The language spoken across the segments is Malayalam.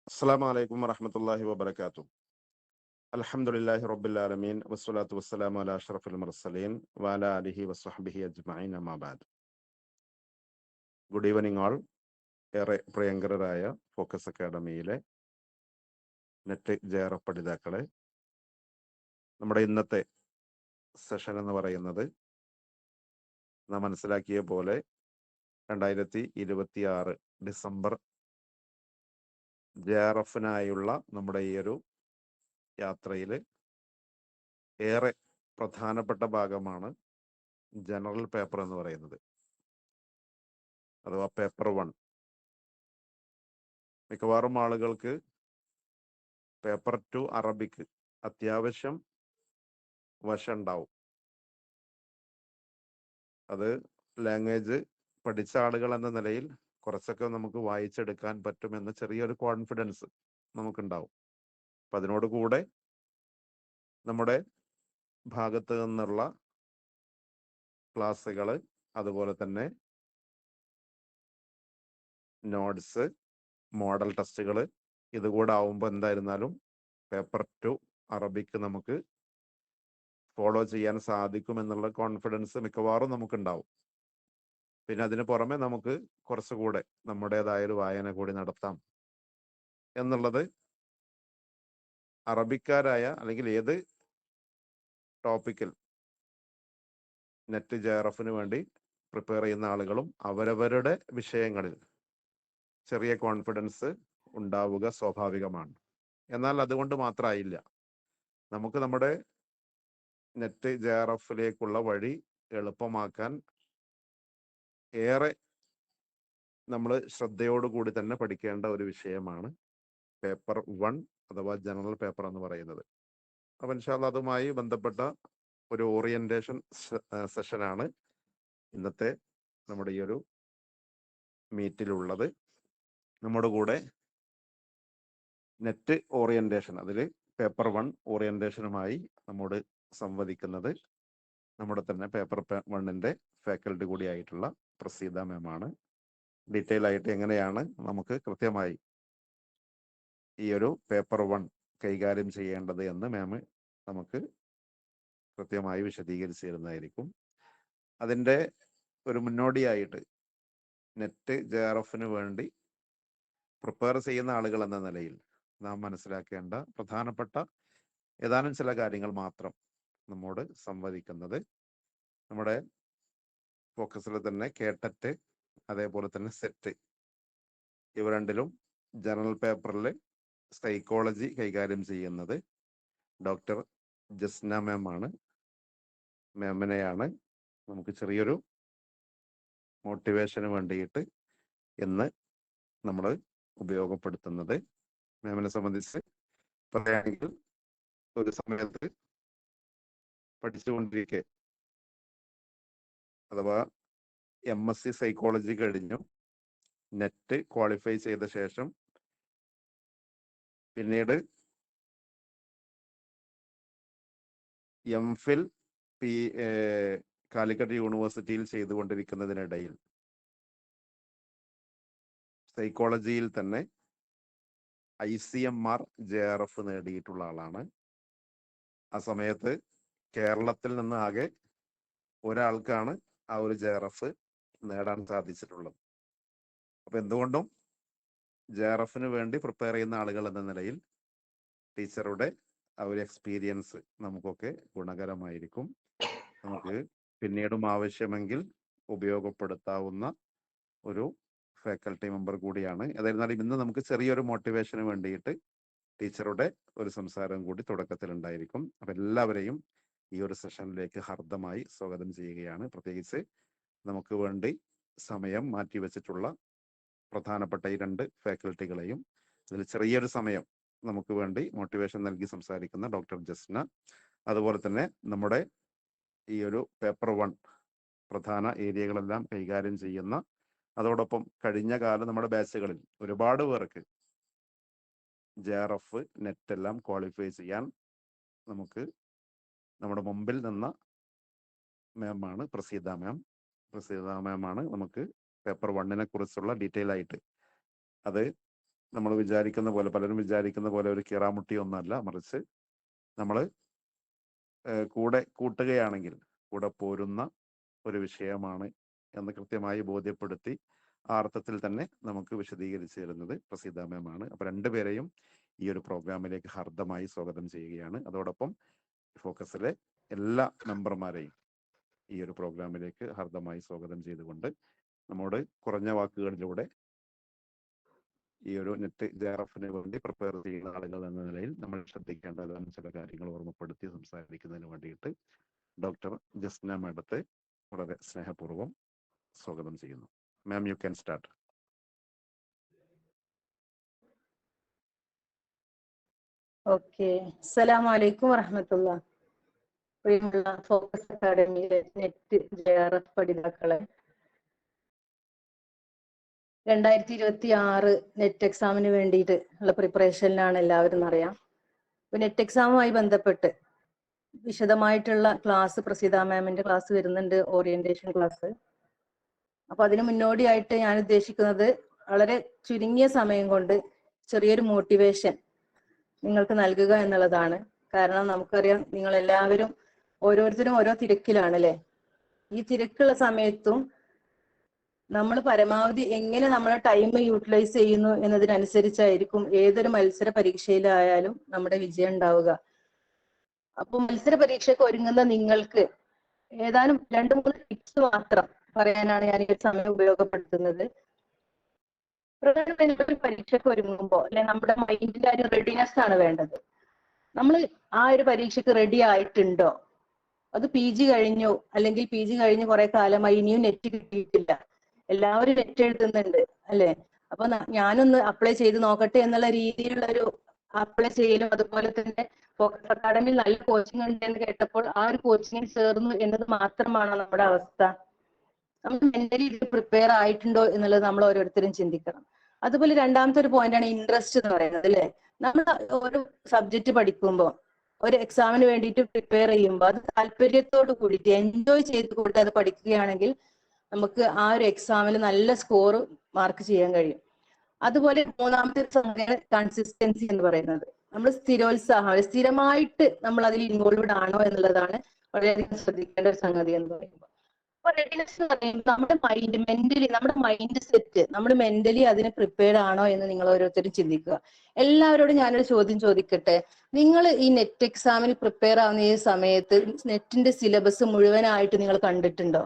അസ്സലാമു അലൈക്കും വറഹ്മത്തുള്ളാഹി വബറകാതുഹു. അൽഹംദുലില്ലാഹി റബ്ബിൽ ആലമീൻ വസ്സലാത്തു വസ്സലാമു അലാ അഷ്റഫിൽ മുർസലീൻ വഅലാ ആലിഹി വസ്വഹ്ബിഹി അജ്മഈൻ അമ്മാ ബഅദ്. Good evening all. ഏറെ പ്രിയങ്കരരായ ഫോക്കസ് അക്കാഡമിയിലെ നെറ്റ് ജെആർഎഫ് പഠിതാക്കളെ, നമ്മുടെ ഇന്നത്തെ സെഷൻ എന്ന് പറയുന്നത് നാം മനസ്സിലാക്കിയ പോലെ 2026 ഡിസംബർ ജെആർഎഫിനായുള്ള നമ്മുടെ ഈ ഒരു യാത്രയിൽ ഏറെ പ്രധാനപ്പെട്ട ഭാഗമാണ് ജനറൽ പേപ്പർ എന്ന് പറയുന്നത്, അഥവാ പേപ്പർ 1. മിക്കവാറും ആളുകൾക്ക് പേപ്പർ 2 അറബിക്ക് അത്യാവശ്യം വശമുണ്ടാവും. അത് ലാംഗ്വേജ് പഠിച്ച ആളുകൾ എന്ന നിലയിൽ കുറച്ചൊക്കെ നമുക്ക് വായിച്ചെടുക്കാൻ പറ്റുമെന്ന് ചെറിയൊരു കോൺഫിഡൻസ് നമുക്കുണ്ടാവും. അപ്പം അതിനോട് കൂടെ നമ്മുടെ ഭാഗത്ത് നിന്നുള്ള ക്ലാസ്സുകൾ, അതുപോലെ തന്നെ നോട്ട്സ്, മോഡൽ ടെസ്റ്റുകൾ, ഇതുകൂടെ ആവുമ്പോൾ എന്തായിരുന്നാലും പേപ്പർ 2 അറബിക്ക് നമുക്ക് ഫോളോ ചെയ്യാൻ സാധിക്കുമെന്നുള്ള കോൺഫിഡൻസ് മിക്കവാറും നമുക്കുണ്ടാവും. പിന്നെ അതിന് പുറമെ നമുക്ക് കുറച്ചുകൂടെ നമ്മുടേതായൊരു വായന കൂടി നടത്താം എന്നുള്ളത് അറബിക്കാരായ അല്ലെങ്കിൽ ഏത് ടോപ്പിക്കിൽ നെറ്റ് ജെആർഎഫിന് വേണ്ടി പ്രിപ്പയർ ചെയ്യുന്ന ആളുകളും അവരവരുടെ വിഷയങ്ങളിൽ ചെറിയ കോൺഫിഡൻസ് ഉണ്ടാവുക സ്വാഭാവികമാണ്. എന്നാൽ അതുകൊണ്ട് മാത്രമായില്ല, നമുക്ക് നമ്മുടെ നെറ്റ് ജെആർഎഫിലേക്കുള്ള വഴി എളുപ്പമാക്കാൻ ഏറെ നമ്മൾ ശ്രദ്ധയോടുകൂടി തന്നെ പഠിക്കേണ്ട ഒരു വിഷയമാണ് പേപ്പർ 1 അഥവാ ജനറൽ പേപ്പർ എന്ന് പറയുന്നത്. അപ്പം ഇൻഷാ അല്ലാഹ് അതുമായി ബന്ധപ്പെട്ട ഒരു ഓറിയന്റേഷൻ സെഷനാണ് ഇന്നത്തെ നമ്മുടെ ഈ ഒരു മീറ്റിലുള്ളത്. നമ്മുടെ കൂടെ നെറ്റ് ഓറിയന്റേഷൻ, അതിൽ പേപ്പർ 1 ഓറിയന്റേഷനുമായി നമ്മോട് സംവദിക്കുന്നത് നമ്മുടെ തന്നെ പേപ്പർ 1ന്റെ ഫാക്കൽറ്റി കൂടിയായിട്ടുള്ള പ്രസീദ മാമാണ്. ഡീറ്റെയിൽ ആയിട്ട് എങ്ങനെയാണ് നമുക്ക് കൃത്യമായി ഈ ഒരു പേപ്പർ 1 കൈകാര്യം ചെയ്യേണ്ടത് എന്ന് മാം നമുക്ക് കൃത്യമായി വിശദീകരിച്ച് തരുന്നതായിരിക്കും. അതിൻ്റെ ഒരു മുന്നോടിയായിട്ട് നെറ്റ് ജെആർഎഫിന് വേണ്ടി പ്രിപ്പയർ ചെയ്യുന്ന ആളുകൾ എന്ന നിലയിൽ നാം മനസ്സിലാക്കേണ്ട പ്രധാനപ്പെട്ട ഏതാനും ചില കാര്യങ്ങൾ മാത്രം നമ്മോട് സംവദിക്കുന്നത് നമ്മുടെ ഫോക്കസിൽ തന്നെ കേട്ടറ്റ്, അതേപോലെ തന്നെ സെറ്റ്, ഇവ രണ്ടിലും ജനറൽ പേപ്പറിൽ സൈക്കോളജി കൈകാര്യം ചെയ്യുന്നത് ഡോക്ടർ ജസ്ന മാം ആണ്. മാമിനെയാണ് നമുക്ക് ചെറിയൊരു മോട്ടിവേഷന് വേണ്ടിയിട്ട് ഇന്ന് നമ്മൾ ഉപയോഗപ്പെടുത്തുന്നത്. മാമിനെ സംബന്ധിച്ച് പറയുകയാണെങ്കിൽ, ഒരു സമയത്ത് പഠിച്ചുകൊണ്ടിരിക്കെ, അഥവാ MSc സൈക്കോളജി കഴിഞ്ഞു നെറ്റ് ക്വാളിഫൈ ചെയ്ത ശേഷം പിന്നീട് MPhil കാലിക്കറ്റ് യൂണിവേഴ്സിറ്റിയിൽ ചെയ്തുകൊണ്ടിരിക്കുന്നതിനിടയിൽ സൈക്കോളജിയിൽ തന്നെ ICMR JRF നേടിയിട്ടുള്ള ആളാണ്. ആ സമയത്ത് കേരളത്തിൽ നിന്ന് ആകെ ഒരാൾക്കാണ് ആ ഒരു JRF നേടാൻ സാധിച്ചിട്ടുള്ളത്. അപ്പം എന്തുകൊണ്ടും JRFന് വേണ്ടി പ്രിപ്പയർ ചെയ്യുന്ന ആളുകൾ എന്ന നിലയിൽ ടീച്ചറുടെ ആ ഒരു എക്സ്പീരിയൻസ് നമുക്കൊക്കെ ഗുണകരമായിരിക്കും. നമുക്ക് പിന്നീടും ആവശ്യമെങ്കിൽ ഉപയോഗപ്പെടുത്താവുന്ന ഒരു ഫാക്കൽറ്റി മെമ്പർ കൂടിയാണ്. ഏതായിരുന്നാലും ഇന്ന് നമുക്ക് ചെറിയൊരു മോട്ടിവേഷന് വേണ്ടിയിട്ട് ടീച്ചറുടെ ഒരു സംസാരം കൂടി തുടക്കത്തിൽ ഉണ്ടായിരിക്കും. അപ്പം എല്ലാവരെയും ഈ ഒരു സെഷനിലേക്ക് ഹാർദമായി സ്വാഗതം ചെയ്യുകയാണ്. പ്രത്യേകിച്ച് നമുക്ക് വേണ്ടി സമയം മാറ്റിവെച്ചിട്ടുള്ള പ്രധാനപ്പെട്ട ഈ 2 ഫാക്കൽറ്റികളെയും, അതിൽ ചെറിയൊരു സമയം നമുക്ക് വേണ്ടി മോട്ടിവേഷൻ നൽകി സംസാരിക്കുന്ന ഡോക്ടർ ജസ്ന, അതുപോലെ തന്നെ നമ്മുടെ ഈ ഒരു പേപ്പർ 1 പ്രധാന ഏരിയകളെല്ലാം കൈകാര്യം ചെയ്യുന്ന, അതോടൊപ്പം കഴിഞ്ഞ കാലം നമ്മുടെ ബാച്ചുകളിൽ ഒരുപാട് പേർക്ക് JRF നെറ്റ് എല്ലാം ക്വാളിഫൈ ചെയ്യാൻ നമുക്ക് നമ്മുടെ മുമ്പിൽ നിന്ന മാമാണ് പ്രസീദ മാം. പ്രസീദ മാമാണ് നമുക്ക് പേപ്പർ 1നെ കുറിച്ചുള്ള ഡീറ്റെയിൽ ആയിട്ട് അത് നമ്മൾ വിചാരിക്കുന്ന പോലെ, പലരും വിചാരിക്കുന്ന പോലെ ഒരു കീറാമുട്ടി ഒന്നല്ല, മറിച്ച് നമ്മൾ കൂടെ കൂട്ടുകയാണെങ്കിൽ കൂടെ പോരുന്ന ഒരു വിഷയമാണ് എന്ന് കൃത്യമായി ബോധ്യപ്പെടുത്തി ആ അർത്ഥത്തിൽ തന്നെ നമുക്ക് വിശദീകരിച്ചു തരുന്നത് പ്രസീത മാമാണ്. അപ്പൊ രണ്ടുപേരെയും ഈ ഒരു പ്രോഗ്രാമിലേക്ക് ഹാർദമായി സ്വാഗതം ചെയ്യുകയാണ്. അതോടൊപ്പം ഫോക്കസിലെ എല്ലാ മെമ്പർമാരെയും ഈ ഒരു പ്രോഗ്രാമിലേക്ക് ഹാർദമായി സ്വാഗതം ചെയ്തുകൊണ്ട് നമ്മോട് കുറഞ്ഞ വാക്കുകളിലൂടെ ഈ ഒരു നെറ്റ് JRFന് വേണ്ടി പ്രിപ്പയർ ചെയ്യുന്ന ആളുകൾ എന്ന നിലയിൽ നമ്മൾ ശ്രദ്ധിക്കേണ്ടതാണ് ചില കാര്യങ്ങൾ ഓർമ്മപ്പെടുത്തി സംസാരിക്കുന്നതിന് വേണ്ടിയിട്ട് ഡോക്ടർ ജസ്ന മാഡത്തെ വളരെ സ്നേഹപൂർവ്വം സ്വാഗതം ചെയ്യുന്നു. Ma'am, you can start. Okay, അസ്സലാമു അലൈക്കും വറഹ്മത്തുള്ളാഹി. പ്രിയമുള്ള ഫോക്കസ് അക്കാഡമിയിലെ നെറ്റ് JRF പഠിതാക്കളെ, 2026 നെറ്റ് എക്സാമിന് വേണ്ടിയിട്ട് ഉള്ള പ്രിപ്പറേഷനിലാണ് എല്ലാവരും അറിയാം. അപ്പൊ നെറ്റ് എക്സാമുമായി ബന്ധപ്പെട്ട് വിശദമായിട്ടുള്ള ക്ലാസ് പ്രസീത മാമിന്റെ ക്ലാസ് വരുന്നുണ്ട്, ഓറിയന്റേഷൻ ക്ലാസ്. അപ്പൊ അതിന് മുന്നോടിയായിട്ട് ഞാൻ ഉദ്ദേശിക്കുന്നത് വളരെ ചുരുങ്ങിയ സമയം കൊണ്ട് ചെറിയൊരു മോട്ടിവേഷൻ നിങ്ങൾക്ക് നൽകുക എന്നുള്ളതാണ്. കാരണം നമുക്കറിയാം, നിങ്ങൾ എല്ലാവരും ഓരോരുത്തരും ഓരോ തിരക്കിലാണ് അല്ലെ. ഈ തിരക്കുള്ള സമയത്തും നമ്മൾ പരമാവധി എങ്ങനെ നമ്മളെ ടൈം യൂട്ടിലൈസ് ചെയ്യുന്നു എന്നതിനനുസരിച്ചായിരിക്കും ഏതൊരു മത്സര പരീക്ഷയിലായാലും നമ്മുടെ വിജയം ഉണ്ടാവുക. അപ്പൊ മത്സര പരീക്ഷയ്ക്ക് ഒരുങ്ങുന്ന നിങ്ങൾക്ക് ഏതാനും 2-3 ടിപ്സ് മാത്രം പറയാനാണ് ഞാൻ ഈ സമയം ഉപയോഗപ്പെടുത്തുന്നത്. പ്രധാനമായും ഒരു പരീക്ഷയ്ക്ക് ഒരുങ്ങുമ്പോൾ അല്ലെ, നമ്മുടെ മൈൻഡിന്റെ ഒരു റെഡിനെസ് ആണ് വേണ്ടത്. നമ്മൾ ആ ഒരു പരീക്ഷയ്ക്ക് റെഡി ആയിട്ടുണ്ടോ? അത് PG കഴിഞ്ഞു, അല്ലെങ്കിൽ PG കഴിഞ്ഞ് കുറെ കാലമായി ഇനിയും നെറ്റ് കിട്ടിയിട്ടില്ല, എല്ലാവരും നെറ്റ് എഴുതുന്നുണ്ട് അല്ലെ. അപ്പൊ ഞാനൊന്ന് അപ്ലൈ ചെയ്ത് നോക്കട്ടെ എന്നുള്ള രീതിയിലുള്ള ഒരു അപ്ലൈ ചെയ്യലും, അതുപോലെ തന്നെ ഫോക്കസ് അക്കാഡമിയിൽ നല്ല കോച്ചിങ് ഉണ്ട് എന്ന് കേട്ടപ്പോൾ ആ ഒരു കോച്ചിങ്ങിൽ ചേർന്നു എന്നത് മാത്രമാണോ നമ്മുടെ അവസ്ഥ? നമ്മൾ മെന്റലി പ്രിപ്പയർ ആയിട്ടുണ്ടോ എന്നുള്ളത് നമ്മൾ ഓരോരുത്തരും ചിന്തിക്കണം. അതുപോലെ രണ്ടാമത്തെ ഒരു പോയിന്റാണ് ഇൻട്രസ്റ്റ് എന്ന് പറയുന്നത് അല്ലെ. നമ്മൾ ഒരു സബ്ജക്ട് പഠിക്കുമ്പോൾ, ഒരു എക്സാമിന് വേണ്ടിയിട്ട് പ്രിപ്പയർ ചെയ്യുമ്പോൾ അത് താല്പര്യത്തോട് കൂടിയിട്ട് എൻജോയ് ചെയ്തുകൊണ്ട് അത് പഠിക്കുകയാണെങ്കിൽ നമുക്ക് ആ ഒരു എക്സാമിൽ നല്ല സ്കോർ മാർക്ക് ചെയ്യാൻ കഴിയും. അതുപോലെ മൂന്നാമത്തെ സംഗതിയാണ് കൺസിസ്റ്റൻസി എന്ന് പറയുന്നത്. നമ്മൾ സ്ഥിരോത്സാഹം, സ്ഥിരമായിട്ട് നമ്മൾ അതിൽ ഇൻവോൾവ്ഡ് ആണോ എന്നുള്ളതാണ് വളരെയധികം ശ്രദ്ധിക്കേണ്ട ഒരു സംഗതി എന്ന് പറയുമ്പോൾ. അപ്പൊ റെഡിനെസ് എന്ന് പറയുമ്പോൾ നമ്മുടെ മൈൻഡ് സെറ്റ്, നമ്മൾ മെന്റലി അതിന് പ്രിപ്പയർഡ് ആണോ എന്ന് നിങ്ങൾ ഓരോരുത്തരും ചിന്തിക്കുക. എല്ലാവരോടും ഞാനൊരു ചോദ്യം ചോദിക്കട്ടെ. നിങ്ങൾ ഈ നെറ്റ് എക്സാമിന് പ്രിപ്പയർ ആവുന്ന ഈ സമയത്ത് നെറ്റിന്റെ സിലബസ് മുഴുവനായിട്ട് നിങ്ങൾ കണ്ടിട്ടുണ്ടോ?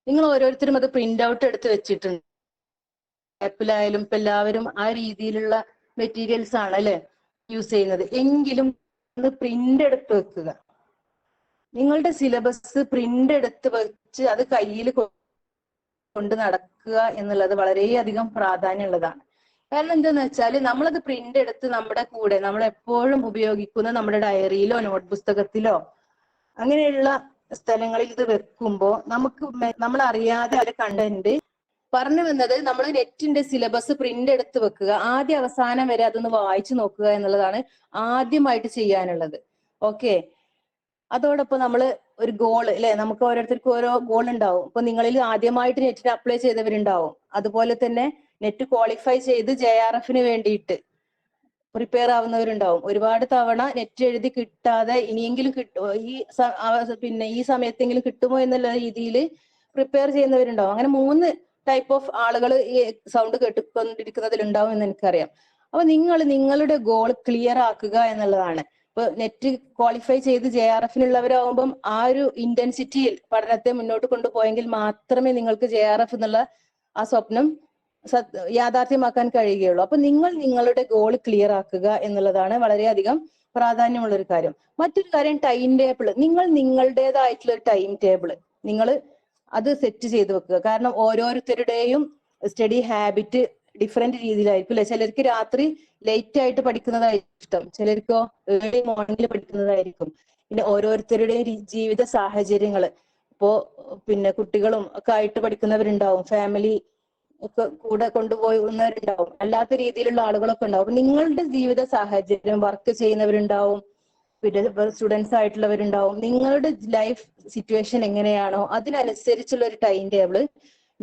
നിങ്ങൾ ഓരോരുത്തരും അത് പ്രിന്റ് ഔട്ട് എടുത്ത് വെച്ചിട്ടുണ്ട്. ആപ്പിലായാലും ഇപ്പൊ എല്ലാവരും ആ രീതിയിലുള്ള മെറ്റീരിയൽസ് ആണ് അല്ലെ യൂസ് ചെയ്യുന്നത്. എങ്കിലും ഒന്ന് പ്രിന്റ് എടുത്ത് വെക്കുക. നിങ്ങളുടെ സിലബസ് പ്രിന്റ് എടുത്ത് വെച്ച് അത് കയ്യിൽ കൊണ്ട് നടക്കുക എന്നുള്ളത് വളരെയധികം പ്രാധാന്യമുള്ളതാണ്. കാരണം എന്താന്ന് വെച്ചാൽ, നമ്മളത് പ്രിന്റ് എടുത്ത് നമ്മുടെ കൂടെ നമ്മൾ എപ്പോഴും ഉപയോഗിക്കുന്ന നമ്മുടെ ഡയറിയിലോ നോട്ട് പുസ്തകത്തിലോ അങ്ങനെയുള്ള സ്ഥലങ്ങളിൽ ഇത് വെക്കുമ്പോൾ നമ്മൾ അറിയാതെ അതിന്റെ കണ്ടന്റ് പറഞ്ഞു വന്നത്, നമ്മൾ നെറ്റിന്റെ സിലബസ് പ്രിന്റ് എടുത്ത് വെക്കുക, ആദ്യ അവസാനം വരെ അതൊന്ന് വായിച്ചു നോക്കുക എന്നുള്ളതാണ് ആദ്യമായിട്ട് ചെയ്യാനുള്ളത്. ഓക്കെ, അതോടൊപ്പം നമ്മൾ ഒരു ഗോൾ അല്ലെ, നമുക്ക് ഓരോരുത്തർക്കും ഓരോ ഗോൾ ഉണ്ടാവും. ഇപ്പൊ നിങ്ങളിൽ ആദ്യമായിട്ട് നെറ്റിന് അപ്ലൈ ചെയ്തവരുണ്ടാവും, അതുപോലെ തന്നെ നെറ്റ് ക്വാളിഫൈ ചെയ്ത് JRFന് വേണ്ടിയിട്ട് പ്രിപ്പയർ ആവുന്നവരുണ്ടാവും. ഒരുപാട് തവണ നെറ്റ് എഴുതി കിട്ടാതെ ഇനിയെങ്കിലും ഈ സമയത്തെങ്കിലും കിട്ടുമോ എന്നുള്ള രീതിയിൽ പ്രിപ്പയർ ചെയ്യുന്നവരുണ്ടാവും. അങ്ങനെ 3 ടൈപ്പ് ഓഫ് ആളുകൾ ഈ സൗണ്ട് കേട്ടുകൊണ്ടിരിക്കുന്നതിലുണ്ടാവും എന്ന് എനിക്കറിയാം. അപ്പൊ നിങ്ങൾ നിങ്ങളുടെ ഗോൾ ക്ലിയർ ആക്കുക എന്നുള്ളതാണ്. ഇപ്പൊ നെറ്റ് ക്വാളിഫൈ ചെയ്ത് JRFനുള്ളവരാകുമ്പം ആ ഒരു ഇന്റൻസിറ്റിയിൽ പഠനത്തെ മുന്നോട്ട് കൊണ്ടുപോയെങ്കിൽ മാത്രമേ നിങ്ങൾക്ക് JRF എന്നുള്ള ആ സ്വപ്നം യാഥാർത്ഥ്യമാക്കാൻ കഴിയുകയുള്ളൂ. അപ്പൊ നിങ്ങൾ നിങ്ങളുടെ ഗോൾ ക്ലിയർ ആക്കുക എന്നുള്ളതാണ് വളരെയധികം പ്രാധാന്യമുള്ള ഒരു കാര്യം. മറ്റൊരു കാര്യം ടൈം ടേബിൾ. നിങ്ങൾ നിങ്ങളുടേതായിട്ടുള്ള ഒരു ടൈം ടേബിൾ നിങ്ങൾ അത് സെറ്റ് ചെയ്ത് വെക്കുക. കാരണം ഓരോരുത്തരുടെയും സ്റ്റഡി ഹാബിറ്റ് ഡിഫറെന്റ് രീതിയിലായിരിക്കും അല്ലെ. ചിലർക്ക് രാത്രി ലേറ്റ് ആയിട്ട് പഠിക്കുന്നതായിരിക്കും ഇഷ്ടം, ചിലർക്കോ ഏർലി മോർണിംഗിൽ പഠിക്കുന്നതായിരിക്കും. പിന്നെ ഓരോരുത്തരുടെയും ജീവിത സാഹചര്യങ്ങൾ, ഇപ്പോ പിന്നെ കുട്ടികളും ഒക്കെ ആയിട്ട് പഠിക്കുന്നവരുണ്ടാവും, ഫാമിലി ഒക്കെ കൂടെ കൊണ്ടുപോകുന്നവരുണ്ടാവും, അല്ലാത്ത രീതിയിലുള്ള ആളുകളൊക്കെ ഉണ്ടാവും. അപ്പൊ നിങ്ങളുടെ ജീവിത സാഹചര്യം, വർക്ക് ചെയ്യുന്നവരുണ്ടാവും, പിന്നെ സ്റ്റുഡൻസ് ആയിട്ടുള്ളവരുണ്ടാവും. നിങ്ങളുടെ ലൈഫ് സിറ്റുവേഷൻ എങ്ങനെയാണോ അതിനനുസരിച്ചുള്ള ഒരു ടൈം ടേബിൾ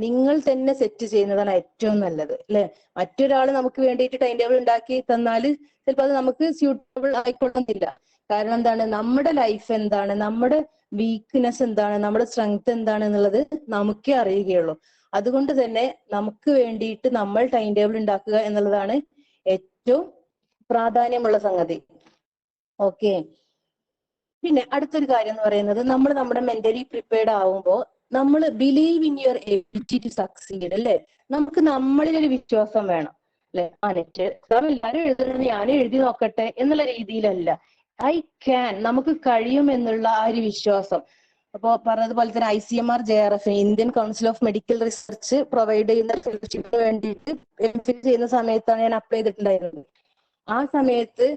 നിങ്ങൾ തന്നെ സെറ്റ് ചെയ്യുന്നതാണ് ഏറ്റവും നല്ലത് അല്ലെ. മറ്റൊരാൾ നമുക്ക് വേണ്ടിയിട്ട് ടൈം ടേബിൾ ഉണ്ടാക്കി തന്നാൽ ചിലപ്പോൾ അത് നമുക്ക് സ്യൂട്ടബിൾ ആയിക്കൊള്ളുന്നില്ല. കാരണം എന്താണ്, നമ്മുടെ ലൈഫ് എന്താണ്, നമ്മുടെ വീക്ക്നെസ് എന്താണ്, നമ്മുടെ സ്ട്രെങ്ത് എന്താണ് എന്നുള്ളത് നമുക്കേ അറിയുകയുള്ളൂ. അതുകൊണ്ട് തന്നെ നമുക്ക് വേണ്ടിയിട്ട് നമ്മൾ ടൈം ടേബിൾ ഉണ്ടാക്കുക എന്നുള്ളതാണ് ഏറ്റവും പ്രാധാന്യമുള്ള സംഗതി. ഓക്കെ. പിന്നെ അടുത്തൊരു കാര്യം എന്ന് പറയുന്നത്, നമ്മൾ നമ്മുടെ മെന്റലി പ്രിപ്പയർഡ് ആവുമ്പോൾ നമ്മൾ believe in your ability to succeed അല്ലെ. നമുക്ക് നമ്മളിലൊരു വിശ്വാസം വേണം അല്ലെ. നെറ്റ് എക്സാം എല്ലാവരും എഴുതുന്നത് ഞാനും എഴുതി നോക്കട്ടെ എന്നുള്ള രീതിയിലല്ല. ഐ ക്യാൻ, നമുക്ക് കഴിയും എന്നുള്ള ആ ഒരു വിശ്വാസം. അപ്പോ പറഞ്ഞതുപോലെ തന്നെ ICMR JRF Indian council of medical research provide ചെയ്യുന്ന ഫെലോഷിപ്പിന് വേണ്ടിയിട്ട് MPhil ചെയ്യുന്ന സമയത്താണ് ഞാൻ അപ്ലൈ ചെയ്തിട്ടുണ്ടായിരുന്നത്. ആ സമയത്ത്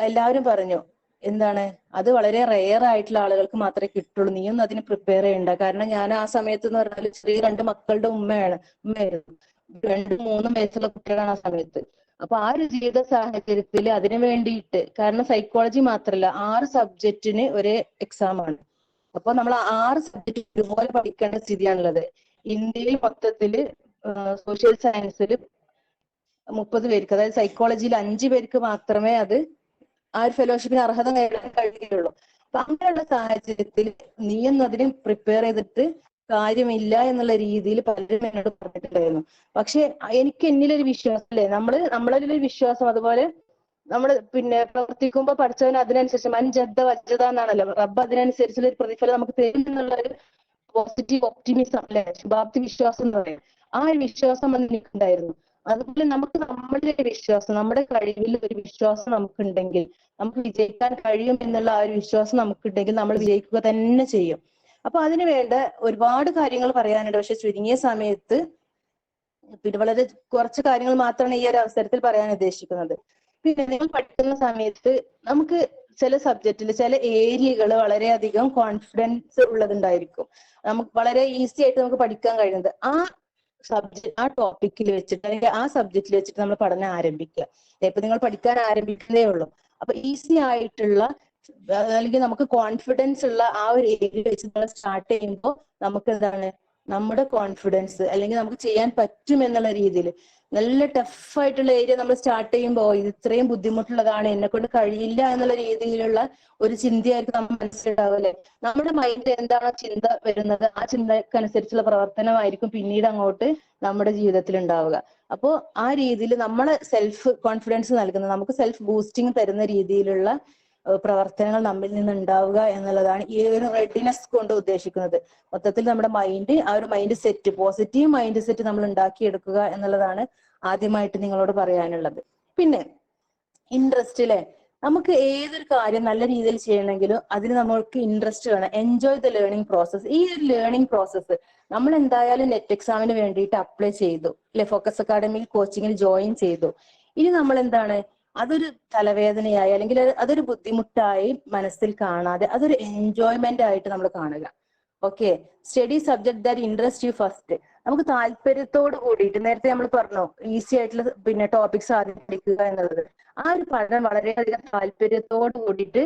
എല്ലാവരും പറഞ്ഞു എന്താണ്, അത് വളരെ റെയർ ആയിട്ടുള്ള ആളുകൾക്ക് മാത്രമേ കിട്ടുള്ളൂ, നീയൊന്നും അതിന് പ്രിപ്പയർ ചെയ്യണ്ട. കാരണം ഞാൻ ആ സമയത്ത് എന്ന് പറഞ്ഞാൽ ചെറിയ 2 മക്കളുടെ ഉമ്മയായിരുന്നു. 2-3 വയസ്സുള്ള കുട്ടികളാണ് ആ സമയത്ത്. അപ്പൊ ആ ഒരു ജീവിത സാഹചര്യത്തിൽ അതിനു വേണ്ടിയിട്ട്, കാരണം സൈക്കോളജി മാത്രമല്ല 6 സബ്ജക്റ്റിന് ഒരേ എക്സാം ആണ്. അപ്പൊ നമ്മൾ 6 സബ്ജക്റ്റ് ഇതുപോലെ പഠിക്കേണ്ട സ്ഥിതിയാണുള്ളത്. ഇന്ത്യയിൽ മൊത്തത്തില് സോഷ്യൽ സയൻസിൽ 30 പേർക്ക്, അതായത് സൈക്കോളജിയിൽ 5 പേർക്ക് മാത്രമേ അത് ആ ഒരു ഫെലോഷിപ്പിന് അർഹത നേടാൻ കഴിയുകയുള്ളൂ. അപ്പൊ അങ്ങനെയുള്ള സാഹചര്യത്തിൽ നീയൊന്നും അതിന് പ്രിപ്പയർ ചെയ്തിട്ട് കാര്യമില്ല എന്നുള്ള രീതിയിൽ പലരും എന്നോട് പറഞ്ഞിട്ടുണ്ടായിരുന്നു. പക്ഷെ എനിക്ക് എന്നിലൊരു വിശ്വാസം അല്ലേ, നമ്മളൊരു വിശ്വാസം, അതുപോലെ നമ്മൾ പിന്നെ പ്രവർത്തിക്കുമ്പോൾ പഠിച്ചവൻ അതിനനുസരിച്ച് മൻജദ്ദ വജ്ജത എന്നാണല്ലോ, റബ്ബ് അതിനനുസരിച്ചുള്ള ഒരു പ്രതിഫലം നമുക്ക് തരും എന്നുള്ള ഒരു പോസിറ്റീവ് ഒപ്റ്റിമിസം അല്ലെ, ശുഭാപ്തി വിശ്വാസം എന്ന് പറയും. ആ ഒരു വിശ്വാസം എനിക്കുണ്ടായിരുന്നു. അതുപോലെ നമുക്ക് നമ്മളുടെ വിശ്വാസം, നമ്മുടെ കഴിവിൽ ഒരു വിശ്വാസം നമുക്കുണ്ടെങ്കിൽ, നമുക്ക് വിജയിക്കാൻ കഴിയും എന്നുള്ള ആ ഒരു വിശ്വാസം നമുക്കുണ്ടെങ്കിൽ നമ്മൾ വിജയിക്കുക തന്നെ ചെയ്യും. അപ്പൊ അതിന് വേണ്ട ഒരുപാട് കാര്യങ്ങൾ പറയാനുണ്ട്. പക്ഷെ ചുരുങ്ങിയ സമയത്ത് പിന്നെ വളരെ കുറച്ച് കാര്യങ്ങൾ മാത്രമാണ് ഈ ഒരു അവസരത്തിൽ പറയാൻ ഉദ്ദേശിക്കുന്നത്. പിന്നെ നിങ്ങൾ പഠിക്കുന്ന സമയത്ത് നമുക്ക് ചില സബ്ജക്റ്റിൽ ചില ഏരിയകൾ വളരെയധികം കോൺഫിഡൻസ് ഉള്ളതുണ്ടായിരിക്കും. നമുക്ക് വളരെ ഈസി ആയിട്ട് നമുക്ക് പഠിക്കാൻ കഴിയുന്നത് ആ സബ്ജക്ട്, ആ ടോപ്പിക്കിൽ വെച്ചിട്ട് അല്ലെങ്കിൽ ആ സബ്ജക്റ്റിൽ വെച്ചിട്ട് നമ്മൾ പഠനം ആരംഭിക്കുക. ഇപ്പൊ നിങ്ങൾ പഠിക്കാൻ ആരംഭിക്കുന്നേ ഉള്ളൂ. അപ്പൊ ഈസി ആയിട്ടുള്ള അല്ലെങ്കിൽ നമുക്ക് കോൺഫിഡൻസ് ഉള്ള ആ ഒരു ഏരിയ വെച്ച് നമ്മൾ സ്റ്റാർട്ട് ചെയ്യുമ്പോൾ നമുക്ക് എന്താണ്, നമ്മുടെ കോൺഫിഡൻസ് അല്ലെങ്കിൽ നമുക്ക് ചെയ്യാൻ പറ്റും എന്നുള്ള രീതിയിൽ, നല്ല ടഫായിട്ടുള്ള ഏരിയ നമ്മൾ സ്റ്റാർട്ട് ചെയ്യുമ്പോൾ ഇത് ഇത്രയും ബുദ്ധിമുട്ടുള്ളതാണ്, എന്നെ കൊണ്ട് കഴിയില്ല എന്നുള്ള രീതിയിലുള്ള ഒരു ചിന്തയായിരിക്കും നമ്മൾ മനസ്സിലുണ്ടാവില്ലേ. നമ്മുടെ മൈൻഡിൽ എന്താണോ ചിന്ത വരുന്നത് ആ ചിന്തക്കനുസരിച്ചുള്ള പ്രവർത്തനമായിരിക്കും പിന്നീട് അങ്ങോട്ട് നമ്മുടെ ജീവിതത്തിൽ ഉണ്ടാവുക. അപ്പോൾ ആ രീതിയിൽ നമ്മളെ സെൽഫ് കോൺഫിഡൻസ് നൽകുന്ന, നമുക്ക് സെൽഫ് ബൂസ്റ്റിംഗ് തരുന്ന രീതിയിലുള്ള പ്രവർത്തനങ്ങൾ നമ്മിൽ നിന്ന് ഉണ്ടാവുക എന്നുള്ളതാണ് ഈ ഒരു റെഡിനെസ് കൊണ്ട് ഉദ്ദേശിക്കുന്നത്. മൊത്തത്തിൽ നമ്മുടെ മൈൻഡ്, ആ ഒരു mind set, positive mind set നമ്മൾ ഉണ്ടാക്കിയെടുക്കുക എന്നുള്ളതാണ് ആദ്യമായിട്ട് നിങ്ങളോട് പറയാനുള്ളത്. പിന്നെ ഇൻട്രസ്റ്റ് അല്ലെ, നമുക്ക് ഏതൊരു കാര്യം നല്ല രീതിയിൽ ചെയ്യണമെങ്കിലും അതിന് നമ്മൾക്ക് ഇൻട്രസ്റ്റ് വേണം. Enjoy the learning process. ഈ ഒരു ലേണിംഗ് പ്രോസസ്സ് നമ്മൾ എന്തായാലും നെറ്റ് എക്സാമിന് വേണ്ടിയിട്ട് അപ്ലൈ ചെയ്തു അല്ലെ, ഫോക്കസ് അക്കാഡമിയിൽ കോച്ചിങ്ങിൽ ജോയിൻ ചെയ്തു. ഇനി നമ്മൾ എന്താണ്, അതൊരു തലവേദനയായി അല്ലെങ്കിൽ അതൊരു ബുദ്ധിമുട്ടായി മനസ്സിൽ കാണാതെ അതൊരു എൻജോയ്മെന്റ് ആയിട്ട് നമ്മൾ കാണുക. Okay. Study subject that interest you first. നമുക്ക് താല്പര്യത്തോട് കൂടിയിട്ട്, നേരത്തെ നമ്മൾ പറഞ്ഞു ഈസി ആയിട്ടുള്ള പിന്നെ ടോപ്പിക്സ് ആദ്യം പഠിക്കുക എന്നുള്ളത്, ആ ഒരു പഠനം വളരെയധികം താല്പര്യത്തോട് കൂടിയിട്ട്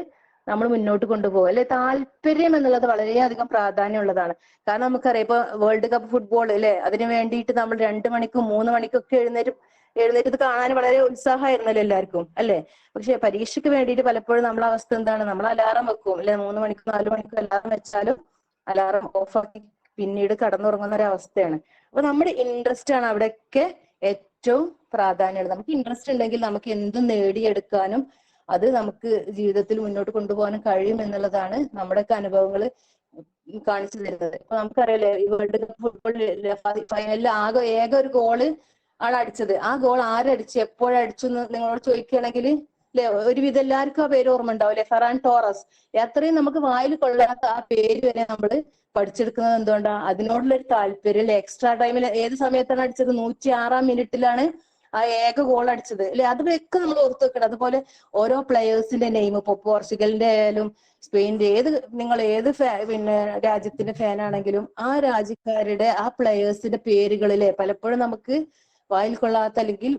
നമ്മൾ മുന്നോട്ട് കൊണ്ടുപോകും അല്ലെ. താല്പര്യം എന്നുള്ളത് വളരെയധികം പ്രാധാന്യമുള്ളതാണ്. കാരണം നമുക്കറിയാം ഇപ്പൊ വേൾഡ് കപ്പ് ഫുട്ബോൾ അല്ലെ, അതിന് വേണ്ടിയിട്ട് നമ്മൾ 2 മണിക്കും 3 മണിക്കൊക്കെ എഴുന്നേറ്റ് കാണാൻ വളരെ ഉത്സാഹമായിരുന്നല്ലോ എല്ലാവർക്കും അല്ലെ. പക്ഷെ പരീക്ഷയ്ക്ക് വേണ്ടിയിട്ട് പലപ്പോഴും നമ്മളെ അവസ്ഥ എന്താണ്, നമ്മൾ അലാറം വെക്കും അല്ലെ, 3 മണിക്കും 4 മണിക്കും അലാറം വെച്ചാലും അലാറം ഓഫാക്കി പിന്നീട് കടന്നുറങ്ങുന്ന ഒരു അവസ്ഥയാണ്. അപ്പൊ നമ്മുടെ ഇൻട്രസ്റ്റ് ആണ് അവിടെയൊക്കെ ഏറ്റവും പ്രാധാന്യമുള്ളത്. നമുക്ക് ഇൻട്രസ്റ്റ് ഉണ്ടെങ്കിൽ നമുക്ക് എന്തും നേടിയെടുക്കാനും അത് നമുക്ക് ജീവിതത്തിൽ മുന്നോട്ട് കൊണ്ടുപോകാനും കഴിയും എന്നുള്ളതാണ് നമ്മുടെയൊക്കെ അനുഭവങ്ങൾ കാണിച്ചു തരുന്നത്. ഇപ്പൊ നമുക്കറിയാലേ ഈ വേൾഡ് കപ്പ് ഫുട്ബോൾ ഫൈനലിൽ ഏക ഒരു ഗോള് അടിച്ചത്, ആ ഗോൾ ആരടിച്ചു എപ്പോഴടിച്ചു എന്ന് നിങ്ങളോട് ചോദിക്കുകയാണെങ്കിൽ അല്ലെ, ഒരുവിധം എല്ലാവർക്കും ആ പേര് ഓർമ്മ ഉണ്ടാവും അല്ലെ, ഫെറാൻ ടോറസ്. അത്രയും നമുക്ക് വായിൽ കൊള്ളാത്ത ആ പേര് വരെ നമ്മൾ പഠിച്ചെടുക്കുന്നത് എന്തുകൊണ്ടാ, അതിനോടുള്ള ഒരു താല്പര്യം അല്ലെ. എക്സ്ട്രാ ടൈമിൽ ഏത് സമയത്താണ് അടിച്ചത്, 106-ാം മിനിറ്റിലാണ് ആ ഏക ഗോൾ അടിച്ചത് അല്ലെ. അതൊക്കെ നമ്മൾ ഓർത്ത് വെക്കണം. അതുപോലെ ഓരോ പ്ലെയേഴ്സിന്റെ നെയിം, ഇപ്പൊ പോർച്ചുഗലിന്റെ ആയാലും സ്പെയിനിന്റെ, നിങ്ങൾ ഏത് പിന്നെ രാജ്യത്തിന്റെ ഫാനാണെങ്കിലും ആ രാജ്യക്കാരുടെ ആ പ്ലെയേഴ്സിന്റെ പേരുകളിലെ പലപ്പോഴും നമുക്ക് വായിൽ കൊള്ളാത്ത അല്ലെങ്കിൽ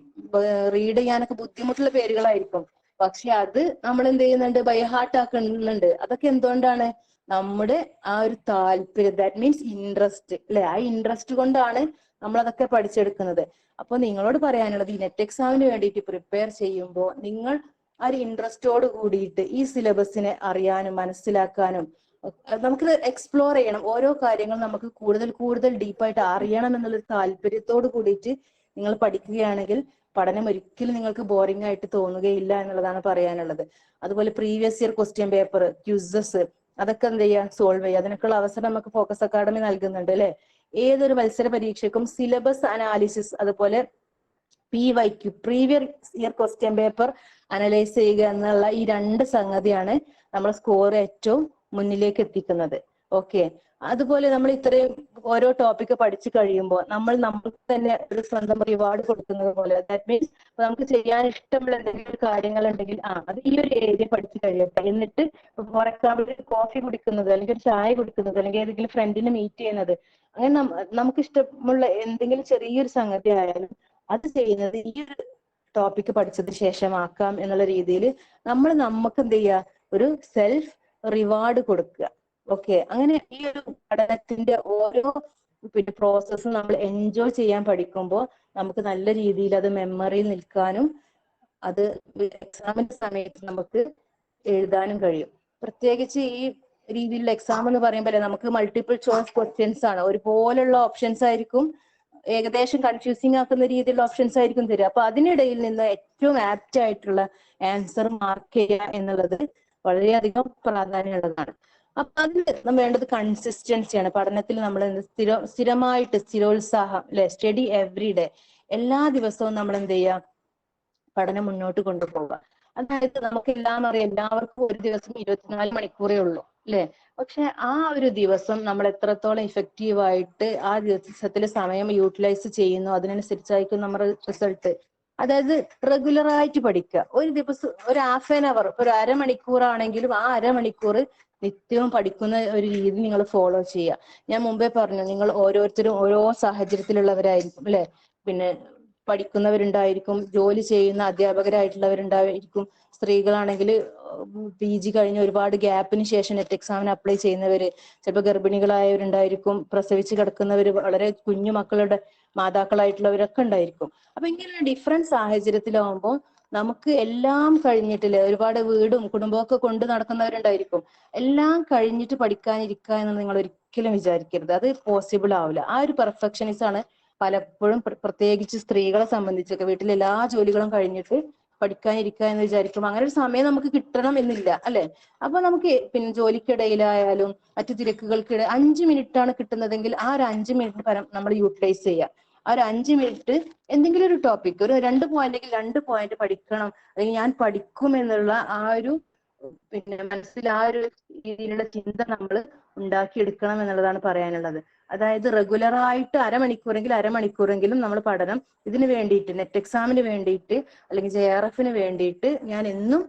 റീഡ് ചെയ്യാനൊക്കെ ബുദ്ധിമുട്ടുള്ള പേരുകളായിരിക്കും. പക്ഷെ അത് നമ്മൾ എന്ത് ചെയ്യുന്നുണ്ട്, ബൈഹാർട്ട് ആക്കുന്നുണ്ട്. അതൊക്കെ എന്തുകൊണ്ടാണ്, നമ്മുടെ ആ ഒരു താല്പര്യം, ദാറ്റ് മീൻസ് ഇൻട്രസ്റ്റ് അല്ലെ, ആ ഇൻട്രസ്റ്റ് കൊണ്ടാണ് നമ്മൾ അതൊക്കെ പഠിച്ചെടുക്കുന്നത്. അപ്പൊ നിങ്ങളോട് പറയാനുള്ളത്, ഈ നെറ്റ് എക്സാമിന് വേണ്ടിയിട്ട് പ്രിപ്പയർ ചെയ്യുമ്പോൾ നിങ്ങൾ ആ ഒരു ഇൻട്രസ്റ്റോട് കൂടിയിട്ട് ഈ സിലബസിനെ അറിയാനും മനസ്സിലാക്കാനും നമുക്ക് എക്സ്പ്ലോർ ചെയ്യണം. ഓരോ കാര്യങ്ങളും നമുക്ക് കൂടുതൽ കൂടുതൽ ഡീപ്പായിട്ട് അറിയണം എന്നുള്ളൊരു താല്പര്യത്തോട് കൂടിയിട്ട് നിങ്ങൾ പഠിക്കുകയാണെങ്കിൽ പഠനം ഒരിക്കലും നിങ്ങൾക്ക് ബോറിംഗ് ആയിട്ട് തോന്നുകയില്ല എന്നുള്ളതാണ് പറയാനുള്ളത്. അതുപോലെ previous year question paper, quizzes, അതൊക്കെ എന്ത് ചെയ്യുക, സോൾവ് ചെയ്യുക. അതിനൊക്കെയുള്ള അവസരം നമുക്ക് ഫോക്കസ് അക്കാഡമി നൽകുന്നുണ്ട് അല്ലെ. ഏതൊരു മത്സര പരീക്ഷയ്ക്കും സിലബസ് അനാലിസിസ്, അതുപോലെ PYQ, previous year question paper analyse ചെയ്യുക എന്നുള്ള ഈ രണ്ട് സംഗതിയാണ് നമ്മൾ സ്കോർ ഏറ്റവും മുന്നിലേക്ക് എത്തിക്കുന്നത്. ഓക്കെ, അതുപോലെ നമ്മൾ ഇത്രയും ഓരോ ടോപ്പിക്ക് പഠിച്ചു കഴിയുമ്പോൾ നമ്മൾക്ക് തന്നെ ഒരു സ്വന്തം റിവാർഡ് കൊടുക്കുന്നത് പോലെ, ദാറ്റ് മീൻസ് നമുക്ക് ചെയ്യാൻ ഇഷ്ടമുള്ള എന്തെങ്കിലും കാര്യങ്ങൾ ഉണ്ടെങ്കിൽ അത് ഈ ഒരു ഏരിയ പഠിച്ചു കഴിയട്ടെ, എന്നിട്ട് ഫോർ എക്സാമ്പിൾ കോഫി കുടിക്കുന്നത്, അല്ലെങ്കിൽ ഒരു ചായ കുടിക്കുന്നത്, അല്ലെങ്കിൽ ഏതെങ്കിലും ഫ്രണ്ടിനെ മീറ്റ് ചെയ്യുന്നത്, അങ്ങനെ നമുക്ക് ഇഷ്ടമുള്ള എന്തെങ്കിലും ചെറിയൊരു സംഗതി ആയാലും അത് ചെയ്യുന്നത് ഈ ഒരു ടോപ്പിക്ക് പഠിച്ചതിന് ശേഷമാക്കാം എന്നുള്ള രീതിയിൽ നമുക്ക് എന്ത് ചെയ്യുക, ഒരു സെൽഫ് റിവാർഡ് കൊടുക്കുക. ഓക്കെ, അങ്ങനെ ഈ ഒരു പഠനത്തിന്റെ ഓരോ പ്രോസസ്സും നമ്മൾ എൻജോയ് ചെയ്യാൻ പഠിക്കുമ്പോൾ നമുക്ക് നല്ല രീതിയിൽ അത് മെമ്മറിയിൽ നിൽക്കാനും അത് എക്സാമിന്റെ സമയത്ത് നമുക്ക് എഴുതാനും കഴിയും. പ്രത്യേകിച്ച് ഈ രീതിയിലുള്ള എക്സാം എന്ന് പറയുമ്പോൾ നമുക്ക് മൾട്ടിപ്പിൾ ചോയ്സ് ക്വസ്റ്റ്യൻസ് ആണ്, ഒരുപോലുള്ള ഓപ്ഷൻസ് ആയിരിക്കും, ഏകദേശം കൺഫ്യൂസിങ് ആക്കുന്ന രീതിയിലുള്ള ഓപ്ഷൻസ് ആയിരിക്കും തരിക. അപ്പൊ അതിനിടയിൽ നിന്ന് ഏറ്റവും ആപ്റ്റ് ആയിട്ടുള്ള ആൻസർ മാർക്ക് ചെയ്യുക എന്നുള്ളത് വളരെയധികം പ്രാധാന്യമുള്ളതാണ്. അപ്പൊ അതിന് വേണ്ടത് കൺസിസ്റ്റൻസിയാണ്. പഠനത്തിൽ നമ്മൾ സ്ഥിരമായിട്ട് സ്ഥിരോത്സാഹം അല്ലെ, സ്റ്റഡി എവറി ഡേ, എല്ലാ ദിവസവും നമ്മൾ എന്ത് ചെയ്യുക, പഠനം മുന്നോട്ട് കൊണ്ടുപോവുക. അതായത് നമുക്കെല്ലാം അറിയാം, എല്ലാവർക്കും ഒരു ദിവസം 24 മണിക്കൂറേ ഉള്ളൂ അല്ലെ. പക്ഷെ ആ ഒരു ദിവസം നമ്മൾ എത്രത്തോളം ഇഫക്റ്റീവായിട്ട് ആ ദിവസത്തിലെ സമയം യൂട്ടിലൈസ് ചെയ്യുന്നു, അതിനനുസരിച്ചായിരിക്കും നമ്മുടെ റിസൾട്ട്. അതായത് റെഗുലർ ആയിട്ട് പഠിക്കുക. ഒരു ദിവസം ഒരു ഹാഫ് ആൻ അവർ, ഒരു അരമണിക്കൂറാണെങ്കിലും ആ അരമണിക്കൂർ നിത്യവും പഠിക്കുന്ന ഒരു രീതി നിങ്ങൾ ഫോളോ ചെയ്യുക. ഞാൻ മുമ്പേ പറഞ്ഞു, നിങ്ങൾ ഓരോരുത്തരും ഓരോ സാഹചര്യത്തിലുള്ളവരായിരിക്കും അല്ലെ. പിന്നെ പഠിക്കുന്നവരുണ്ടായിരിക്കും, ജോലി ചെയ്യുന്ന അധ്യാപകരായിട്ടുള്ളവരുണ്ടായിരിക്കും, സ്ത്രീകളാണെങ്കിൽ PG കഴിഞ്ഞ് ഒരുപാട് ഗ്യാപ്പിന് ശേഷം നെറ്റ് എക്സാമിന് അപ്ലൈ ചെയ്യുന്നവര്, ചിലപ്പോൾ ഗർഭിണികളായവരുണ്ടായിരിക്കും, പ്രസവിച്ച് കിടക്കുന്നവര്, വളരെ കുഞ്ഞു മക്കളുടെ മാതാക്കളായിട്ടുള്ളവരൊക്കെ ഉണ്ടായിരിക്കും. അപ്പൊ ഇങ്ങനെ ഡിഫറെന്റ് സാഹചര്യത്തിലാവുമ്പോൾ നമുക്ക് എല്ലാം കഴിഞ്ഞിട്ടില്ലേ, ഒരുപാട് വീടും കുടുംബമൊക്കെ കൊണ്ട് നടക്കുന്നവരുണ്ടായിരിക്കും, എല്ലാം കഴിഞ്ഞിട്ട് പഠിക്കാനിരിക്കുക എന്ന് നിങ്ങൾ ഒരിക്കലും വിചാരിക്കരുത്. അത് പോസിബിൾ ആവില്ല. ആ ഒരു പെർഫെക്ഷനിസം ആണ് പലപ്പോഴും പ്രത്യേകിച്ച് സ്ത്രീകളെ സംബന്ധിച്ചൊക്കെ വീട്ടിലെ എല്ലാ ജോലികളും കഴിഞ്ഞിട്ട് പഠിക്കാനിരിക്കുക എന്ന് വിചാരിക്കും. അങ്ങനെ ഒരു സമയം നമുക്ക് കിട്ടണം എന്നില്ല അല്ലെ. അപ്പൊ നമുക്ക് പിന്നെ ജോലിക്കിടയിലായാലും മറ്റു തിരക്കുകൾക്കിടെ 5 മിനിറ്റ് ആണ് കിട്ടുന്നതെങ്കിൽ ആ ഒരു 5 മിനിറ്റ് പരം നമ്മൾ യൂട്ടിലൈസ് ചെയ്യുക. ആ ഒരു 5 മിനിറ്റ് എന്തെങ്കിലും ഒരു ടോപ്പിക്, ഒരു 2 പോയിന്റെങ്കിൽ 2 പോയിന്റ് പഠിക്കണം, അല്ലെങ്കിൽ ഞാൻ പഠിക്കും എന്നുള്ള ആ ഒരു പിന്നെ മനസ്സിൽ ആ ഒരു രീതിയിലുള്ള ചിന്ത നമ്മൾ ഉണ്ടാക്കിയെടുക്കണം എന്നുള്ളതാണ് പറയാനുള്ളത്. അതായത് റെഗുലർ ആയിട്ട് അരമണിക്കൂറെങ്കിലും നമ്മൾ പഠനം ഇതിന് വേണ്ടിയിട്ട്, നെറ്റ് എക്സാമിന് വേണ്ടിയിട്ട് അല്ലെങ്കിൽ JRFന് വേണ്ടിയിട്ട് ഞാൻ എന്നും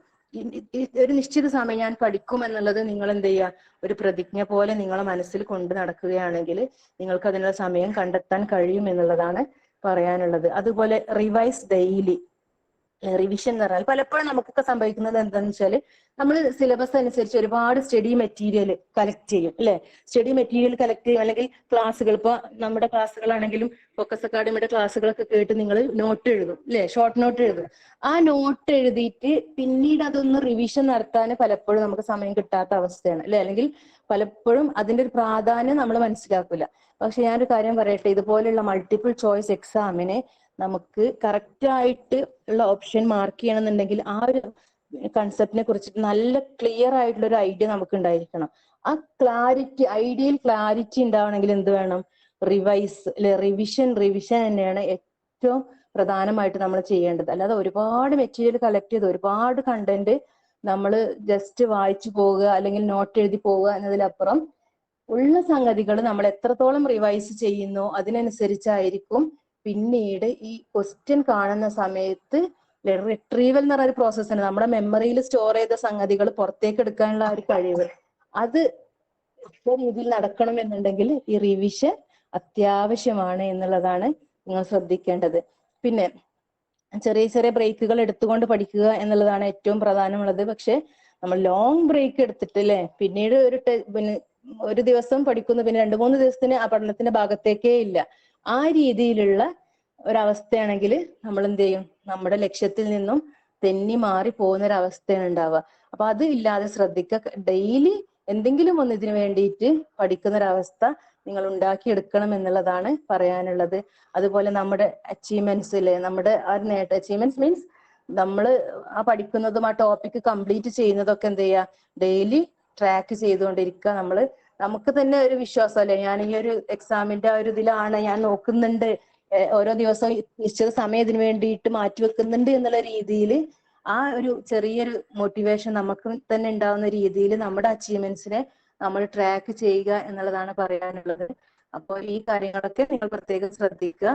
ഒരു നിശ്ചിത സമയം ഞാൻ പഠിക്കും എന്നുള്ളത് നിങ്ങൾ എന്ത് ചെയ്യുക, ഒരു പ്രതിജ്ഞ പോലെ നിങ്ങളെ മനസ്സിൽ കൊണ്ട് നടക്കുകയാണെങ്കിൽ നിങ്ങൾക്ക് അതിനുള്ള സമയം കണ്ടെത്താൻ കഴിയും എന്നുള്ളതാണ് പറയാനുള്ളത്. അതുപോലെ റിവൈസ് ഡെയിലി. റിവിഷൻ എന്ന് പറഞ്ഞാൽ പലപ്പോഴും നമുക്കൊക്കെ സംഭവിക്കുന്നത് എന്താണെന്ന് വെച്ചാൽ, നമ്മൾ സിലബസ് അനുസരിച്ച് ഒരുപാട് സ്റ്റഡി മെറ്റീരിയൽ കളക്ട് ചെയ്യും അല്ലെ. സ്റ്റഡി മെറ്റീരിയൽ കളക്ട് ചെയ്യും, അല്ലെങ്കിൽ ക്ലാസ്സുകൾ, ഇപ്പൊ നമ്മുടെ ക്ലാസ്സുകളാണെങ്കിലും ഫോക്കസ് അക്കാഡമിയുടെ ക്ലാസ്സുകളൊക്കെ കേട്ട് നിങ്ങൾ നോട്ട് എഴുതും അല്ലെ, ഷോർട്ട് നോട്ട് എഴുതും. ആ നോട്ട് എഴുതിയിട്ട് പിന്നീട് അതൊന്ന് റിവിഷൻ നടത്താൻ പലപ്പോഴും നമുക്ക് സമയം കിട്ടാത്ത അവസ്ഥയാണ് അല്ലെ, അല്ലെങ്കിൽ പലപ്പോഴും അതിന്റെ ഒരു പ്രാധാന്യം നമ്മൾ മനസ്സിലാക്കില്ല. പക്ഷെ ഞാനൊരു കാര്യം പറയട്ടെ, ഇതുപോലെയുള്ള മൾട്ടിപ്പിൾ ചോയ്സ് എക്സാമിനെ നമുക്ക് കറക്റ്റ് ആയിട്ട് ഉള്ള ഓപ്ഷൻ മാർക്ക് ചെയ്യണമെന്നുണ്ടെങ്കിൽ ആ ഒരു കൺസെപ്റ്റിനെ കുറിച്ചിട്ട് നല്ല ക്ലിയർ ആയിട്ടുള്ള ഒരു ഐഡിയ നമുക്ക് ഉണ്ടായിരിക്കണം. ആ ക്ലാരിറ്റി, ഐഡിയൽ ക്ലാരിറ്റി ഉണ്ടാവണമെങ്കിൽ എന്ത് വേണം, റിവൈസ് അല്ലെ, റിവിഷൻ തന്നെയാണ് ഏറ്റവും പ്രധാനമായിട്ട് നമ്മൾ ചെയ്യേണ്ടത്. അല്ലാതെ ഒരുപാട് മെറ്റീരിയൽ കളക്ട് ചെയ്ത് ഒരുപാട് കണ്ടന്റ് നമ്മൾ ജസ്റ്റ് വായിച്ചു പോവുക അല്ലെങ്കിൽ നോട്ട് എഴുതി പോവുക എന്നതിലപ്പുറം ഉള്ള സംഗതികൾ നമ്മൾ എത്രത്തോളം റിവൈസ് ചെയ്യുന്നോ അതിനനുസരിച്ചായിരിക്കും പിന്നീട് ഈ ക്വസ്റ്റ്യൻ കാണുന്ന സമയത്ത് റിട്രീവൽ എന്ന് പറയുന്ന ഒരു പ്രോസസ് ആണ്. നമ്മുടെ മെമ്മറിയിൽ സ്റ്റോർ ചെയ്ത സംഗതികൾ പുറത്തേക്ക് എടുക്കാനുള്ള ഒരു കഴിവ്, അത് രീതിയിൽ നടക്കണം എന്നുണ്ടെങ്കിൽ ഈ റിവിഷൻ അത്യാവശ്യമാണ് എന്നുള്ളതാണ് നിങ്ങൾ ശ്രദ്ധിക്കേണ്ടത്. പിന്നെ ചെറിയ ചെറിയ ബ്രേക്കുകൾ എടുത്തുകൊണ്ട് പഠിക്കുക എന്നുള്ളതാണ് ഏറ്റവും പ്രധാനമുള്ളത്. പക്ഷെ നമ്മൾ ലോങ് ബ്രേക്ക് എടുത്തിട്ട് അല്ലെ പിന്നീട് പിന്നെ ഒരു ദിവസം പഠിക്കുന്നു പിന്നെ 2-3 ദിവസത്തിന് ആ പഠനത്തിന്റെ ഭാഗത്തേക്കേ ഇല്ല, ആ രീതിയിലുള്ള ഒരവസ്ഥയാണെങ്കിൽ നമ്മൾ എന്ത് ചെയ്യും, നമ്മുടെ ലക്ഷ്യത്തിൽ നിന്നും തെന്നി മാറി പോകുന്ന ഒരു അവസ്ഥയാണ് ഉണ്ടാവുക. അപ്പൊ അത് ഇല്ലാതെ ശ്രദ്ധിക്കുക. ഡെയിലി എന്തെങ്കിലും ഒന്ന് ഇതിനു വേണ്ടിയിട്ട് പഠിക്കുന്ന ഒരവസ്ഥ നിങ്ങൾ ഉണ്ടാക്കിയെടുക്കണം എന്നുള്ളതാണ് പറയാനുള്ളത്. അതുപോലെ നമ്മുടെ അച്ചീവ്മെന്റ്സില് നമ്മുടെ ആ നേട്ട അച്ചീവ്മെന്റ്സ് മീൻസ് നമ്മൾ ആ പഠിക്കുന്നതും ആ ടോപ്പിക് കംപ്ലീറ്റ് ചെയ്യുന്നതൊക്കെ എന്ത് ചെയ്യുക, ഡെയിലി ട്രാക്ക് ചെയ്തുകൊണ്ടിരിക്കുക. നമുക്ക് തന്നെ ഒരു വിശ്വാസം അല്ലേ, ഞാൻ ഈ ഒരു എക്സാമിന്റെ ആ ഒരു ഇതിലാണ് ഞാൻ നോക്കുന്നുണ്ട്, ഓരോ ദിവസവും നിശ്ചിത സമയം ഇതിനു വേണ്ടിയിട്ട് മാറ്റിവെക്കുന്നുണ്ട് എന്നുള്ള രീതിയിൽ ആ ഒരു ചെറിയൊരു മോട്ടിവേഷൻ നമുക്ക് തന്നെ ഉണ്ടാവുന്ന രീതിയിൽ നമ്മുടെ അച്ചീവ്മെന്റ്സിനെ നമ്മൾ ട്രാക്ക് ചെയ്യുക എന്നുള്ളതാണ് പറയാനുള്ളത്. അപ്പോൾ ഈ കാര്യങ്ങളൊക്കെ നിങ്ങൾ പ്രത്യേകം ശ്രദ്ധിക്കുക.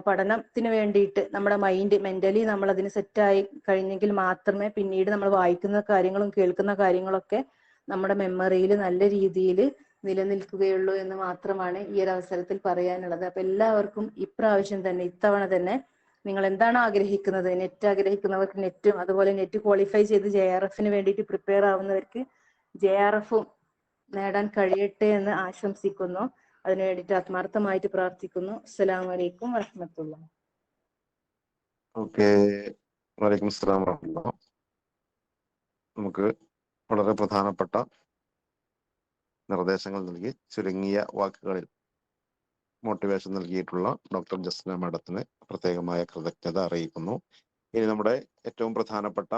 പഠനത്തിന് വേണ്ടിയിട്ട് നമ്മുടെ മെന്റലി നമ്മൾ അതിന് സെറ്റായി കഴിഞ്ഞെങ്കിൽ മാത്രമേ പിന്നീട് നമ്മൾ വായിക്കുന്ന കാര്യങ്ങളും കേൾക്കുന്ന കാര്യങ്ങളൊക്കെ നമ്മുടെ മെമ്മറിയിൽ നല്ല രീതിയിൽ നിലനിൽക്കുകയുള്ളൂ എന്ന് മാത്രമാണ് ഈ ഒരു അവസരത്തിൽ പറയാനുള്ളത്. അപ്പൊ എല്ലാവർക്കും ഇത്തവണ തന്നെ നിങ്ങൾ എന്താണ് ആഗ്രഹിക്കുന്നത്, നെറ്റ് ആഗ്രഹിക്കുന്നവർക്ക് നെറ്റും, അതുപോലെ നെറ്റ് ക്വാളിഫൈ ചെയ്ത് JRF വേണ്ടിയിട്ട് പ്രിപ്പയർ ആവുന്നവർക്ക് JRF നേടാൻ കഴിയട്ടെ എന്ന് ആശംസിക്കുന്നു. അതിനു വേണ്ടിയിട്ട് ആത്മാർത്ഥമായിട്ട് പ്രാർത്ഥിക്കുന്നു. അസ്സലാമു അലൈക്കും വറഹ്മത്തുള്ളാഹി. ഓക്കെ, വലൈക്കും അസ്സലാം വറഹ്മത്തുള്ളാഹി. നമുക്ക് വളരെ പ്രധാനപ്പെട്ട നിർദ്ദേശങ്ങൾ നൽകി ചുരുങ്ങിയ വാക്കുകളിൽ മോട്ടിവേഷൻ നൽകിയിട്ടുള്ള ഡോക്ടർ ജസ്ന മാഡത്തിന് പ്രത്യേകമായ കൃതജ്ഞത അറിയിക്കുന്നു. ഇനി നമ്മുടെ ഏറ്റവും പ്രധാനപ്പെട്ട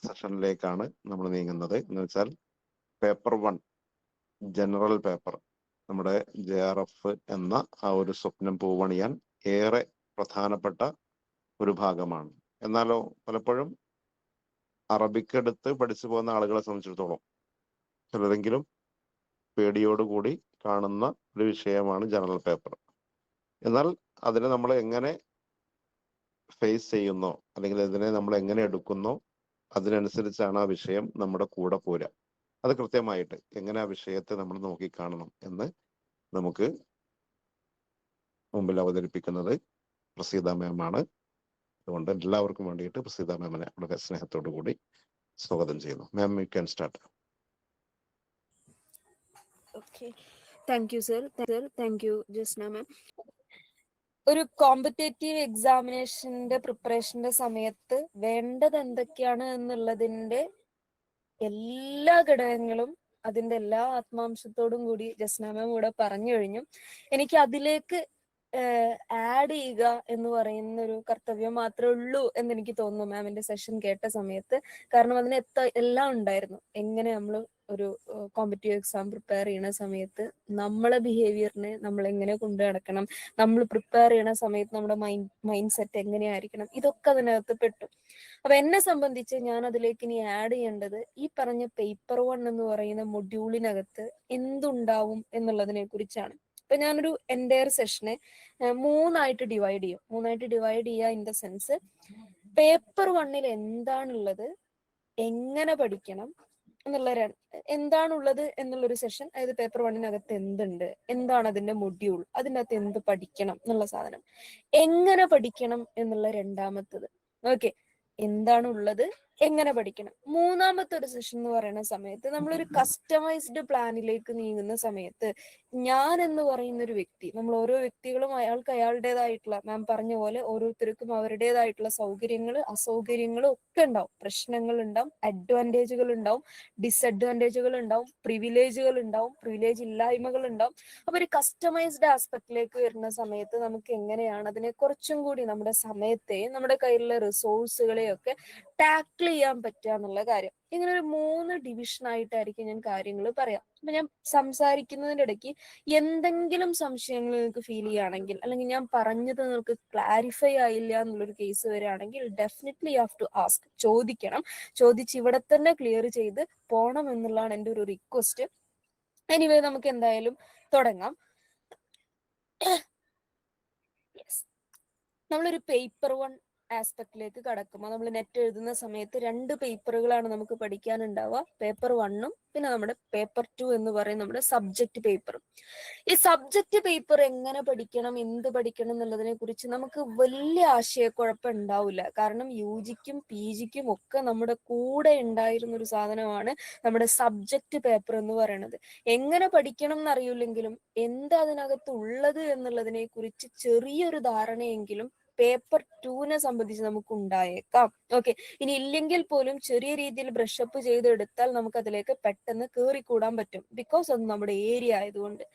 സെഷനിലേക്കാണ് നമ്മൾ നീങ്ങുന്നത്. എന്ന് വെച്ചാൽ പേപ്പർ 1 ജനറൽ പേപ്പർ, നമ്മുടെ JRF എന്ന ആ ഒരു സ്വപ്നം പൂവണിയാൻ ഏറെ പ്രധാനപ്പെട്ട ഒരു ഭാഗമാണ്. എന്നാലോ പലപ്പോഴും അറബിക്ക് എടുത്ത് പഠിച്ചു പോകുന്ന ആളുകളെ സംബന്ധിച്ചിടത്തോളം ചിലരെങ്കിലും പേടിയോടുകൂടി കാണുന്ന ഒരു വിഷയമാണ് ജനറൽ പേപ്പർ. എന്നാൽ അതിനെ നമ്മൾ എങ്ങനെ ഫേസ് ചെയ്യുന്നോ അല്ലെങ്കിൽ അതിനെ നമ്മൾ എങ്ങനെ എടുക്കുന്നോ അതിനനുസരിച്ചാണ് ആ വിഷയം നമ്മുടെ കൂടെ പോരുക. അത് കൃത്യമായിട്ട് എങ്ങനെ ആ വിഷയത്തെ നമ്മൾ നോക്കിക്കാണണം എന്ന് നമുക്ക് മുമ്പിൽ അവതരിപ്പിക്കുന്നത് പ്രസീത മാമാണ്. അതുകൊണ്ട് എല്ലാവർക്കും വേണ്ടിയിട്ട് പ്രസീത മാമിനെ വളരെ സ്നേഹത്തോടു കൂടി സ്വാഗതം ചെയ്യുന്നു. Ma'am, you can start. Okay, thank you sir. Thank you Jasna ma'am. ഒരു കോമ്പറ്റേറ്റീവ് എക്സാമിനേഷന്റെ പ്രിപ്പറേഷന്റെ സമയത്ത് വേണ്ടത് എന്തൊക്കെയാണ് എന്നുള്ളതിന്റെ എല്ലാ ഘടകങ്ങളും അതിന്റെ എല്ലാ ആത്മാംശത്തോടും കൂടി ജസ്ന മാം ഇവിടെ പറഞ്ഞു കഴിഞ്ഞു. എനിക്ക് അതിലേക്ക് ആഡ് ചെയ്യുക എന്ന് പറയുന്ന ഒരു കർത്തവ്യം മാത്രമേ ഉള്ളൂ എന്ന് എനിക്ക് തോന്നുന്നു മാമിന്റെ സെഷൻ കേട്ട സമയത്ത്. കാരണം അതിന് എല്ലാം ഉണ്ടായിരുന്നു. എങ്ങനെ നമ്മൾ ഒരു കോമ്പറ്റീവ് എക്സാം പ്രിപ്പയർ ചെയ്യുന്ന സമയത്ത് നമ്മളെ ബിഹേവിയറിനെ നമ്മൾ എങ്ങനെ കൊണ്ടു നടക്കണം, നമ്മൾ പ്രിപ്പയർ ചെയ്യുന്ന സമയത്ത് നമ്മുടെ മൈൻഡ് സെറ്റ് എങ്ങനെയായിരിക്കണം, ഇതൊക്കെ അതിനകത്ത് പെട്ടു. അപ്പൊ എന്നെ സംബന്ധിച്ച് ഞാൻ അതിലേക്ക് ഇനി ആഡ് ചെയ്യേണ്ടത് ഈ പറഞ്ഞ പേപ്പർ 1 എന്ന് പറയുന്ന മൊഡ്യൂളിനകത്ത് എന്തുണ്ടാവും എന്നുള്ളതിനെ കുറിച്ചാണ്. അപ്പൊ ഞാനൊരു എൻറ്റയർ സെഷനെ 3ആയിട്ട് ഡിവൈഡ് ചെയ്യുക ഇൻ ദ സെൻസ് പേപ്പർ 1 എന്താണുള്ളത്, എങ്ങനെ പഠിക്കണം എന്താണുള്ളത് എന്നുള്ളൊരു സെഷൻ. അതായത് പേപ്പർ 1 എന്തുണ്ട്, എന്താണ് അതിന്റെ മൊഡ്യൂൾ, അതിൻ്റെ അകത്ത് എന്ത് പഠിക്കണം എന്നുള്ള സാധനം, എങ്ങനെ പഠിക്കണം എന്നുള്ള രണ്ടാമത്തത്. ഓക്കെ, എന്താണുള്ളത്, എങ്ങനെ പഠിക്കണം. മൂന്നാമത്തെ ഒരു സെഷൻ എന്ന് പറയുന്ന സമയത്ത് നമ്മളൊരു കസ്റ്റമൈസ്ഡ് പ്ലാനിലേക്ക് നീങ്ങുന്ന സമയത്ത് ഞാൻ എന്ന് പറയുന്ന ഒരു വ്യക്തി, നമ്മൾ ഓരോ വ്യക്തികളും അയാൾക്ക് അയാളുടേതായിട്ടുള്ള, മാം പറഞ്ഞ പോലെ ഓരോരുത്തർക്കും അവരുടേതായിട്ടുള്ള സൗകര്യങ്ങളും അസൗകര്യങ്ങളും ഒക്കെ ഉണ്ടാവും. പ്രശ്നങ്ങൾ ഉണ്ടാവും, അഡ്വാൻറ്റേജുകൾ ഉണ്ടാവും, ഡിസഡ്വാൻറ്റേജുകൾ ഉണ്ടാവും, പ്രിവിലേജുകൾ ഉണ്ടാവും, പ്രിവിലേജ് ഇല്ലായ്മകൾ ഉണ്ടാവും. അപ്പൊ ഒരു കസ്റ്റമൈസ്ഡ് ആസ്പെക്റ്റിലേക്ക് വരുന്ന സമയത്ത് നമുക്ക് എങ്ങനെയാണ് അതിനെ കുറച്ചും കൂടി നമ്മുടെ സമയത്തെയും നമ്മുടെ കയ്യിലുള്ള റിസോഴ്സുകളെയും ഒക്കെ ടാക്കിൾ ചെയ്യാൻ പറ്റുക എന്നുള്ള കാര്യം. ഇങ്ങനെ ഒരു 3 ഡിവിഷനായിട്ടായിരിക്കും ഞാൻ കാര്യങ്ങൾ പറയാം. അപ്പൊ ഞാൻ സംസാരിക്കുന്നതിന്റെ ഇടയ്ക്ക് എന്തെങ്കിലും സംശയങ്ങൾ നിങ്ങൾക്ക് ഫീൽ ചെയ്യുകയാണെങ്കിൽ, അല്ലെങ്കിൽ ഞാൻ പറഞ്ഞത് നിങ്ങൾക്ക് ക്ലാരിഫൈ ആയില്ല എന്നുള്ളൊരു കേസ് വരികയാണെങ്കിൽ definitely you have to ask, ചോദിക്കണം. ചോദിച്ച് ഇവിടെ തന്നെ ക്ലിയർ ചെയ്ത് പോണം എന്നുള്ളതാണ് എൻ്റെ ഒരു റിക്വസ്റ്റ്. എനിവേ, നമുക്ക് എന്തായാലും തുടങ്ങാം. യെസ്, നമ്മളൊരു പേപ്പർ 1 ആസ്പെക്റ്റിലേക്ക് കടക്കുമ്പോൾ നമ്മൾ നെറ്റ് എഴുതുന്ന സമയത്ത് 2 പേപ്പറുകളാണ് നമുക്ക് പഠിക്കാനുണ്ടാവുക. പേപ്പർ 1ഉം പിന്നെ നമ്മുടെ പേപ്പർ 2 എന്ന് പറയും നമ്മുടെ സബ്ജക്ട് പേപ്പറും. ഈ സബ്ജക്ട് പേപ്പർ എങ്ങനെ പഠിക്കണം, എന്ത് പഠിക്കണം എന്നുള്ളതിനെ കുറിച്ച് നമുക്ക് വലിയ ആശയക്കുഴപ്പം ഉണ്ടാവില്ല. കാരണം UGക്കും PGക്കും ഒക്കെ നമ്മുടെ കൂടെ ഉണ്ടായിരുന്ന ഒരു സാധനമാണ് നമ്മുടെ സബ്ജക്ട് പേപ്പർ എന്ന് പറയുന്നത്. എങ്ങനെ പഠിക്കണം എന്നറിയില്ലെങ്കിലും എന്താ അതിനകത്ത് ഉള്ളത് എന്നുള്ളതിനെ കുറിച്ച് ചെറിയൊരു ധാരണയെങ്കിലും പേപ്പർ 2നെ സംബന്ധിച്ച് നമുക്ക് ഉണ്ടായേക്കാം. ഓക്കെ, ഇനി ഇല്ലെങ്കിൽ പോലും ചെറിയ രീതിയിൽ ബ്രഷപ്പ് ചെയ്തെടുത്താൽ നമുക്ക് അതിലേക്ക് പെട്ടെന്ന് കയറിക്കൂടാൻ പറ്റും. ബിക്കോസ് അത് നമ്മുടെ ഏരിയ ആയതുകൊണ്ട്.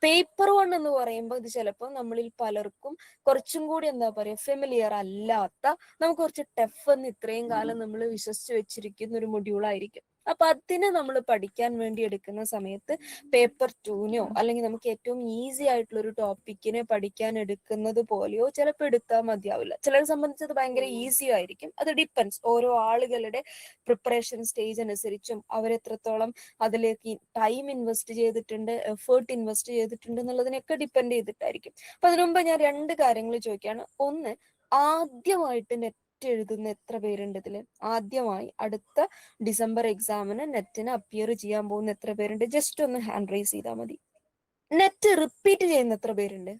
പേപ്പർ 1 എന്ന് പറയുമ്പോൾ ഇത് ചിലപ്പോൾ നമ്മളിൽ പലർക്കും കുറച്ചും കൂടി എന്താ പറയുക ഫെമിലിയർ അല്ലാത്ത, നമുക്ക് കുറച്ച് ടഫ് എന്ന് ഇത്രയും കാലം നമ്മൾ വിശ്വസിച്ച് വെച്ചിരിക്കുന്ന ഒരു മൊഡ്യൂൾ ആയിരിക്കും. അപ്പൊ അതിനെ നമ്മൾ പഠിക്കാൻ വേണ്ടി എടുക്കുന്ന സമയത്ത് പേപ്പർ 2നോ അല്ലെങ്കിൽ നമുക്ക് ഏറ്റവും ഈസി ആയിട്ടുള്ള ഒരു ടോപ്പിക്കിനെ പഠിക്കാൻ എടുക്കുന്നത് പോലെയോ ചിലപ്പോൾ എടുത്താൽ മതിയാവില്ല. ചിലരെ സംബന്ധിച്ച് അത് ഭയങ്കര ഈസി ആയിരിക്കും. അത് ഡിപ്പെൻസ്, ഓരോ ആളുകളുടെ പ്രിപ്പറേഷൻ സ്റ്റേജ് അനുസരിച്ചും അവരെത്രത്തോളം അതിലേക്ക് ടൈം ഇൻവെസ്റ്റ് ചെയ്തിട്ടുണ്ട്, എഫേർട്ട് ഇൻവെസ്റ്റ് ചെയ്തിട്ടുണ്ട് എന്നുള്ളതിനൊക്കെ ഡിപ്പെൻഡ് ചെയ്തിട്ടായിരിക്കും. അപ്പൊ അതിനു മുമ്പ് ഞാൻ 2 കാര്യങ്ങൾ ചോദിക്കുകയാണ്. ഒന്ന്, ആദ്യമായിട്ട് നെറ്റ് എഴുതുന്ന എത്ര പേരുണ്ട് ഇതില്? ആദ്യമായി അടുത്ത ഡിസംബർ എക്സാമിന് നെറ്റിന് അപ്പിയർ ചെയ്യാൻ പോകുന്ന എത്ര പേരുണ്ട്? ജസ്റ്റ് ഒന്ന് ഹാൻഡ് റൈസ് ചെയ്താൽ മതി. നെറ്റ് റിപ്പീറ്റ് ചെയ്യുന്ന എത്ര പേരുണ്ട്?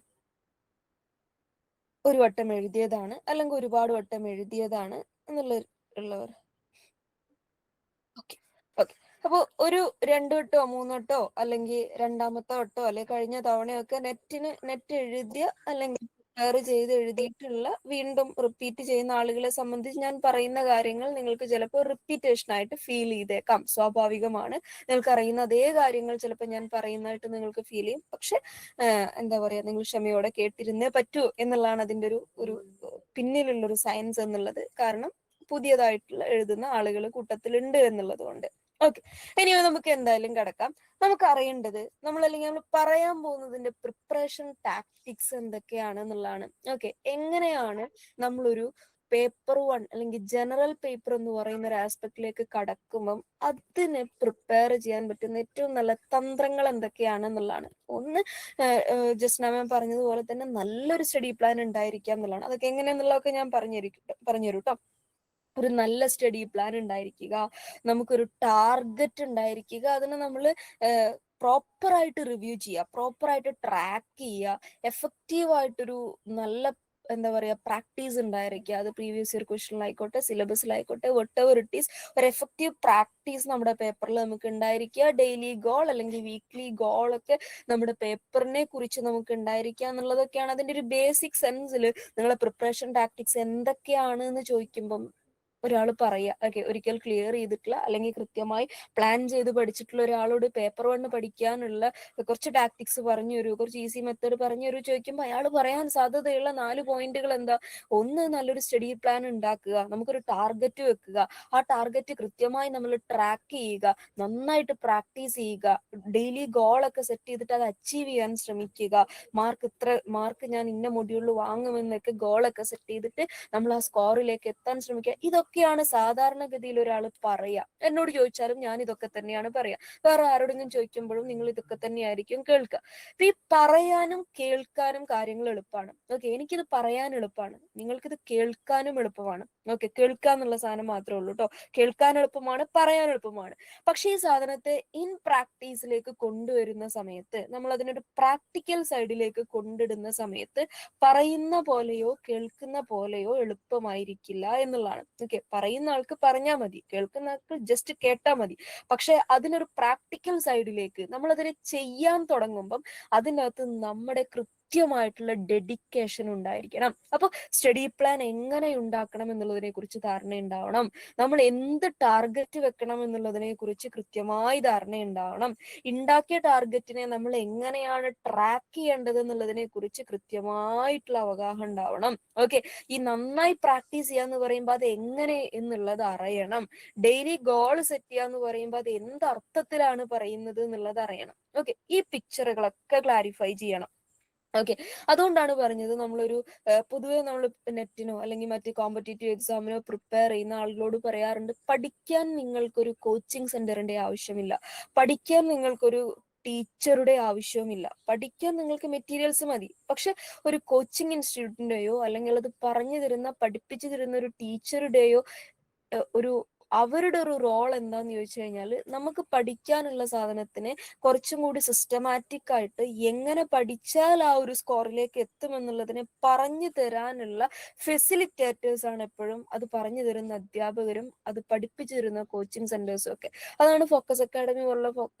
ഒരു വട്ടം എഴുതിയതാണ് അല്ലെങ്കിൽ ഒരുപാട് വട്ടം എഴുതിയതാണ് ഉള്ളവർ? Okay okay. അപ്പൊ ഒരു 2 വട്ടോ 3 വട്ടോ അല്ലെങ്കിൽ രണ്ടാമത്തെ വട്ടോ അല്ലെങ്കിൽ കഴിഞ്ഞ തവണയൊക്കെ നെറ്റ് എഴുതിയ അല്ലെങ്കിൽ പ്രിപ്പയർ ചെയ്ത് എഴുതിയിട്ടുള്ള വീണ്ടും റിപ്പീറ്റ് ചെയ്യുന്ന ആളുകളെ സംബന്ധിച്ച് ഞാൻ പറയുന്ന കാര്യങ്ങൾ നിങ്ങൾക്ക് ചിലപ്പോൾ റിപ്പീറ്റേഷൻ ആയിട്ട് ഫീൽ ചെയ്തേക്കാം. സ്വാഭാവികമാണ്. നിങ്ങൾക്ക് അറിയുന്ന അതേ കാര്യങ്ങൾ ചിലപ്പോൾ ഞാൻ പറയുന്നതായിട്ട് നിങ്ങൾക്ക് ഫീൽ ചെയ്യും. പക്ഷെ എന്താ പറയാ, നിങ്ങൾ ക്ഷമയോടെ കേട്ടിരുന്നേ പറ്റൂ എന്നുള്ളതാണ് അതിന്റെ ഒരു പിന്നിലുള്ളൊരു സയൻസ് എന്നുള്ളത്. കാരണം പുതിയതായിട്ടുള്ള എഴുതുന്ന ആളുകൾ കൂട്ടത്തിലുണ്ട് എന്നുള്ളത് കൊണ്ട്. ഓക്കെ, ഇനി നമുക്ക് എന്തായാലും കിടക്കാം. നമുക്ക് അറിയേണ്ടത് അല്ലെങ്കിൽ നമ്മൾ പറയാൻ പോകുന്നതിന്റെ പ്രിപ്പറേഷൻ ടാക്ടിക്സ് എന്തൊക്കെയാണ് എന്നുള്ളതാണ്. ഓക്കെ, എങ്ങനെയാണ് നമ്മളൊരു പേപ്പർ 1 അല്ലെങ്കിൽ ജനറൽ പേപ്പർ എന്ന് പറയുന്ന ഒരു ആസ്പെക്റ്റിലേക്ക് കടക്കുമ്പം അതിനെ പ്രിപ്പയർ ചെയ്യാൻ പറ്റുന്ന ഏറ്റവും നല്ല തന്ത്രങ്ങൾ എന്തൊക്കെയാണെന്നുള്ളതാണ്. ഒന്ന്, ജസ്ന മാം പറഞ്ഞതുപോലെ തന്നെ നല്ലൊരു സ്റ്റഡി പ്ലാൻ ഉണ്ടായിരിക്കാം എന്നുള്ളതാണ്. അതൊക്കെ എങ്ങനെയാന്നുള്ളതൊക്കെ ഞാൻ പറഞ്ഞു കേട്ടോ. ഒരു നല്ല സ്റ്റഡി പ്ലാൻ ഉണ്ടായിരിക്കുക, നമുക്കൊരു ടാർഗറ്റ് ഉണ്ടായിരിക്കുക, അതിനെ നമ്മൾ പ്രോപ്പറായിട്ട് റിവ്യൂ ചെയ്യുക, പ്രോപ്പറായിട്ട് ട്രാക്ക് ചെയ്യുക, എഫക്റ്റീവായിട്ടൊരു നല്ല എന്താ പറയാ പ്രാക്ടീസ് ഉണ്ടായിരിക്കുക. അത് പ്രീവിയസ് ഇയർ ക്വസ്റ്റനിലായിക്കോട്ടെ, സിലബസിലായിക്കോട്ടെ, വട്ട് എവർ ഇറ്റ് ഈസ്, ഒരു എഫക്റ്റീവ് പ്രാക്ടീസ് നമ്മുടെ പേപ്പറിൽ നമുക്ക് ഉണ്ടായിരിക്കുക. ഡെയിലി ഗോൾ അല്ലെങ്കിൽ വീക്ക്ലി ഗോൾ ഒക്കെ നമ്മുടെ പേപ്പറിനെ കുറിച്ച് നമുക്ക് ഉണ്ടായിരിക്കുക എന്നുള്ളതൊക്കെയാണ് അതിന്റെ ഒരു ബേസിക് സെൻസിൽ. നിങ്ങളെ പ്രിപ്പറേഷൻ ടാക്ടിക്സ് എന്തൊക്കെയാണ് എന്ന് ചോദിക്കുമ്പം ഒരാൾ പറയാ, ഓക്കെ, ഒരിക്കൽ ക്ലിയർ ചെയ്തിട്ടുള്ള അല്ലെങ്കിൽ കൃത്യമായി പ്ലാൻ ചെയ്ത് പഠിച്ചിട്ടുള്ള ഒരാളോട് പേപ്പർ 1 പഠിക്കാനുള്ള കുറച്ച് ടാക്ടിക്സ് പറഞ്ഞു തരൂ, കുറച്ച് ഈസി മെത്തേഡ് പറഞ്ഞു തരൂ ചോദിക്കുമ്പോൾ അയാൾ പറയാൻ സാധ്യതയുള്ള 4 പോയിന്റുകൾ എന്താ? ഒന്ന്, നല്ലൊരു സ്റ്റഡി പ്ലാൻ ഉണ്ടാക്കുക, നമുക്കൊരു ടാർഗറ്റ് വെക്കുക, ആ ടാർഗറ്റ് കൃത്യമായി നമ്മൾ ട്രാക്ക് ചെയ്യുക, നന്നായിട്ട് പ്രാക്ടീസ് ചെയ്യുക, ഡെയിലി ഗോളൊക്കെ സെറ്റ് ചെയ്തിട്ട് അത് അച്ചീവ് ചെയ്യാൻ ശ്രമിക്കുക, മാർക്ക് ഞാൻ ഇന്ന മൊഡ്യൂളിൽ വാങ്ങുമെന്നൊക്കെ ഗോളൊക്കെ സെറ്റ് ചെയ്തിട്ട് നമ്മൾ ആ സ്കോറിലേക്ക് എത്താൻ ശ്രമിക്കുക. ഇതൊക്കെയാണ് സാധാരണഗതിയിൽ ഒരാൾ പറയാ. എന്നോട് ചോദിച്ചാലും ഞാൻ ഇതൊക്കെ തന്നെയാണ് പറയാ. വേറെ ആരോടെങ്കിലും ചോദിക്കുമ്പോഴും നിങ്ങൾ ഇതൊക്കെ തന്നെയായിരിക്കും കേൾക്കുക. അപ്പൊ ഈ പറയാനും കേൾക്കാനും കാര്യങ്ങൾ എളുപ്പമാണ്. ഓക്കെ, എനിക്കിത് പറയാൻ എളുപ്പമാണ്, നിങ്ങൾക്കിത് കേൾക്കാനും എളുപ്പമാണ്. ഓക്കെ, കേൾക്കാന്നുള്ള സാധനം മാത്രമേ ഉള്ളൂ കേട്ടോ. കേൾക്കാൻ എളുപ്പമാണ്, പറയാൻ എളുപ്പമാണ്. പക്ഷെ ഈ സാധനത്തെ ഇൻ പ്രാക്ടീസിലേക്ക് കൊണ്ടുവരുന്ന സമയത്ത്, നമ്മൾ അതിനൊരു പ്രാക്ടിക്കൽ സൈഡിലേക്ക് കൊണ്ടിടുന്ന സമയത്ത് പറയുന്ന പോലെയോ കേൾക്കുന്ന പോലെയോ എളുപ്പമായിരിക്കില്ല എന്നുള്ളതാണ്. ഓക്കെ, പറയുന്ന ആൾക്ക് പറഞ്ഞാൽ മതി, കേൾക്കുന്ന ആൾക്ക് ജസ്റ്റ് കേട്ടാൽ മതി. പക്ഷെ അതിനൊരു പ്രാക്ടിക്കൽ സൈഡിലേക്ക് നമ്മൾ അതിനെ ചെയ്യാൻ തുടങ്ങുമ്പം അതിനകത്ത് നമ്മുടെ കൃത്യമായിട്ടുള്ള ഡെഡിക്കേഷൻ ഉണ്ടായിരിക്കണം. അപ്പൊ സ്റ്റഡി പ്ലാൻ എങ്ങനെ ഉണ്ടാക്കണം എന്നുള്ളതിനെ കുറിച്ച് ധാരണ ഉണ്ടാവണം. നമ്മൾ എന്ത് ടാർഗറ്റ് വെക്കണം എന്നുള്ളതിനെ കുറിച്ച് കൃത്യമായി ധാരണ ഉണ്ടാവണം. ഉണ്ടാക്കിയ ടാർഗറ്റിനെ നമ്മൾ എങ്ങനെയാണ് ട്രാക്ക് ചെയ്യേണ്ടത് എന്നുള്ളതിനെ കുറിച്ച് കൃത്യമായിട്ടുള്ള അവഗാഹം ഉണ്ടാവണം. ഓക്കെ, ഈ നന്നായി പ്രാക്ടീസ് ചെയ്യാന്ന് പറയുമ്പോൾ അത് എങ്ങനെ എന്നുള്ളത് അറിയണം. ഡെയിലി ഗോൾ സെറ്റ് ചെയ്യാന്ന് പറയുമ്പോൾ അത് എന്ത് അർത്ഥത്തിലാണ് പറയുന്നത് എന്നുള്ളത് അറിയണം. ഓക്കെ, ഈ പിക്ചറുകളൊക്കെ ക്ലാരിഫൈ ചെയ്യണം. ഓക്കെ, അതുകൊണ്ടാണ് പറഞ്ഞത് നമ്മളൊരു പൊതുവെ നമ്മൾ നെറ്റിനോ അല്ലെങ്കിൽ മറ്റ് കോമ്പറ്റേറ്റീവ് എക്സാമിനോ പ്രിപ്പയർ ചെയ്യുന്ന ആളുകളോട് പറയാറുണ്ട്, പഠിക്കാൻ നിങ്ങൾക്കൊരു കോച്ചിങ് സെന്ററിന്റെ ആവശ്യമില്ല, പഠിക്കാൻ നിങ്ങൾക്കൊരു ടീച്ചറുടെ ആവശ്യവുമില്ല. പഠിക്കാൻ നിങ്ങൾക്ക് മെറ്റീരിയൽസ് മതി. പക്ഷെ ഒരു കോച്ചിങ് ഇൻസ്റ്റിറ്റ്യൂട്ടിന്റെയോ അല്ലെങ്കിൽ അത് പറഞ്ഞു തരുന്ന പഠിപ്പിച്ചു തരുന്ന ഒരു ടീച്ചറുടെയോ ഒരു അവരുടെ ഒരു റോൾ എന്താന്ന് ചോദിച്ചു കഴിഞ്ഞാൽ നമുക്ക് പഠിക്കാനുള്ള സാധനത്തിനെ കുറച്ചും കൂടി സിസ്റ്റമാറ്റിക് ആയിട്ട് എങ്ങനെ പഠിച്ചാൽ ആ ഒരു സ്കോറിലേക്ക് എത്തുമെന്നുള്ളതിനെ പറഞ്ഞു തരാനുള്ള ഫെസിലിറ്റേറ്റേഴ്സ് ആണ് എപ്പോഴും. അത് പറഞ്ഞു തരുന്ന അധ്യാപകരും അത് പഠിപ്പിച്ചു തരുന്ന കോച്ചിങ് സെന്റേഴ്സും ഒക്കെ. അതാണ് ഫോക്കസ് അക്കാഡമി പോലുള്ള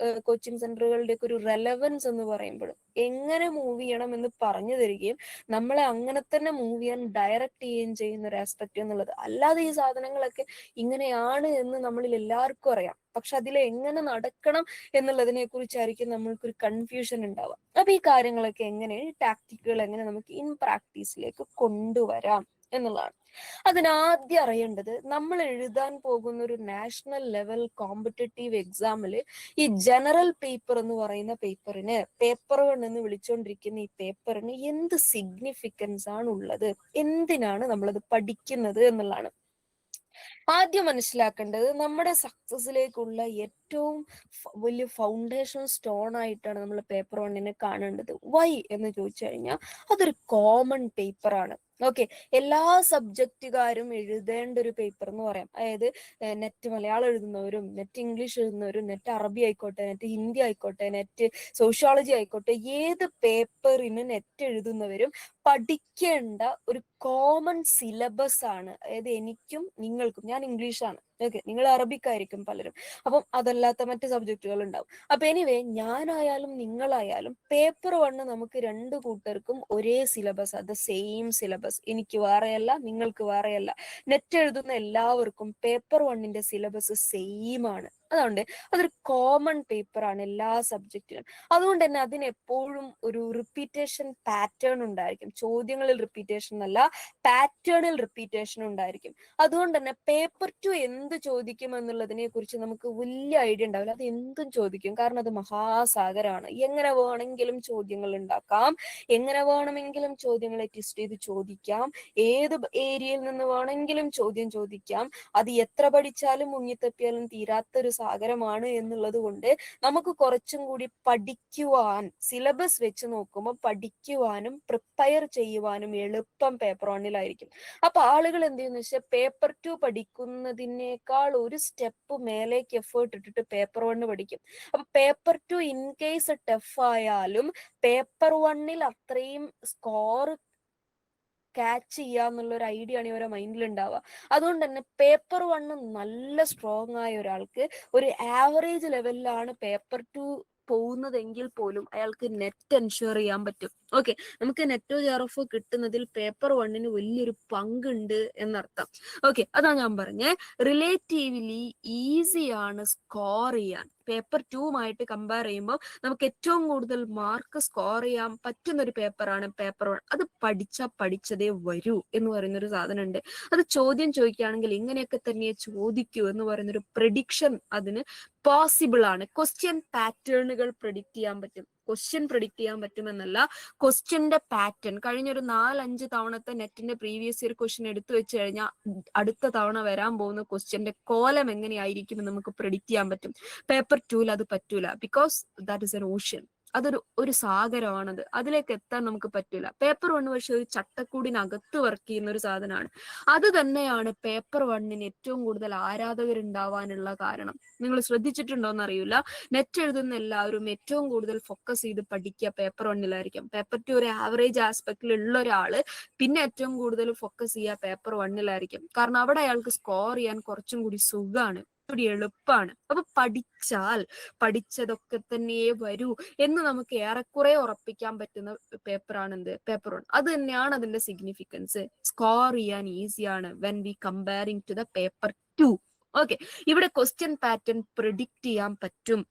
കോച്ചിങ് സെന്ററുകളുടെ ഒക്കെ ഒരു റെലവൻസ് എന്ന് പറയുമ്പോഴും എങ്ങനെ മൂവ് ചെയ്യണം എന്ന് പറഞ്ഞു തരികയും നമ്മളെ അങ്ങനെ തന്നെ മൂവ് ചെയ്യാൻ ഡയറക്റ്റ് ചെയ്യുകയും ചെയ്യുന്ന ഒരു ആസ്പെക്ട് എന്നുള്ളത്. അല്ലാതെ ഈ സാധനങ്ങളൊക്കെ ഇങ്ങനെയാണ് എന്ന് നമ്മളിൽ എല്ലാവർക്കും അറിയാം, പക്ഷെ അതിൽ എങ്ങനെ നടക്കണം എന്നുള്ളതിനെ കുറിച്ചായിരിക്കും നമ്മൾക്കൊരു കൺഫ്യൂഷൻ ഉണ്ടാവുക. അപ്പൊ ഈ കാര്യങ്ങളൊക്കെ എങ്ങനെ, ഈ ടാക്ടിക്കുകൾ എങ്ങനെ നമുക്ക് ഇൻ പ്രാക്ടീസിലേക്ക് കൊണ്ടുവരാം എന്നുള്ളതാണ്. അതിനാദ്യം അറിയേണ്ടത്, നമ്മൾ എഴുതാൻ പോകുന്ന ഒരു നാഷണൽ ലെവൽ കോമ്പറ്റേറ്റീവ് എക്സാമില് ഈ ജനറൽ പേപ്പർ എന്ന് പറയുന്ന പേപ്പറിന്, പേപ്പർ 1 എന്ന് വിളിച്ചുകൊണ്ടിരിക്കുന്ന ഈ പേപ്പറിന് എന്ത് സിഗ്നിഫിക്കൻസ് ആണ് ഉള്ളത്, എന്തിനാണ് നമ്മളത് പഠിക്കുന്നത് എന്നുള്ളതാണ്. ആദ്യം മനസ്സിലാക്കേണ്ടത്, നമ്മുടെ സക്സസിലേക്കുള്ള ഏറ്റവും വലിയ ഫൗണ്ടേഷൻ സ്റ്റോൺ ആയിട്ടാണ് നമ്മൾ പേപ്പർ 1 കാണേണ്ടത്. വൈ എന്ന് ചോദിച്ചു കഴിഞ്ഞാൽ അതൊരു കോമൺ പേപ്പർ ആണ്. ഓക്കെ, എല്ലാ സബ്ജക്റ്റുകാരും എഴുതേണ്ട ഒരു പേപ്പർ എന്ന് പറയാം. അതായത് നെറ്റ് മലയാളം എഴുതുന്നവരും നെറ്റ് ഇംഗ്ലീഷ് എഴുതുന്നവരും നെറ്റ് അറബി ആയിക്കോട്ടെ, നെറ്റ് ഹിന്ദി ആയിക്കോട്ടെ, നെറ്റ് സോഷ്യോളജി ആയിക്കോട്ടെ, ഏത് പേപ്പറിന് നെറ്റ് എഴുതുന്നവരും പഠിക്കേണ്ട ഒരു കോമൺ സിലബസ് ആണ്. അതായത് എനിക്കും നിങ്ങൾക്കും, ഞാൻ ഇംഗ്ലീഷാണ്, ഓക്കെ, നിങ്ങൾ അറബിക്കായിരിക്കും പലരും, അപ്പം അതല്ലാത്ത മറ്റ് സബ്ജക്റ്റുകൾ ഉണ്ടാവും. അപ്പൊ എനിവേ, ഞാനായാലും നിങ്ങളായാലും പേപ്പർ 1 നമുക്ക് രണ്ടു കൂട്ടർക്കും ഒരേ സിലബസ്, അത് സെയിം സിലബസ്. എനിക്ക് വേറെയല്ല, നിങ്ങൾക്ക് വേറെയല്ല. നെറ്റ് എഴുതുന്ന എല്ലാവർക്കും പേപ്പർ 1 സിലബസ് സെയിം ആണ്. അതുകൊണ്ട് അതൊരു കോമൺ പേപ്പർ ആണ് എല്ലാ സബ്ജക്റ്റിനും. അതുകൊണ്ട് തന്നെ അതിന് എപ്പോഴും ഒരു റിപ്പീറ്റേഷൻ പാറ്റേൺ ഉണ്ടായിരിക്കും. ചോദ്യങ്ങളിൽ റിപ്പീറ്റേഷൻ അല്ല, പാറ്റേണിൽ റിപ്പീറ്റേഷൻ ഉണ്ടായിരിക്കും. അതുകൊണ്ട് തന്നെ പേപ്പർ 2 എന്ത് ചോദിക്കും എന്നുള്ളതിനെ കുറിച്ച് നമുക്ക് വലിയ ഐഡിയ ഉണ്ടാവില്ല. അത് എന്തും ചോദിക്കും, കാരണം അത് മഹാസാഗരമാണ്. എങ്ങനെ വേണമെങ്കിലും ചോദ്യങ്ങൾ ഉണ്ടാക്കാം, എങ്ങനെ വേണമെങ്കിലും ചോദ്യങ്ങളെ ട്വിസ്റ്റ് ചെയ്ത് ചോദിക്കാം, ഏത് ഏരിയയിൽ നിന്ന് വേണമെങ്കിലും ചോദ്യം ചോദിക്കാം. അത് എത്ര പഠിച്ചാലും മുങ്ങിത്തപ്പിയാലും തീരാത്തൊരു സാഗരമാണ് എന്നുള്ളത് കൊണ്ട് നമുക്ക് കുറച്ചും കൂടി പഠിക്കുവാൻ, സിലബസ് വെച്ച് നോക്കുമ്പോൾ പഠിക്കുവാനും പ്രിപ്പയർ ചെയ്യുവാനും എളുപ്പം പേപ്പർ 1 അപ്പൊ ആളുകൾ എന്ത് ചെയ്യുന്ന വെച്ചാൽ പേപ്പർ 2 പഠിക്കുന്നതിനേക്കാൾ ഒരു സ്റ്റെപ്പ് മേലേക്ക് എഫേർട്ട് ഇട്ടിട്ട് പേപ്പർ 1 പഠിക്കും. അപ്പൊ പേപ്പർ 2 ഇൻ കേസ് ടഫ് ആയാലും പേപ്പർ 1 അത്രയും സ്കോർ ക്യാച്ച് ചെയ്യാന്നുള്ള ഒരു ഐഡിയ ആണ് ഇവരുടെ മൈൻഡിൽ ഉണ്ടാവുക. അതുകൊണ്ട് തന്നെ പേപ്പർ 1 നല്ല സ്ട്രോങ് ആയ ഒരാൾക്ക് ഒരു ആവറേജ് ലെവലിലാണ് പേപ്പർ 2 പോകുന്നതെങ്കിൽ പോലും അയാൾക്ക് നെറ്റ് എൻഷുർ ചെയ്യാൻ പറ്റും. ഓക്കെ, നമുക്ക് നെറ്റോ ജെആർഎഫോ കിട്ടുന്നതിൽ പേപ്പർ 1 വലിയൊരു പങ്കുണ്ട് എന്നർത്ഥം. ഓക്കെ, അതാ ഞാൻ പറഞ്ഞേ, റിലേറ്റീവ്ലി ഈസിയാണ് സ്കോർ ചെയ്യാൻ. പേപ്പർ 2 കമ്പയർ ചെയ്യുമ്പോൾ നമുക്ക് ഏറ്റവും കൂടുതൽ മാർക്ക് സ്കോർ ചെയ്യാൻ പറ്റുന്ന ഒരു പേപ്പറാണ് പേപ്പർ 1. അത് പഠിച്ചതേ വരൂ എന്ന് പറയുന്നൊരു സാധനം ഉണ്ട്. അത് ചോദ്യം ചോദിക്കുകയാണെങ്കിൽ ഇങ്ങനെയൊക്കെ തന്നെ ചോദിക്കൂ എന്ന് പറയുന്നൊരു പ്രഡിക്ഷൻ അതിന് പോസിബിൾ ആണ്. ക്വസ്റ്റ്യൻ പാറ്റേണുകൾ പ്രെഡിക്റ്റ് ചെയ്യാൻ പറ്റും. ക്വസ്റ്റ്യൻ പ്രെഡിക്റ്റ് ചെയ്യാൻ പറ്റുമെന്നല്ല, ക്വസ്റ്റ്യന്റെ പാറ്റേൺ കഴിഞ്ഞൊരു 4-5 തവണത്തെ നെറ്റിന്റെ പ്രീവിയസ് ഇയർ ക്വസ്റ്റ്യൻ എടുത്തു വെച്ച് കഴിഞ്ഞാൽ അടുത്ത തവണ വരാൻ പോകുന്ന ക്വസ്റ്റ്യന്റെ കോലം എങ്ങനെയായിരിക്കും എന്ന് നമുക്ക് പ്രെഡിക്റ്റ് ചെയ്യാൻ പറ്റും. പേപ്പർ 2 അത് പറ്റൂല, because that is an ocean. അതൊരു സാഗരമാണത്, അതിലേക്ക് എത്താൻ നമുക്ക് പറ്റൂല. പേപ്പർ 1 പക്ഷെ ഒരു ചട്ടക്കൂടിനകത്ത് വർക്ക് ചെയ്യുന്ന ഒരു സാധനമാണ്. അത് തന്നെയാണ് പേപ്പർ 1 ഏറ്റവും കൂടുതൽ ആരാധകരുണ്ടാവാനുള്ള കാരണം. നിങ്ങൾ ശ്രദ്ധിച്ചിട്ടുണ്ടോന്ന് അറിയില്ല, നെറ്റ് എഴുതുന്ന എല്ലാവരും ഏറ്റവും കൂടുതൽ ഫോക്കസ് ചെയ്ത് പഠിക്കുക പേപ്പർ 1 പേപ്പർ 2 ഒരു ആവറേജ് ആസ്പെക്റ്റിൽ ഉള്ള ഒരാള് പിന്നെ ഏറ്റവും കൂടുതൽ ഫോക്കസ് ചെയ്യുക പേപ്പർ 1 കാരണം അവിടെ അയാൾക്ക് സ്കോർ ചെയ്യാൻ കുറച്ചും കൂടി സുഖമാണ്, കൂടി എളുപ്പമാണ്. അപ്പൊ പഠിച്ചാൽ പഠിച്ചതൊക്കെ തന്നെയേ വരൂ എന്ന് നമുക്ക് ഏറെക്കുറെ ഉറപ്പിക്കാൻ പറ്റുന്ന പേപ്പറാണ് എന്ത്, പേപ്പർ 1. അത് തന്നെയാണ് അതിന്റെ സിഗ്നിഫിക്കൻസ്. സ്കോർ ചെയ്യാൻ ഈസിയാണ് when we comparing to the paper 2. Okay, ഇവിടെ ക്വസ്റ്റ്യൻ പാറ്റേൺ പ്രിഡിക്റ്റ് ചെയ്യാൻ പറ്റും.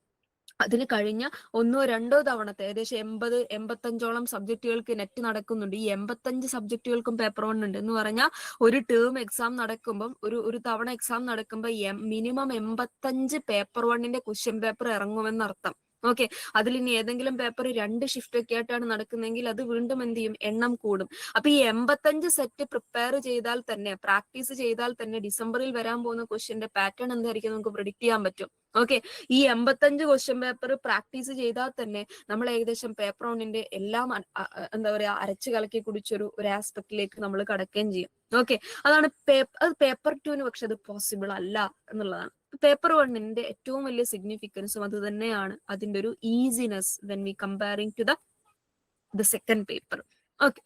അതിന് കഴിഞ്ഞ 1-2 തവണത്തെ ഏകദേശം 80-85ഓളം സബ്ജക്റ്റുകൾക്ക് നെറ്റ് നടക്കുന്നുണ്ട്. ഈ 85 സബ്ജക്റ്റുകൾക്കും പേപ്പർ 1 ഉണ്ട് എന്ന് പറഞ്ഞാൽ ഒരു ടേം എക്സാം നടക്കുമ്പം, ഒരു തവണ എക്സാം നടക്കുമ്പോൾ മിനിമം 85 പേപ്പർ 1 ക്വസ്റ്റ്യൻ പേപ്പർ ഇറങ്ങുമെന്നർത്ഥം. ഓക്കെ, അതിൽ ഇനി ഏതെങ്കിലും പേപ്പർ 2 ഷിഫ്റ്റ് ഒക്കെ ആയിട്ടാണ് നടക്കുന്നതെങ്കിൽ അത് വീണ്ടും എന്ത് ചെയ്യും, എണ്ണം കൂടും. അപ്പൊ ഈ 85 സെറ്റ് പ്രിപ്പയർ ചെയ്താൽ തന്നെ, പ്രാക്ടീസ് ചെയ്താൽ തന്നെ ഡിസംബറിൽ വരാൻ പോകുന്ന ക്വസ്റ്റ്യന്റെ പാറ്റേൺ എന്തായിരിക്കും നമുക്ക് പ്രിഡിക്ട് ചെയ്യാൻ പറ്റും. ഓക്കെ, ഈ 85 ക്വസ്റ്റ്യൻ പേപ്പർ പ്രാക്ടീസ് ചെയ്താൽ തന്നെ നമ്മൾ ഏകദേശം പേപ്പർ 1ന്റെ എല്ലാം എന്താ പറയാ അരച്ചു കലക്കി കുടിച്ചൊരു ആസ്പെക്റ്റിലേക്ക് നമ്മൾ കടക്കുകയും ചെയ്യും. ഓക്കെ, അതാണ് പേപ്പർ 2ന് പക്ഷെ അത് പോസിബിൾ അല്ല എന്നുള്ളതാണ്. പേപ്പർ 1ന്റെ ഏറ്റവും വലിയ സിഗ്നിഫിക്കൻസും അത് തന്നെയാണ്, അതിന്റെ ഒരു easiness when we comparing to the second paper. Okay,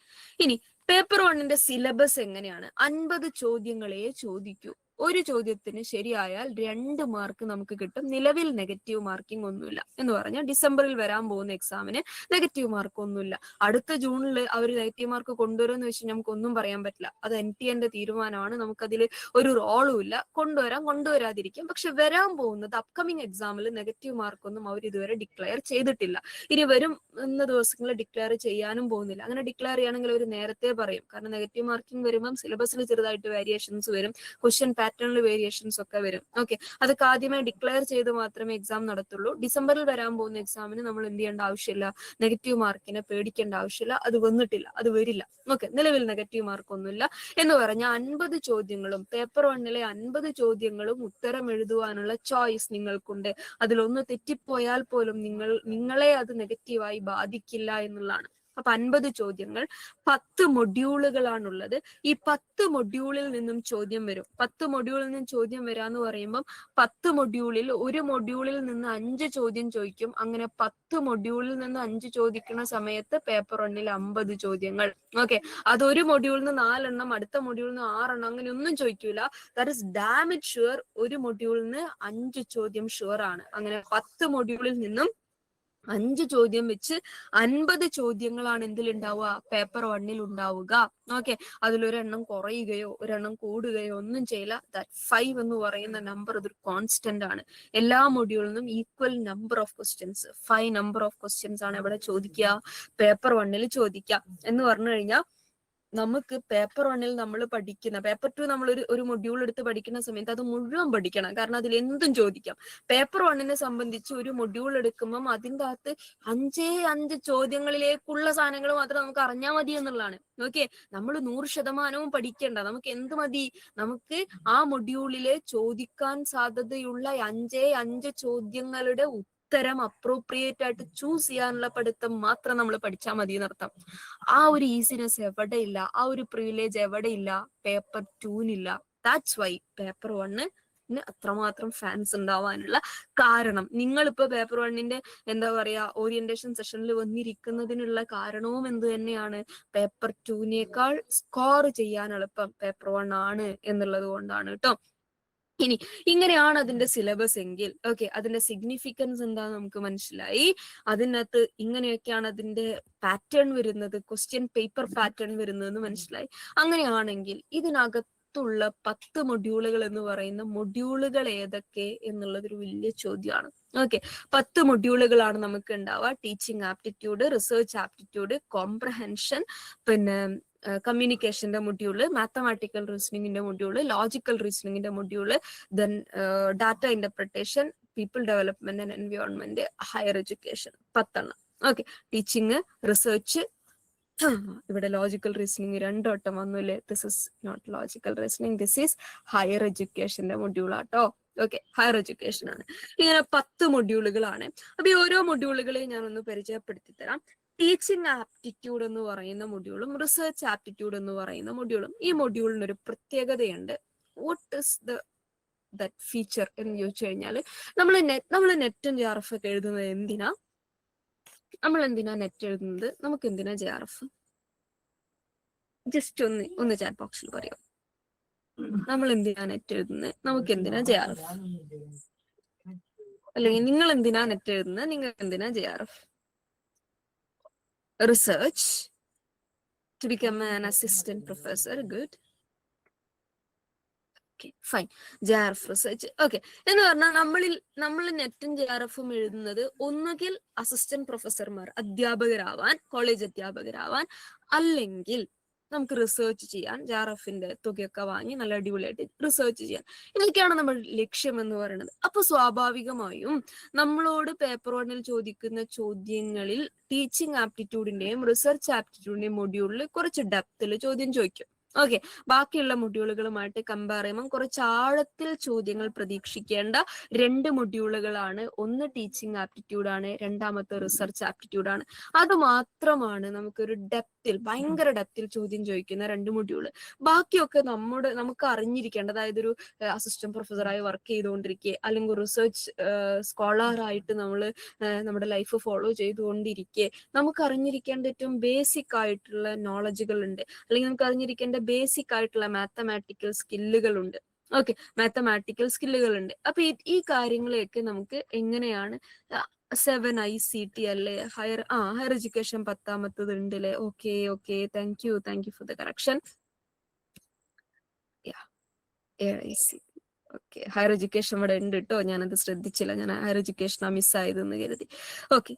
ഇനി പേപ്പർ 1ന്റെ സിലബസ് എങ്ങനെയാണ്? 50 ചോദ്യങ്ങളെ ചോദിക്കൂ. ഒരു ചോദ്യത്തിന് ശരിയായാൽ 2 മാർക്ക് നമുക്ക് കിട്ടും. നിലവിൽ നെഗറ്റീവ് മാർക്കിംഗ് ഒന്നുമില്ല എന്ന് പറഞ്ഞാൽ ഡിസംബറിൽ വരാൻ പോകുന്ന എക്സാമിന് നെഗറ്റീവ് മാർക്ക് ഒന്നുമില്ല. അടുത്ത ജൂണിൽ അവർ നെഗറ്റീവ് മാർക്ക് കൊണ്ടുവരുമെന്ന് വെച്ചാൽ നമുക്കൊന്നും പറയാൻ പറ്റില്ല. അത് NTA തീരുമാനമാണ്. നമുക്കതിൽ ഒരു റോളും ഇല്ല. കൊണ്ടുവരാം, കൊണ്ടുവരാതിരിക്കും. പക്ഷെ വരാൻ പോകുന്നത് അപ്കമിങ് എക്സാമിൽ നെഗറ്റീവ് മാർക്കൊന്നും അവർ ഇതുവരെ ഡിക്ലെയർ ചെയ്തിട്ടില്ല. ഇനി വരും എന്ന ദിവസങ്ങളിൽ ഡിക്ലെയർ ചെയ്യാനും പോകുന്നില്ല. അങ്ങനെ ഡിക്ലെയർ ചെയ്യുകയാണെങ്കിൽ അവർ നേരത്തെ പറയും. കാരണം നെഗറ്റീവ് മാർക്കിംഗ് വരുമ്പം സിലബസിൽ ചെറുതായിട്ട് വേരിയേഷൻസ് വരും, ക്വസ്റ്റ്യൻ പാറ്റേണിൽ വേരിയേഷൻസ് ഒക്കെ വരും. ഓക്കെ, അതൊക്കെ ആദ്യമേ ഡിക്ലെയർ ചെയ്ത് മാത്രമേ എക്സാം നടത്തുള്ളൂ. ഡിസംബറിൽ വരാൻ പോകുന്ന എക്സാമിന് നമ്മൾ എന്ത് ചെയ്യേണ്ട ആവശ്യമില്ല, നെഗറ്റീവ് മാർക്കിനെ പേടിക്കേണ്ട ആവശ്യമില്ല. അത് വന്നിട്ടില്ല, അത് വരില്ല. ഓക്കെ, നിലവിൽ നെഗറ്റീവ് മാർക്ക് ഒന്നുമില്ല എന്ന് പറഞ്ഞാൽ 50 ചോദ്യങ്ങളും പേപ്പർ 1ലെ 50 ചോദ്യങ്ങളും ഉത്തരം എഴുതുവാനുള്ള ചോയ്സ് നിങ്ങൾക്കുണ്ട്. അതിലൊന്ന് തെറ്റിപ്പോയാൽ പോലും നിങ്ങളെ അത് നെഗറ്റീവായി ബാധിക്കില്ല എന്നുള്ളതാണ്. അപ്പൊ 50 ചോദ്യങ്ങൾ, 10 മൊഡ്യൂളുകളാണുള്ളത്. ഈ 10 മൊഡ്യൂളിൽ നിന്നും ചോദ്യം വരും. 10 മൊഡ്യൂളിൽ നിന്നും ചോദ്യം വരാന്ന് പറയുമ്പം 10 മൊഡ്യൂളിൽ ഒരു മൊഡ്യൂളിൽ നിന്ന് 5 ചോദ്യം ചോദിക്കും. അങ്ങനെ 10 മൊഡ്യൂളിൽ നിന്ന് 5 ചോദിക്കുന്ന സമയത്ത് പേപ്പർ 1ൽ 50 ചോദ്യങ്ങൾ. ഓക്കെ, അതൊരു മൊഡ്യൂളിൽ നിന്ന് 4 എണ്ണം, അടുത്ത മൊഡ്യൂളിൽ നിന്ന് 6 എണ്ണം, അങ്ങനെ ഒന്നും ചോദിക്കൂല. That is damn it sure. ഒരു മൊഡ്യൂളിൽ നിന്ന് 5 ചോദ്യം ഷുവർ ആണ്. അങ്ങനെ 10 മൊഡ്യൂളിൽ നിന്നും 5 ചോദ്യം വെച്ച് 50 ചോദ്യങ്ങളാണ് എന്തിലുണ്ടാവുക, പേപ്പർ 1ൽ ഉണ്ടാവുക. ഓക്കെ, അതിലൊരെണ്ണം കുറയുകയോ ഒരെണ്ണം കൂടുകയോ ഒന്നും ചെയ്യില്ല. ദാറ്റ് 5 എന്ന് പറയുന്ന നമ്പർ അതൊരു കോൺസ്റ്റന്റ് ആണ്. എല്ലാ മൊഡ്യൂളിൽ നിന്നും equal number of questions, 5 number of questions ആണ് ഇവിടെ ചോദിക്കുക, പേപ്പർ 1ൽ ചോദിക്കുക. എന്ന് പറഞ്ഞു കഴിഞ്ഞാൽ നമുക്ക് പേപ്പർ 1ൽ നമ്മൾ പഠിക്കുന്ന, പേപ്പർ 2 നമ്മൾ ഒരു മൊഡ്യൂൾ എടുത്ത് പഠിക്കുന്ന സമയത്ത് അത് മുഴുവൻ പഠിക്കണം. കാരണം അതിൽ എന്തും ചോദിക്കാം. പേപ്പർ 1നെ സംബന്ധിച്ച് ഒരു മൊഡ്യൂൾ എടുക്കുമ്പം അതിൻ്റെ അകത്ത് 5 ചോദ്യങ്ങളിലേക്കുള്ള സാധനങ്ങൾ മാത്രം നമുക്ക് അറിഞ്ഞാൽ മതി എന്നുള്ളതാണ്. ഓക്കെ, നമ്മൾ 100% പഠിക്കേണ്ട. നമുക്ക് എന്ത് മതി, നമുക്ക് ആ മൊഡ്യൂളിലെ ചോദിക്കാൻ സാധ്യതയുള്ള 5 ചോദ്യങ്ങളുടെ ഉത്തരം അപ്രോപ്രിയേറ്റ് ആയിട്ട് ചൂസ് ചെയ്യാനുള്ള പഠിത്തം മാത്രം നമ്മൾ പഠിച്ചാൽ മതി എന്നർത്ഥം. ആ ഒരു ഈസിനെസ് എവിടെയില്ല, ആ ഒരു പ്രിവിലേജ് എവിടെയില്ല, പേപ്പർ 2നില്ല. ദാറ്റ്സ് വൈ പേപ്പർ 1ന് അത്രമാത്രം ഫാൻസ് ഉണ്ടാവാനുള്ള കാരണം. നിങ്ങളിപ്പോ പേപ്പർ 1ന്റെ എന്താ പറയാ ഓറിയന്റേഷൻ സെഷനിൽ വന്നിരിക്കുന്നതിനുള്ള കാരണവും എന്ത് തന്നെയാണ്, പേപ്പർ 2നേക്കാൾ സ്കോർ ചെയ്യാൻ എളുപ്പം പേപ്പർ 1 ആണ് എന്നുള്ളത് കൊണ്ടാണ് കേട്ടോ. ഇനി ഇങ്ങനെയാണ് അതിന്റെ സിലബസ് എങ്കിൽ ഓക്കെ, അതിന്റെ സിഗ്നിഫിക്കൻസ് എന്താന്ന് നമുക്ക് മനസ്സിലായി. അതിനകത്ത് ഇങ്ങനെയൊക്കെയാണ് അതിന്റെ പാറ്റേൺ വരുന്നത്, ക്വസ്റ്റ്യൻ പേപ്പർ പാറ്റേൺ വരുന്നതെന്ന് മനസ്സിലായി. അങ്ങനെയാണെങ്കിൽ ഇതിനകത്തുള്ള 10 മൊഡ്യൂളുകൾ എന്ന് പറയുന്ന മൊഡ്യൂളുകൾ ഏതൊക്കെ എന്നുള്ളതൊരു വലിയ ചോദ്യമാണ്. ഓക്കെ, 10 മൊഡ്യൂളുകളാണ് നമുക്ക് ഉണ്ടാവുക. Teaching aptitude, research aptitude, comprehension, പിന്നെ കമ്മ്യൂണിക്കേഷന്റെ മൊഡ്യൂള്, മാത്തമാറ്റിക്കൽ റീസണിങ്ങിന്റെ മൊഡ്യൂള്, ലോജിക്കൽ റീസണിങ്ങിന്റെ module, then data interpretation, people development and environment, higher education. 10 എണ്ണം. ഓക്കെ, ടീച്ചിങ്, റിസർച്ച്, ഇവിടെ ലോജിക്കൽ റീസണിങ് 2 വട്ടം വന്നുല്ലേ. This is not logical reasoning, this is higher എഡ്യൂക്കേഷന്റെ മൊഡ്യൂൾ ആട്ടോ. ഓക്കെ, ഹയർ എഡ്യൂക്കേഷൻ ആണ്. ഇങ്ങനെ 10 മൊഡ്യൂളുകളാണ്. അപ്പൊ ഈ ഓരോ മൊഡ്യൂളുകളെയും ഞാനൊന്ന് പരിചയപ്പെടുത്തി തരാം. ടീച്ചിങ് ആപ്റ്റിറ്റ്യൂഡ് എന്ന് പറയുന്ന മൊഡ്യൂളും റിസർച്ച് ആപ്റ്റിറ്റ്യൂഡ് എന്ന് പറയുന്ന മൊഡ്യൂളും, ഈ മൊഡ്യൂളിന് ഒരു പ്രത്യേകതയുണ്ട്. വാട്ട് ഇസ് ദാറ്റ് ഫീച്ചർ എന്ന് ചോദിച്ചു കഴിഞ്ഞാൽ, നമ്മൾ നെറ്റും JRF ഒക്കെ എഴുതുന്നത് എന്തിനാ? നമ്മൾ എന്തിനാ നെറ്റ് എഴുതുന്നത്? നമുക്ക് എന്തിനാ JRF? ജസ്റ്റ് ഒന്ന് ചാറ്റ് ബോക്സിൽ പറയാം. നമ്മൾ എന്തിനാ നെറ്റ് എഴുതുന്നത്? നമുക്ക് എന്തിനാ JRF? അല്ലെങ്കിൽ നിങ്ങൾ എന്തിനാ നെറ്റ് എഴുതുന്നത്? നിങ്ങൾക്ക് എന്തിനാ JRF? Research to become an assistant professor. Good. Okay, fine. JRF research. Okay. എന്ന് പറഞ്ഞാൽ നമ്മൾ നെറ്റും JRFും എഴുതുന്നത് ഒന്നുകിൽ അസിസ്റ്റന്റ് പ്രൊഫസർമാർ, അധ്യാപകരാവാൻ, കോളേജ് അധ്യാപകരാവാൻ, അല്ലെങ്കിൽ നമുക്ക് റിസർച്ച് ചെയ്യാൻ, ജാറഫിന്റെ തുകയൊക്കെ വാങ്ങി നല്ല അടിപൊളിയായിട്ട് റിസർച്ച് ചെയ്യാൻ. ഇതൊക്കെയാണ് നമ്മുടെ ലക്ഷ്യം എന്ന് പറയുന്നത്. അപ്പൊ സ്വാഭാവികമായും നമ്മളോട് പേപ്പർ 1 ചോദിക്കുന്ന ചോദ്യങ്ങളിൽ ടീച്ചിങ് ആപ്റ്റിറ്റ്യൂഡിന്റെയും റിസർച്ച് ആപ്റ്റിറ്റ്യൂഡിന്റെയും മൊഡ്യൂളിൽ കുറച്ച് ഡെപ്തിൽ ചോദ്യം ചോദിക്കും. ഓക്കെ, ബാക്കിയുള്ള മൊഡ്യൂളുകളുമായിട്ട് കമ്പയർ ചെയ്യുമ്പോൾ കുറച്ച് ആഴത്തിൽ ചോദ്യങ്ങൾ പ്രതീക്ഷിക്കേണ്ട 2 മൊഡ്യൂളുകളാണ്. ഒന്ന് ടീച്ചിങ് ആപ്റ്റിറ്റ്യൂഡ് ആണ്, രണ്ടാമത്തെ റിസർച്ച് ആപ്റ്റിറ്റ്യൂഡ് ആണ്. അത് മാത്രമാണ് നമുക്കൊരു ഡെപ്തിൽ, ഭയങ്കര ഡെപ്തിൽ ചോദ്യം ചോദിക്കുന്ന 2 മൊഡ്യൂള്. ബാക്കിയൊക്കെ നമുക്ക് അറിഞ്ഞിരിക്കേണ്ട, അതായത് ഒരു അസിസ്റ്റന്റ് പ്രൊഫസറായി വർക്ക് ചെയ്തുകൊണ്ടിരിക്കുക, അല്ലെങ്കിൽ റിസർച്ച് സ്കോളർ ആയിട്ട് നമ്മുടെ ലൈഫ് ഫോളോ ചെയ്തുകൊണ്ടിരിക്കെ നമുക്ക് അറിഞ്ഞിരിക്കേണ്ട ഏറ്റവും ബേസിക് ആയിട്ടുള്ള നോളജുകൾ ഉണ്ട്, അല്ലെങ്കിൽ നമുക്ക് അറിഞ്ഞിരിക്കേണ്ട ബേസിക് ആയിട്ടുള്ള മാത്തമാറ്റിക്കൽ സ്കില്ലുകളുണ്ട്. ഓക്കെ, മാത്തമാറ്റിക്കൽ സ്കില്ലുകളുണ്ട്. അപ്പൊ ഈ കാര്യങ്ങളെയൊക്കെ നമുക്ക് എങ്ങനെയാണ് 7 ICT അല്ലെ, ഹയർ എഡ്യൂക്കേഷൻ 10ാമത്തത് ഉണ്ട് അല്ലെ. Okay, thank you for the correction. Okay, higher education ഇവിടെ ഉണ്ട് കേട്ടോ, ഞാനത് ശ്രദ്ധിച്ചില്ല, ഞാൻ ഹയർ എഡ്യൂക്കേഷനാ മിസ്സായതെന്ന് കരുതി. ഓക്കെ,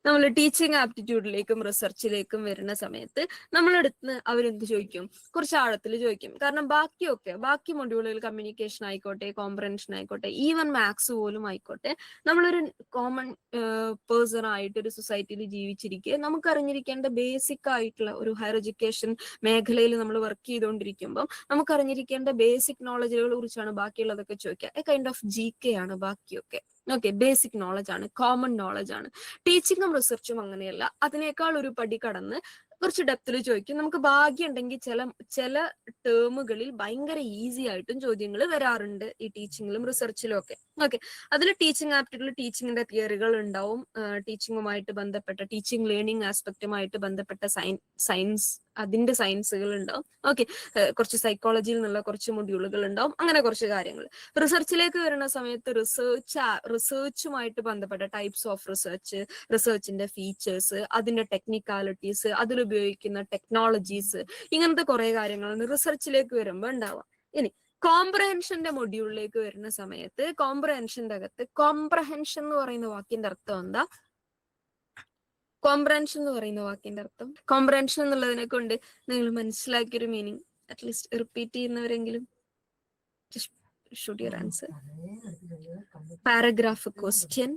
നമ്മൾ ടീച്ചിങ് ആപ്റ്റിറ്റ്യൂഡിലേക്കും റിസർച്ചിലേക്കും വരുന്ന സമയത്ത് നമ്മളെടുത്ത് അവരെന്ത് ചോദിക്കും, കുറച്ച് ആഴത്തിൽ ചോദിക്കും. കാരണം ബാക്കി മൊഡ്യൂളുകൾ, കമ്മ്യൂണിക്കേഷൻ ആയിക്കോട്ടെ, കോംപ്രഹെൻഷൻ ആയിക്കോട്ടെ, ഈവൻ മാത്സ് പോലും ആയിക്കോട്ടെ, നമ്മളൊരു കോമൺ പേഴ്സൺ ആയിട്ട് ഒരു സൊസൈറ്റിയിൽ ജീവിച്ചിരിക്കുക, നമുക്ക് അറിഞ്ഞിരിക്കേണ്ട ബേസിക് ആയിട്ടുള്ള ഒരു ഹയർ എഡ്യൂക്കേഷൻ മേഖലയിൽ നമ്മൾ വർക്ക് ചെയ്തുകൊണ്ടിരിക്കുമ്പോൾ നമുക്ക് അറിഞ്ഞിരിക്കേണ്ട ബേസിക് നോളജുകളെ കുറിച്ചാണ് ബാക്കിയുള്ളതൊക്കെ ചോദിക്കുക. എ കൈൻഡ് ഓഫ് GK ആണ് ബാക്കിയൊക്കെ. ഓക്കെ, ബേസിക് നോളജ് ആണ്, കോമൺ നോളജ് ആണ്. ടീച്ചിങ്ങും റിസർച്ചും അങ്ങനെയല്ല, അതിനേക്കാൾ ഒരു പടി കടന്ന് കുറച്ച് ഡെപ്തിൽ ചോദിക്കും. നമുക്ക് ഭാഗ്യം ഉണ്ടെങ്കിൽ ചില ടേമുകളിൽ ഭയങ്കര ഈസി ആയിട്ടും ചോദ്യങ്ങൾ വരാറുണ്ട് ഈ ടീച്ചിങ്ങിലും റിസർച്ചിലും ഒക്കെ. ഓക്കെ, അതിൽ ടീച്ചിങ് ആപ്റ്റിറ്റ്യൂഡിൽ ടീച്ചിങ്ങിന്റെ തിയറികൾ ഉണ്ടാവും, ടീച്ചിങ്ങുമായിട്ട് ബന്ധപ്പെട്ട ടീച്ചിങ് ലേണിംഗ് ആസ്പെക്റ്റുമായിട്ട് ബന്ധപ്പെട്ട അതിന്റെ സയൻസുകൾ ഉണ്ടാവും. ഓക്കെ, കുറച്ച് സൈക്കോളജിയിൽ നിന്നുള്ള കുറച്ച് മൊഡ്യൂളുകൾ ഉണ്ടാവും, അങ്ങനെ കുറച്ച് കാര്യങ്ങൾ. റിസർച്ചിലേക്ക് വരുന്ന സമയത്ത് റിസർച്ചുമായിട്ട് ബന്ധപ്പെട്ട ടൈപ്സ് ഓഫ് റിസർച്ചിന്റെ ഫീച്ചേഴ്സ്, അതിന്റെ ടെക്നിക്കാലിറ്റീസ്, അതിലുപയോഗിക്കുന്ന ടെക്നോളജീസ്, ഇങ്ങനത്തെ കുറെ കാര്യങ്ങളാണ് റിസർച്ചിലേക്ക് വരുമ്പോൾ ഉണ്ടാവുക. ഇനി കോംപ്രഹെൻഷന്റെ മൊഡ്യൂളിലേക്ക് വരുന്ന സമയത്ത് കോംപ്രഹെൻഷന്റെ അകത്ത് കോംപ്രഹെൻഷൻ എന്ന് പറയുന്ന വാക്കിന്റെ അർത്ഥം എന്താ? കോംപ്രഹെൻഷൻ എന്ന് പറയുന്ന വാക്കിന്റെ അർത്ഥം, കോംപ്രഹെൻഷൻ എന്നുള്ളതിനെ കൊണ്ട് നിങ്ങൾ മനസ്സിലാക്കിയൊരു മീനിങ് അറ്റ്ലീസ്റ്റ് റിപ്പീറ്റ് ചെയ്യുന്നവരെങ്കിലും should your answer. Paragraph question.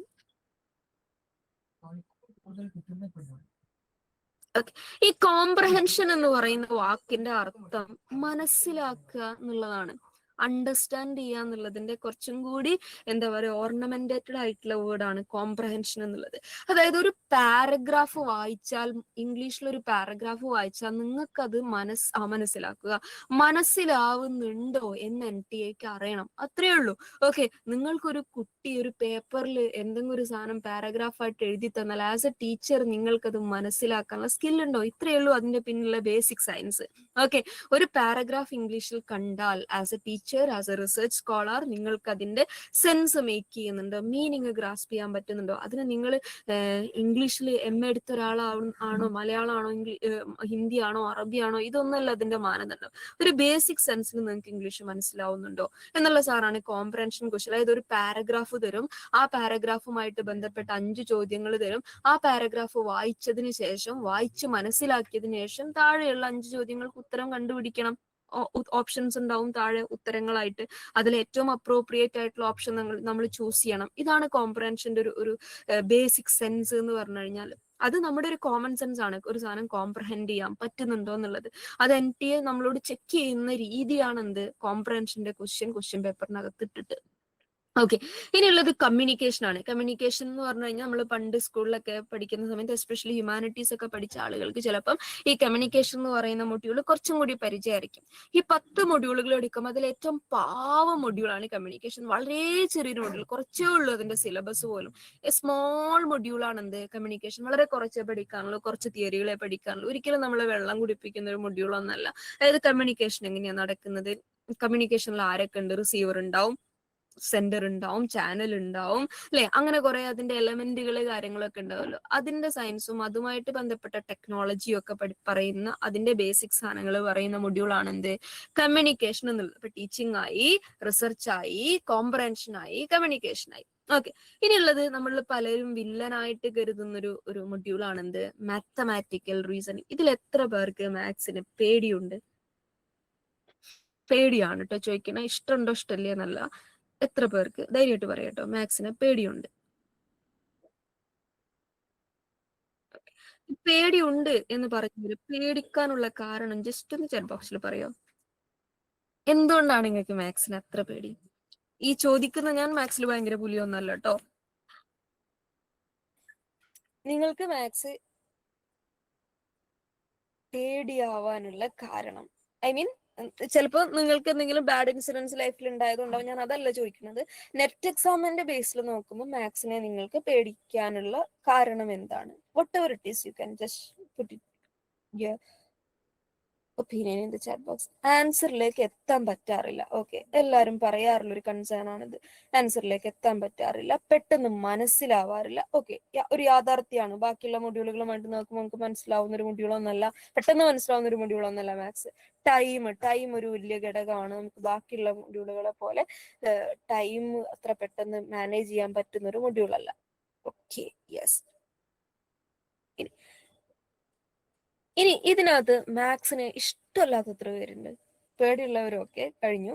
Okay. ഈ കോംപ്രഹെൻഷൻ എന്ന് പറയുന്ന വാക്കിന്റെ അർത്ഥം മനസ്സിലാക്കുക എന്നുള്ളതാണ്. അണ്ടർസ്റ്റാൻഡ് ചെയ്യുക എന്നുള്ളതിന്റെ കുറച്ചും കൂടി എന്താ പറയുക ഓർണമെന്റേറ്റഡ് ആയിട്ടുള്ള വേർഡാണ് കോംപ്രഹെൻഷൻ എന്നുള്ളത്. അതായത് ഒരു പാരഗ്രാഫ് വായിച്ചാൽ, ഇംഗ്ലീഷിൽ ഒരു പാരഗ്രാഫ് വായിച്ചാൽ നിങ്ങൾക്കത് മനസ്സിലാക്കുക, മനസ്സിലാവുന്നുണ്ടോ എന്ന് NTAക്ക് അറിയണം, അത്രേ ഉള്ളൂ. ഓക്കെ, നിങ്ങൾക്കൊരു കുട്ടി ഒരു പേപ്പറിൽ എന്തെങ്കിലും ഒരു സാധനം പാരഗ്രാഫ് ആയിട്ട് എഴുതി തന്നാൽ ആസ് എ ടീച്ചർ നിങ്ങൾക്കത് മനസ്സിലാക്കാനുള്ള സ്കില്ലുണ്ടോ? ഇത്രയേ ഉള്ളൂ അതിന്റെ പിന്നിലുള്ള ബേസിക് സയൻസ്. ഓക്കെ, ഒരു പാരഗ്രാഫ് ഇംഗ്ലീഷിൽ കണ്ടാൽ as A teacher, as A research scholar നിങ്ങൾക്ക് അതിന്റെ സെൻസ് മേക്ക് ചെയ്യുന്നുണ്ടോ, മീനിങ് ഗ്രാസ്പ് ചെയ്യാൻ പറ്റുന്നുണ്ടോ? അതിന് നിങ്ങൾ ഇംഗ്ലീഷിൽ MA എടുത്ത ഒരാളാണോ, മലയാളമാണോ, ഹിന്ദി ആണോ, അറബി ആണോ, ഇതൊന്നല്ല അതിന്റെ മാനദണ്ഡം. ഒരു ബേസിക് സെൻസിൽ നിങ്ങൾക്ക് ഇംഗ്ലീഷ് മനസ്സിലാവുന്നുണ്ടോ എന്നുള്ള സാറാണ് കോംപ്രഹെൻഷൻ ക്വസ്റ്റ്യൻ. അതായത് ഒരു പാരഗ്രാഫ് തരും, ആ പാരഗ്രാഫുമായിട്ട് ബന്ധപ്പെട്ട 5 ചോദ്യങ്ങൾ തരും. ആ പാരഗ്രാഫ് വായിച്ചതിന് ശേഷം, വായിച്ച് മനസ്സിലാക്കിയതിനു ശേഷം താഴെയുള്ള 5 ചോദ്യങ്ങൾക്ക് ഉത്തരം കണ്ടുപിടിക്കണം. ഓപ്ഷൻസ് ഉണ്ടാവും താഴെ ഉത്തരങ്ങളായിട്ട്. അതിൽ ഏറ്റവും അപ്രോപ്രിയേറ്റ് ആയിട്ടുള്ള ഓപ്ഷൻ നമ്മൾ ചൂസ് ചെയ്യണം. ഇതാണ് കോംപ്രഹെൻഷന്റെ ഒരു ബേസിക് സെൻസ് എന്ന് പറഞ്ഞു കഴിഞ്ഞാൽ. അത് നമ്മുടെ ഒരു കോമൺ സെൻസ് ആണ്, ഒരു സാധനം കോംപ്രഹെൻഡ് ചെയ്യാൻ പറ്റുന്നുണ്ടോ എന്നുള്ളത്. അത് NTA നമ്മളോട് ചെക്ക് ചെയ്യുന്ന രീതിയാണ് എന്ത്, കോംപ്രഹെൻഷന്റെ ക്വസ്റ്റ്യൻ പേപ്പറിനകത്ത് ഇട്ടിട്ട്. ഓക്കെ, ഇനിയുള്ളത് കമ്മ്യൂണിക്കേഷൻ ആണ്. കമ്മ്യൂണിക്കേഷൻ എന്ന് പറഞ്ഞു കഴിഞ്ഞാൽ നമ്മൾ പണ്ട് സ്കൂളിലൊക്കെ പഠിക്കുന്ന സമയത്ത് എസ്പെഷ്യലി ഹ്യൂമാനിറ്റീസ് ഒക്കെ പഠിച്ച ആളുകൾക്ക് ചിലപ്പം ഈ കമ്മ്യൂണിക്കേഷൻ എന്ന് പറയുന്ന മൊഡ്യൂൾ കുറച്ചും കൂടി പരിചയമായിരിക്കും. ഈ 10 മൊഡ്യൂളുകൾ എടുക്കുമ്പോൾ അതിൽ ഏറ്റവും പാവ മൊഡ്യൂളാണ് കമ്മ്യൂണിക്കേഷൻ. വളരെ ചെറിയൊരു മൊഡ്യൂൾ, കുറച്ചേ ഉള്ളൂ അതിന്റെ സിലബസ് പോലും. സ്മോൾ മൊഡ്യൂളാണ് എന്ത്, കമ്മ്യൂണിക്കേഷൻ. വളരെ കുറച്ചേ പഠിക്കാനുള്ളൂ, കുറച്ച് തിയറികളെ പഠിക്കാനുള്ളൂ. ഒരിക്കലും നമ്മളെ വെള്ളം കുടിപ്പിക്കുന്ന ഒരു മൊഡ്യൂളൊന്നല്ല. അതായത് കമ്മ്യൂണിക്കേഷൻ എങ്ങനെയാണ് നടക്കുന്നത്, കമ്മ്യൂണിക്കേഷനിൽ ആരൊക്കെ ഉണ്ട്, റിസീവർ ഉണ്ടാവും, സെന്റർ ഉണ്ടാവും, ചാനൽ ഉണ്ടാവും, അല്ലെ? അങ്ങനെ കുറെ അതിന്റെ എലമെന്റുകൾ കാര്യങ്ങളൊക്കെ ഉണ്ടാവുമല്ലോ. അതിന്റെ സയൻസും അതുമായിട്ട് ബന്ധപ്പെട്ട ടെക്നോളജിയും ഒക്കെ പറയുന്ന അതിന്റെ ബേസിക് സാധനങ്ങൾ പറയുന്ന മൊഡ്യൂളാണ് എന്ത്? കമ്മ്യൂണിക്കേഷൻ എന്നുള്ളത്. ഇപ്പൊ ടീച്ചിങ് ആയി, റിസർച്ച് ആയി, കോംപ്രഹെൻഷൻ ആയി, കമ്മ്യൂണിക്കേഷൻ ആയി. ഓക്കെ, ഇനിയുള്ളത് നമ്മൾ പലരും വില്ലനായിട്ട് കരുതുന്ന ഒരു മൊഡ്യൂളാണ് എന്ത്? Mathematical reasoning. ഇതിൽ എത്ര പേർക്ക് മാത്സിന് പേടിയുണ്ട്? പേടിയാണ് കേട്ടോ ചോദിക്കണേ, ഇഷ്ടമുണ്ടോ ഇഷ്ടല്ലേ എന്നല്ല. എത്ര പേർക്ക് ധൈര്യമായിട്ട് പറയാം കേട്ടോ മാത്സിന് പേടിയുണ്ട്? പേടിയുണ്ട് എന്ന് പറഞ്ഞാൽ പേടിക്കാനുള്ള കാരണം ജസ്റ്റ് ഒന്ന് ചാറ്റ് ബോക്സിൽ പറയോ? എന്തുകൊണ്ടാണ് നിങ്ങൾക്ക് മാത്സിന് അത്ര പേടി? ഈ ചോദിക്കുന്ന ഞാൻ മാത്സിൽ ഭയങ്കര പുലിയൊന്നല്ല കേട്ടോ. നിങ്ങൾക്ക് മാത്സ് പേടിയാവാനുള്ള കാരണം, ഐ മീൻ ചിലപ്പോൾ നിങ്ങൾക്ക് എന്തെങ്കിലും ബാഡ് ഇൻസിഡൻസ് ലൈഫിൽ ഉണ്ടായതുകൊണ്ടാവും. ഞാൻ അതല്ല ചോദിക്കുന്നത്. നെറ്റ് എക്സാമിന്റെ ബേസിൽ നോക്കുമ്പോൾ മാത്സിനെ നിങ്ങൾക്ക് പേടിക്കാനുള്ള കാരണം എന്താണ്? Whatever it is, you can just put it opinion in the chat box. ആൻസറിലേക്ക് എത്താൻ പറ്റാറില്ല. ഓക്കെ, എല്ലാവരും പറയാറുള്ള ഒരു കൺസേൺ ആണിത്. ആൻസറിലേക്ക് എത്താൻ പറ്റാറില്ല, പെട്ടെന്ന് മനസ്സിലാവാറില്ല. ഓക്കെ, ഒരു യാഥാർത്ഥ്യമാണ്. ബാക്കിയുള്ള മൊഡ്യൂളുകളുമായിട്ട് നോക്കുമ്പോൾ നമുക്ക് മനസ്സിലാവുന്ന ഒരു മൊഡ്യൂളൊന്നല്ല, പെട്ടെന്ന് മനസ്സിലാവുന്ന ഒരു മൊഡ്യൂളൊന്നല്ല മാത്സ്. ടൈം ഒരു വലിയ ഘടകമാണ്. നമുക്ക് ബാക്കിയുള്ള മൊഡ്യൂളുകളെ പോലെ ടൈം അത്ര പെട്ടെന്ന് മാനേജ് ചെയ്യാൻ പറ്റുന്ന ഒരു മൊഡ്യൂളല്ല. Okay, yes. ഇനി ഇതിനകത്ത് മാത്സിന് ഇഷ്ടമല്ലാത്ത എത്ര പേരുണ്ട്? പേടിയുള്ളവരൊക്കെ കഴിഞ്ഞു.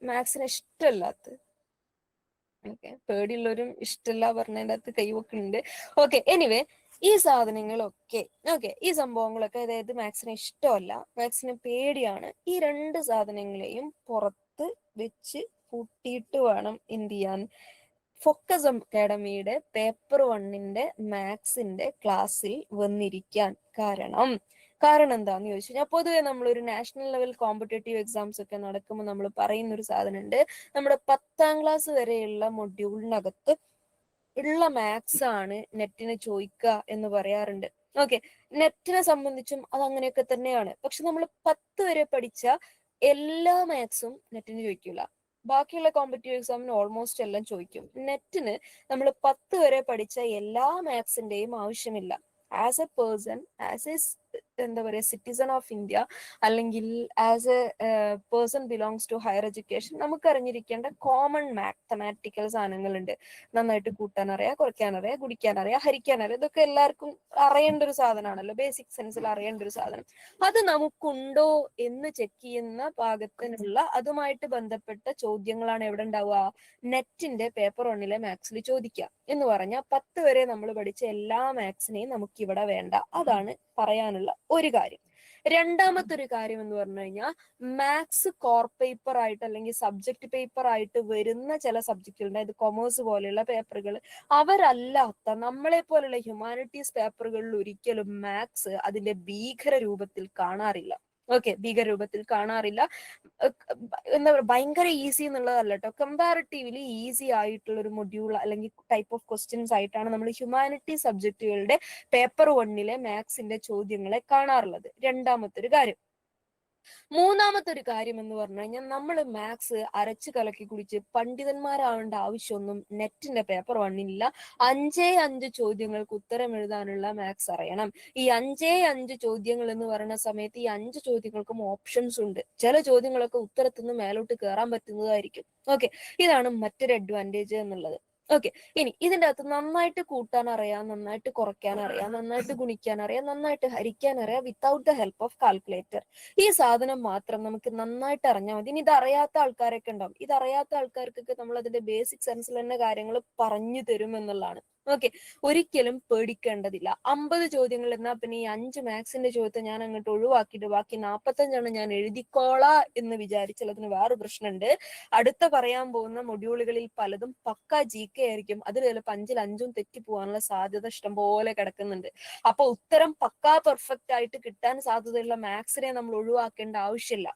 മാത്സിന് ഇഷ്ടമല്ലാത്ത, ഓക്കെ, പേടിയുള്ളവരും ഇഷ്ടമല്ല പറഞ്ഞതിൻ്റെ അകത്ത് കൈവക്കുന്നുണ്ട്. ഓക്കെ, എനിവേ ഈ സാധനങ്ങളൊക്കെ, ഓക്കെ, ഈ സംഭവങ്ങളൊക്കെ, അതായത് മാത്സിന് ഇഷ്ടമല്ല, മാത്സിന് പേടിയാണ്, ഈ രണ്ട് സാധനങ്ങളെയും പുറത്ത് വെച്ച് കൂട്ടിയിട്ട് വേണം എന്ത് ചെയ്യാൻ? ഫോക്കസ് അക്കാഡമിയുടെ പേപ്പർ 1ന്റെ മാത്സിന്റെ ക്ലാസ്സിൽ വന്നിരിക്കാൻ. കാരണം എന്താന്ന് ചോദിച്ചു കഴിഞ്ഞാൽ, പൊതുവെ നമ്മളൊരു നാഷണൽ ലെവൽ കോമ്പറ്റേറ്റീവ് എക്സാംസ് ഒക്കെ നടക്കുമ്പോൾ നമ്മൾ പറയുന്ന ഒരു സാധനമുണ്ട്. നമ്മുടെ 10ാം ക്ലാസ് വരെയുള്ള മൊഡ്യൂളിനകത്ത് ഉള്ള മാത്സ് ആണ് നെറ്റിന് ചോദിക്കുക എന്ന് പറയാറുണ്ട്. ഓക്കെ, നെറ്റിനെ സംബന്ധിച്ചും അത് അങ്ങനെയൊക്കെ തന്നെയാണ്. പക്ഷെ നമ്മൾ 10 വരെ പഠിച്ച എല്ലാ മാത്സും നെറ്റിന് ചോദിക്കില്ല. ബാക്കിയുള്ള കോമ്പറ്റീവ് എക്സാമിന് ഓൾമോസ്റ്റ് എല്ലാം ചോദിക്കും. നെറ്റിന് നമ്മൾ 10 വരെ പഠിച്ച എല്ലാ മാത്സിന്റെയും ആവശ്യമില്ല. As a person, as a എന്താ പറയുക, സിറ്റിസൺ ഓഫ് ഇന്ത്യ, അല്ലെങ്കിൽ as a person belongs to higher education, നമുക്ക് അറിഞ്ഞിരിക്കേണ്ട കോമൺ മാത്തമാറ്റിക്കൽ സാധനങ്ങളുണ്ട്. നന്നായിട്ട് കൂട്ടാൻ അറിയാം, കുറയ്ക്കാൻ അറിയാം, ഗുണിക്കാൻ അറിയാം, ഹരിക്കാൻ അറിയാം. ഇതൊക്കെ എല്ലാവർക്കും അറിയേണ്ട ഒരു സാധനമാണല്ലോ, ബേസിക് സെൻസിൽ അറിയേണ്ട ഒരു സാധനം. അത് നമുക്കുണ്ടോ എന്ന് ചെക്ക് ചെയ്യുന്ന പാകത്തിനുള്ള അതുമായിട്ട് ബന്ധപ്പെട്ട ചോദ്യങ്ങളാണ് എവിടെ ഉണ്ടാവുക? നെറ്റിന്റെ പേപ്പർ 1ലെ മാത്സിൽ ചോദിക്കുക. എന്ന് പറഞ്ഞാൽ 10 വരെ നമ്മൾ പഠിച്ച എല്ലാ മാത്സിനെയും നമുക്ക് ഇവിടെ വേണ്ട. അതാണ് പറയാനുള്ള ഒരു കാര്യം. രണ്ടാമത്തെ ഒരു കാര്യം എന്ന് പറഞ്ഞു കഴിഞ്ഞാൽ, മാത്സ് കോർ പേപ്പർ ആയിട്ട് അല്ലെങ്കിൽ സബ്ജക്ട് പേപ്പർ ആയിട്ട് വരുന്ന ചില സബ്ജക്റ്റുകളുണ്ട്, അതായത് കൊമേഴ്സ് പോലെയുള്ള പേപ്പറുകൾ. അവരല്ലാത്ത നമ്മളെ പോലെയുള്ള ഹ്യൂമാനിറ്റീസ് പേപ്പറുകളിൽ ഒരിക്കലും മാത്സ് അതിന്റെ ഭീകര രൂപത്തിൽ കാണാറില്ല. ഓക്കെ, ഭീകര രൂപത്തിൽ കാണാറില്ല. എന്താ പറയുക, ഭയങ്കര ഈസി എന്നുള്ളതല്ല കേട്ടോ, കമ്പാരിറ്റീവ്ലി ഈസി ആയിട്ടുള്ള ഒരു മൊഡ്യൂൾ അല്ലെങ്കിൽ ടൈപ്പ് ഓഫ് ക്വസ്റ്റ്യൻസ് ആയിട്ടാണ് നമ്മൾ ഹ്യൂമാനിറ്റി സബ്ജക്റ്റുകളുടെ പേപ്പർ 1ലെ മാത്സിന്റെ ചോദ്യങ്ങളെ കാണാറുള്ളത്. രണ്ടാമത്തെ ഒരു കാര്യം. മൂന്നാമത്തെ ഒരു കാര്യം എന്ന് പറഞ്ഞു കഴിഞ്ഞാൽ, നമ്മൾ മാത്സ് അരച്ച് കലക്കി കുടിച്ച് പണ്ഡിതന്മാരാവേണ്ട ആവശ്യമൊന്നും നെറ്റിന്റെ പേപ്പർ 1നില്ല. 5 ചോദ്യങ്ങൾക്ക് ഉത്തരം എഴുതാനുള്ള മാത്സ് അറിയണം. ഈ 5 ചോദ്യങ്ങൾ എന്ന് പറയുന്ന സമയത്ത് ഈ 5 ചോദ്യങ്ങൾക്കും ഓപ്ഷൻസ് ഉണ്ട്. ചില ചോദ്യങ്ങളൊക്കെ ഉത്തരത്തുനിന്ന് മേലോട്ട് കയറാൻ പറ്റുന്നതായിരിക്കും. ഓക്കെ, ഇതാണ് മറ്റൊരു അഡ്വാൻറ്റേജ് എന്നുള്ളത്. ഓക്കെ, ഇനി ഇതിൻ്റെ അകത്ത് നന്നായിട്ട് കൂട്ടാൻ അറിയാം, നന്നായിട്ട് കുറയ്ക്കാൻ അറിയാം, നന്നായിട്ട് ഗുണിക്കാൻ അറിയാം, നന്നായിട്ട് ഹരിക്കാൻ അറിയാം, without the help of calculator. ഈ സാധനം മാത്രം നമുക്ക് നന്നായിട്ട് അറിഞ്ഞാൽ മതി. ഇനി ഇതറിയാത്ത ആൾക്കാരൊക്കെ ഉണ്ടാവും. ഇതറിയാത്ത ആൾക്കാർക്കൊക്കെ നമ്മൾ അതിന്റെ ബേസിക് സെൻസിൽ തന്നെ കാര്യങ്ങൾ പറഞ്ഞു തരും എന്നുള്ളതാണ്. ഓക്കെ, ഒരിക്കലും പേടിക്കേണ്ടതില്ല. 50 ചോദ്യങ്ങൾ എന്നാൽ പിന്നെ ഈ 5 മാത്സിന്റെ ചോദ്യത്തെ ഞാൻ അങ്ങോട്ട് ഒഴിവാക്കിയിട്ട് ബാക്കി 45 ഞാൻ എഴുതിക്കോളാ എന്ന് വിചാരിച്ചാൽ അതിന് വേറെ പ്രശ്നമുണ്ട്. അടുത്ത പറയാൻ പോകുന്ന മൊഡ്യൂളുകളിൽ പലതും പക്ക GK ആയിരിക്കും. അതിൽ ചിലപ്പോൾ 5ൽ 5ഉം തെറ്റി പോകാനുള്ള സാധ്യത ഇഷ്ടംപോലെ കിടക്കുന്നുണ്ട്. അപ്പൊ ഉത്തരം പക്കാ പെർഫെക്റ്റ് ആയിട്ട് കിട്ടാൻ സാധ്യതയുള്ള മാത്സിനെ നമ്മൾ ഒഴിവാക്കേണ്ട ആവശ്യമില്ല.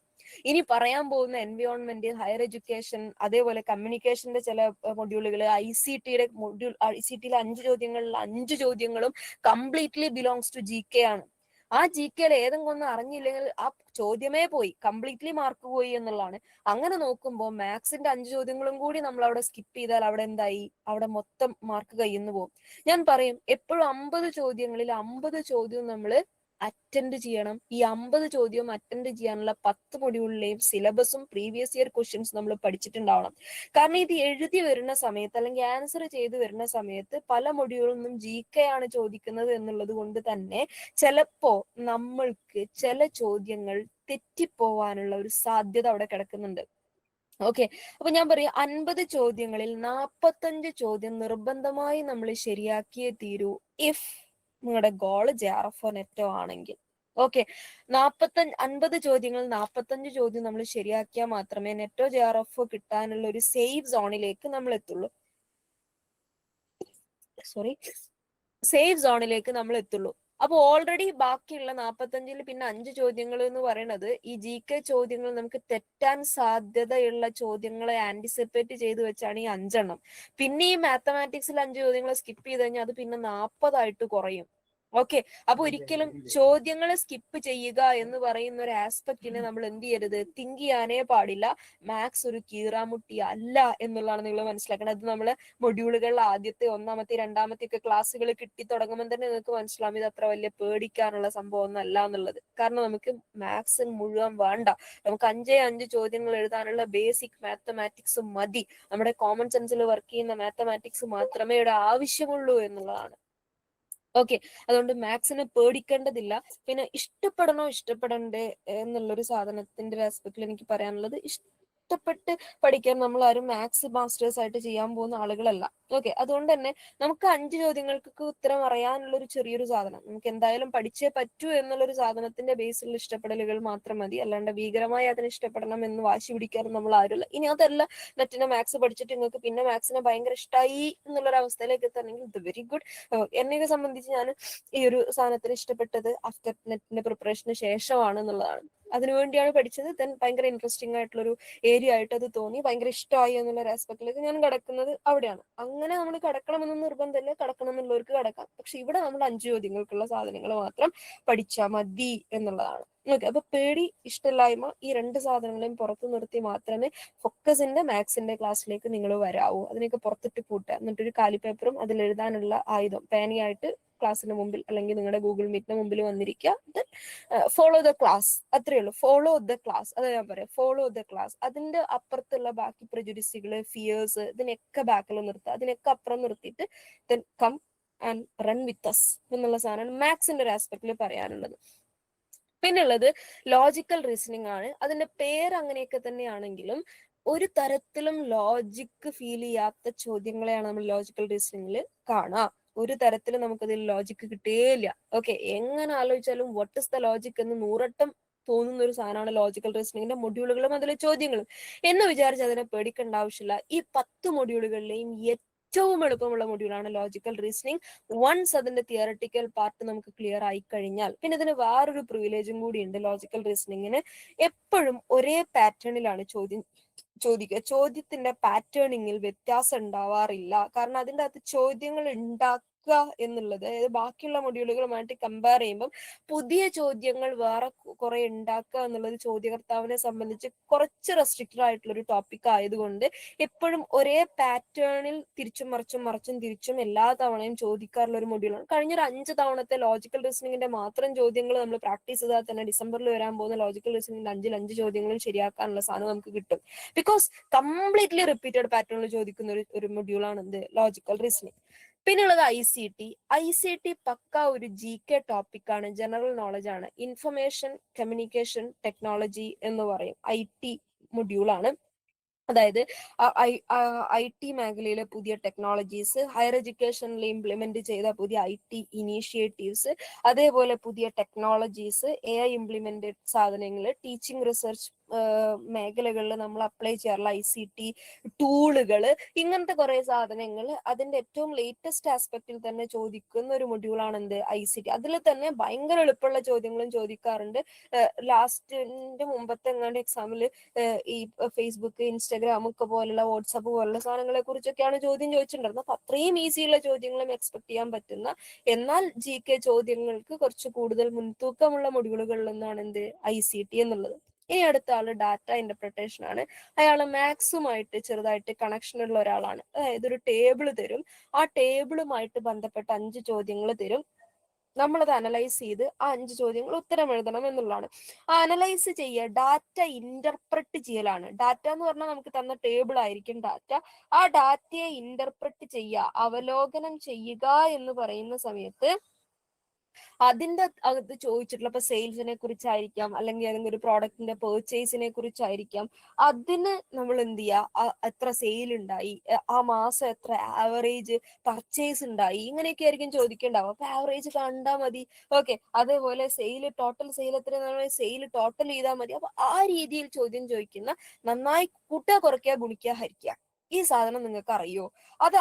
ഇനി പറയാൻ പോകുന്ന എൻവയോൺമെന്റ്, ഹയർ എഡ്യൂക്കേഷൻ, അതേപോലെ കമ്മ്യൂണിക്കേഷന്റെ ചില മൊഡ്യൂളുകൾ, ICTയുടെ മൊഡ്യൂൾ, ICTയിലെ 5 ചോദ്യങ്ങളിൽ 5 ചോദ്യങ്ങളും കംപ്ലീറ്റ്ലി ബിലോങ്സ് ടു GK ആണ്. ആ GK ഏതെങ്കിലും ഒന്ന് അറിഞ്ഞില്ലെങ്കിൽ ആ ചോദ്യമേ പോയി, കംപ്ലീറ്റ്ലി മാർക്ക് പോയി എന്നുള്ളതാണ്. അങ്ങനെ നോക്കുമ്പോൾ മാത്സിന്റെ 5 ചോദ്യങ്ങളും കൂടി നമ്മൾ അവിടെ സ്കിപ്പ് ചെയ്താൽ അവിടെ എന്തായി, അവിടെ മൊത്തം മാർക്ക് കയ്യിന്ന് പോകും. ഞാൻ പറയും എപ്പോഴും 50 ചോദ്യങ്ങളിൽ 50 ചോദ്യവും നമ്മൾ അറ്റൻഡ് ചെയ്യണം. ഈ 50 ചോദ്യവും അറ്റൻഡ് ചെയ്യാനുള്ള 10 മൊഡ്യൂളിലെയും സിലബസും പ്രീവിയസ് ഇയർ ക്വസ്റ്റ്യൻസ് നമ്മൾ പഠിച്ചിട്ടുണ്ടാവണം. കാരണം ഇത് എഴുതി വരുന്ന സമയത്ത് അല്ലെങ്കിൽ ആൻസർ ചെയ്ത് വരുന്ന സമയത്ത് പല മൊഡ്യൂളിൽ നിന്നും GK ആണ് ചോദിക്കുന്നത് എന്നുള്ളത് കൊണ്ട് തന്നെ ചിലപ്പോ നമ്മൾക്ക് ചില ചോദ്യങ്ങൾ തെറ്റിപ്പോവാനുള്ള ഒരു സാധ്യത അവിടെ കിടക്കുന്നുണ്ട്. ഓക്കെ, അപ്പൊ ഞാൻ പറയാം 50 ചോദ്യങ്ങളിൽ 45 ചോദ്യം നിർബന്ധമായി നമ്മൾ ശരിയാക്കിയേ തീരൂ ഇഫ് നിങ്ങളുടെ ഗോള് JRF നെറ്റോ ആണെങ്കിൽ. ഓക്കെ, 50 ചോദ്യങ്ങൾ 45 ചോദ്യം നമ്മൾ ശരിയാക്കിയാൽ മാത്രമേ നെറ്റോ JRF കിട്ടാനുള്ള ഒരു സേഫ് സോണിലേക്ക് നമ്മൾ എത്തുള്ളൂ. സേഫ് സോണിലേക്ക് നമ്മൾ എത്തുള്ളൂ. അപ്പൊ ഓൾറെഡി ബാക്കിയുള്ള 45-ൽ പിന്നെ 5 ചോദ്യങ്ങൾ എന്ന് പറയുന്നത് ഈ GK ചോദ്യങ്ങൾ നമുക്ക് തെറ്റാൻ സാധ്യതയുള്ള ചോദ്യങ്ങളെ ആന്റിസിപ്പേറ്റ് ചെയ്ത് വെച്ചാണ് ഈ 5 എണ്ണം. പിന്നെ ഈ മാത്തമാറ്റിക്സിൽ 5 ചോദ്യങ്ങൾ സ്കിപ്പ് ചെയ്ത് കഴിഞ്ഞാൽ അത് പിന്നെ 40 ആയിട്ട് കുറയും. ഓക്കെ, അപ്പൊ ഒരിക്കലും ചോദ്യങ്ങളെ സ്കിപ്പ് ചെയ്യുക എന്ന് പറയുന്ന ഒരു ആസ്പെക്റ്റിനെ നമ്മൾ എന്ത് ചെയ്യരുത്, തിങ്ക് ചെയ്യാനേ പാടില്ല. മാത്സ് ഒരു കീറാമുട്ടി അല്ല എന്നുള്ളതാണ് നിങ്ങൾ മനസ്സിലാക്കേണ്ടത്. അത് നമ്മള് മൊഡ്യൂളുകളിൽ ആദ്യത്തെ 1-ാമത്തെ 2-ാമത്തെ ഒക്കെ ക്ലാസ്സുകൾ കിട്ടി തുടങ്ങുമ്പോൾ തന്നെ നിങ്ങൾക്ക് മനസ്സിലാവും ഇത് അത്ര വലിയ പേടിക്കാനുള്ള സംഭവം ഒന്നും അല്ല എന്നുള്ളത്. കാരണം നമുക്ക് മാത്സ് മുഴുവൻ വേണ്ട, നമുക്ക് 5 ചോദ്യങ്ങൾ എഴുതാനുള്ള ബേസിക് മാത്തമാറ്റിക്സ് മതി. നമ്മുടെ കോമൺ സെൻസിൽ വർക്ക് ചെയ്യുന്ന മാത്തമാറ്റിക്സ് മാത്രമേ ഇവിടെ ആവശ്യമുള്ളൂ എന്നുള്ളതാണ്. ഓക്കെ, അതുകൊണ്ട് മാത്സിനെ പേടിക്കേണ്ടതില്ല. പിന്നെ ഇഷ്ടപ്പെടണ്ടേ എന്നുള്ളൊരു സാധനത്തിന്റെ ഒരു ആസ്പെക്റ്റിൽ എനിക്ക് പറയാനുള്ളത്, ഇഷ്ടപ്പെട്ട് പഠിക്കാൻ നമ്മൾ ആരും മാത്സ് മാസ്റ്റേഴ്സ് ആയിട്ട് ചെയ്യാൻ പോകുന്ന ആളുകളല്ല. ഓക്കെ, അതുകൊണ്ട് തന്നെ നമുക്ക് 5 ചോദ്യങ്ങൾക്ക് ഉത്തരം അറിയാനുള്ള ഒരു ചെറിയൊരു സാധനം, നമുക്ക് എന്തായാലും പഠിച്ചേ പറ്റൂ എന്നുള്ളൊരു സാധനത്തിന്റെ ബേസിലുള്ള ഇഷ്ടപ്പെടലുകൾ മാത്രം മതി. അല്ലാണ്ട് ഭീകരമായി അതിനെ ഇഷ്ടപ്പെടണം എന്ന് വാശി പിടിക്കാനും നമ്മൾ ആരുമില്ല. ഇനി അതല്ല, നെറ്റിനെ മാത്സ് പഠിച്ചിട്ട് നിങ്ങൾക്ക് പിന്നെ മാത്സിനെ ഭയങ്കര ഇഷ്ടമായി എന്നുള്ളൊരു അവസ്ഥയിലേക്ക് എത്തണമെങ്കിൽ ഇത് വെരി ഗുഡ്. എന്നെയൊക്കെ സംബന്ധിച്ച് ഞാൻ ഈ ഒരു സാധനത്തിന് ഇഷ്ടപ്പെട്ടത് ആഫ്റ്റർ നെറ്റിന്റെ പ്രിപ്പറേഷന് ശേഷമാണ് എന്നുള്ളതാണ്. അതിനുവേണ്ടിയാണ് പഠിച്ചത്. ദെൻ ഭയങ്കര ഇൻട്രസ്റ്റിംഗ് ആയിട്ടുള്ളൊരു ഏരിയ ആയിട്ട് അത് തോന്നി, ഭയങ്കര ഇഷ്ടമായി എന്നുള്ള ഒരു ആസ്പെക്റ്റിലേക്ക് ഞാൻ കിടക്കുന്നത് അവിടെയാണ്. അങ്ങനെ നമ്മൾ കിടക്കണമെന്നൊന്നും നിർബന്ധമില്ല, കിടക്കണം എന്നുള്ളവർക്ക് കിടക്കാം. പക്ഷെ ഇവിടെ നമ്മൾ 5 ചോദ്യങ്ങൾക്കുള്ള സാധനങ്ങൾ മാത്രം പഠിച്ചാൽ മതി എന്നുള്ളതാണ്. ഓക്കെ, അപ്പൊ പേടി, ഇഷ്ടമില്ലായ്മ ഈ 2 സാധനങ്ങളെയും പുറത്തു നിർത്തി മാത്രമേ ഫോക്കസിന്റെ മാത്സിന്റെ ക്ലാസ്സിലേക്ക് നിങ്ങൾ വരാവൂ. അതിനൊക്കെ പുറത്തിട്ട് പൂട്ടുക, എന്നിട്ടൊരു കാലി പേപ്പറും അതിൽ എഴുതാനുള്ള ആയുധം പേനയായിട്ട് ക്ലാസ്സിന് മുമ്പിൽ അല്ലെങ്കിൽ നിങ്ങളുടെ ഗൂഗിൾ മീറ്റിന് മുമ്പിൽ വന്നിരിക്കുക. ഫോളോ ദ ക്ലാസ്, അത്രയേ ഉള്ളൂ. ഫോളോ ദ ക്ലാസ്, അത് ഞാൻ പറയാം, ഫോളോ ദ ക്ലാസ്. അതിന്റെ അപ്പുറത്തുള്ള ബാക്കി പ്രജുഡിസുകള്, ഫിയേഴ്സ്, ഇതിനൊക്കെ ബാക്കിൽ നിർത്തുക. അതിനൊക്കെ അപ്പുറം നിർത്തിയിട്ട് then come and run with us എന്നുള്ള സാധനമാണ് മാത്സിന്റെ ഒരു ആസ്പെക്റ്റിൽ പറയാനുള്ളത്. പിന്നുള്ളത് ലോജിക്കൽ റീസണിങ് ആണ്. അതിന്റെ പേര് അങ്ങനെയൊക്കെ തന്നെയാണെങ്കിലും ഒരു തരത്തിലും ലോജിക്ക് ഫീൽ ചെയ്യാത്ത ചോദ്യങ്ങളെയാണ് നമ്മൾ ലോജിക്കൽ റീസണിങ്ങിൽ കാണുക. ഒരു തരത്തിലും നമുക്കതിൽ ലോജിക്ക് കിട്ടുകയില്ല. ഓക്കെ, എങ്ങനെ ആലോചിച്ചാലും വാട്ട് ഇസ് ദ ലോജിക് എന്ന് 100 തോന്നുന്ന ഒരു സാധനമാണ് ലോജിക്കൽ റീസണിങ്ങിന്റെ മൊഡ്യൂളുകളും അതിലെ ചോദ്യങ്ങളും എന്ന് വിചാരിച്ച് അതിനെ പേടിക്കേണ്ട ആവശ്യമില്ല. ഈ 10 മൊഡ്യൂളുകളിലെയും ഏറ്റവും എളുപ്പമുള്ള മൊഡ്യൂളാണ് ലോജിക്കൽ റീസണിങ്. വൺസ് അതിന്റെ തിയറട്ടിക്കൽ പാർട്ട് നമുക്ക് ക്ലിയർ ആയി കഴിഞ്ഞാൽ പിന്നെ ഇതിന് വേറൊരു പ്രിവിലേജും കൂടി ഉണ്ട്. ലോജിക്കൽ റീസണിങ്ങിന് എപ്പോഴും ഒരേ പാറ്റേണിലാണ് ചോദിക്കുക. ചോദ്യത്തിന്റെ പാറ്റേണിങ്ങിൽ വ്യത്യാസം ഉണ്ടാവാറില്ല. കാരണം അതിൻ്റെ അകത്ത് ചോദ്യങ്ങൾ ഉണ്ടാക്കുക എന്നുള്ളത്, അതായത് ബാക്കിയുള്ള മൊഡ്യൂളുകളുമായിട്ട് കമ്പയർ ചെയ്യുമ്പോൾ പുതിയ ചോദ്യങ്ങൾ വേറെ കുറെ ഉണ്ടാക്കുക എന്നുള്ളത് ചോദ്യകർത്താവിനെ സംബന്ധിച്ച് കുറച്ച് റെസ്ട്രിക്റ്റഡ് ആയിട്ടുള്ള ഒരു ടോപ്പിക് ആയതുകൊണ്ട് എപ്പോഴും ഒരേ പാറ്റേണിൽ മറിച്ചും തിരിച്ചും എല്ലാ തവണയും ചോദിക്കാറുള്ള ഒരു മൊഡ്യൂളാണ്. കഴിഞ്ഞൊരു 5 തവണത്തെ ലോജിക്കൽ റീസണിങ്ങിന്റെ മാത്രം ചോദ്യങ്ങൾ നമ്മൾ പ്രാക്ടീസ് ചെയ്താൽ തന്നെ ഡിസംബറിൽ വരാൻ പോകുന്ന ലോജിക്കൽ റീസണിങ്ങിന്റെ 5 ചോദ്യങ്ങളും ശരിയാക്കാനുള്ള സാധനം നമുക്ക് കിട്ടും. ബിക്കോസ് കംപ്ലീറ്റ്ലി റിപ്പീറ്റഡ് പാറ്റേണിൽ ചോദിക്കുന്ന ഒരു മൊഡ്യൂളാണ് എന്ത്, ലോജിക്കൽ റീസണിങ്. പിന്നുള്ളത് ICT പക്ക ഒരു GK ടോപ്പിക്കാണ്, ജനറൽ നോളജ് ആണ്. ഇൻഫർമേഷൻ കമ്മ്യൂണിക്കേഷൻ ടെക്നോളജി എന്ന് പറയും, IT മൊഡ്യൂളാണ്. അതായത് IT മേഖലയിലെ പുതിയ ടെക്നോളജീസ്, ഹയർ എഡ്യൂക്കേഷനിൽ ഇംപ്ലിമെന്റ് ചെയ്ത പുതിയ IT ഇനീഷ്യേറ്റീവ്സ്, അതേപോലെ പുതിയ ടെക്നോളജീസ്, AI ഇംപ്ലിമെന്റഡ് സാധനങ്ങൾ, ടീച്ചിങ് റിസർച്ച് മേഖലകളിൽ നമ്മൾ അപ്ലൈ ചെയ്യാറുള്ള ICT ടൂളുകൾ, ഇങ്ങനത്തെ കുറെ സാധനങ്ങൾ അതിന്റെ ഏറ്റവും ലേറ്റസ്റ്റ് ആസ്പെക്റ്റിൽ തന്നെ ചോദിക്കുന്ന ഒരു മൊഡ്യൂളാണ് എന്ത് ICT. അതിൽ തന്നെ ഭയങ്കര എളുപ്പമുള്ള ചോദ്യങ്ങളും ചോദിക്കാറുണ്ട്. ലാസ്റ്റിന്റെ മുമ്പത്തെ എങ്ങാണ്ട് എക്സാമിൽ ഈ ഫേസ്ബുക്ക്, ഇൻസ്റ്റാഗ്രാം ഒക്കെ പോലുള്ള, വാട്സാപ്പ് പോലുള്ള സാധനങ്ങളെ കുറിച്ചൊക്കെയാണ് ചോദ്യം ചോദിച്ചിട്ടുണ്ടായിരുന്നത്. അപ്പൊ അത്രയും ഈസിയുള്ള ചോദ്യങ്ങളും എക്സ്പെക്ട് ചെയ്യാൻ പറ്റുന്ന, എന്നാൽ GK ചോദ്യങ്ങൾക്ക് കുറച്ച് കൂടുതൽ മുൻതൂക്കമുള്ള മൊഡ്യൂളുകളിൽ ഒന്നാണ് എന്ത് ICT എന്നുള്ളത്. ഇനി അടുത്ത ആള് ഡാറ്റ ഇന്റർപ്രിട്ടേഷൻ ആണ്. അയാള് മാത്സുമായിട്ട് ചെറുതായിട്ട് കണക്ഷൻ ഉള്ള ഒരാളാണ്. അതായത് ഒരു ടേബിൾ തരും, ആ ടേബിളുമായിട്ട് ബന്ധപ്പെട്ട 5 ചോദ്യങ്ങൾ തരും, നമ്മളത് അനലൈസ് ചെയ്ത് ആ 5 ചോദ്യങ്ങൾ ഉത്തരം എഴുതണം എന്നുള്ളതാണ്. ആ അനലൈസ് ചെയ്യുക, ഡാറ്റ ഇന്റർപ്രറ്റ് ചെയ്യലാണ്. ഡാറ്റ എന്ന് പറഞ്ഞാൽ നമുക്ക് തന്ന ടേബിൾ ആയിരിക്കും ഡാറ്റ. ആ ഡാറ്റയെ ഇന്റർപ്രറ്റ് ചെയ്യുക, അവലോകനം ചെയ്യുക എന്ന് പറയുന്ന സമയത്ത് അതിന്റെ അകത്ത് ചോദിച്ചിട്ടുള്ള, ഇപ്പൊ സെയിൽസിനെ കുറിച്ചായിരിക്കാം, അല്ലെങ്കിൽ ഏതെങ്കിലും ഒരു പ്രോഡക്റ്റിന്റെ പെർച്ചേസിനെ കുറിച്ചായിരിക്കാം. അതിന് നമ്മൾ എന്ത് ചെയ്യുക, എത്ര സെയിൽ ഉണ്ടായി, ആ മാസം എത്ര ആവറേജ് പർച്ചേസ് ഉണ്ടായി, ഇങ്ങനെയൊക്കെ ആയിരിക്കും ചോദിക്കേണ്ടാവും. അപ്പൊ ആവറേജ് കണ്ടാൽ മതി. ഓക്കെ, അതേപോലെ സെയിൽ, ടോട്ടൽ സെയിൽ എത്ര, സെയിൽ ടോട്ടൽ ചെയ്താൽ മതി. അപ്പൊ ആ രീതിയിൽ ചോദ്യം ചോദിക്കുന്ന, നന്നായി കൂട്ടുക, കുറയ്ക്കുക, ഗുണിക്കുക, ഹരിക്കുക, ഈ സാധനം നിങ്ങൾക്ക് അറിയോ, അത്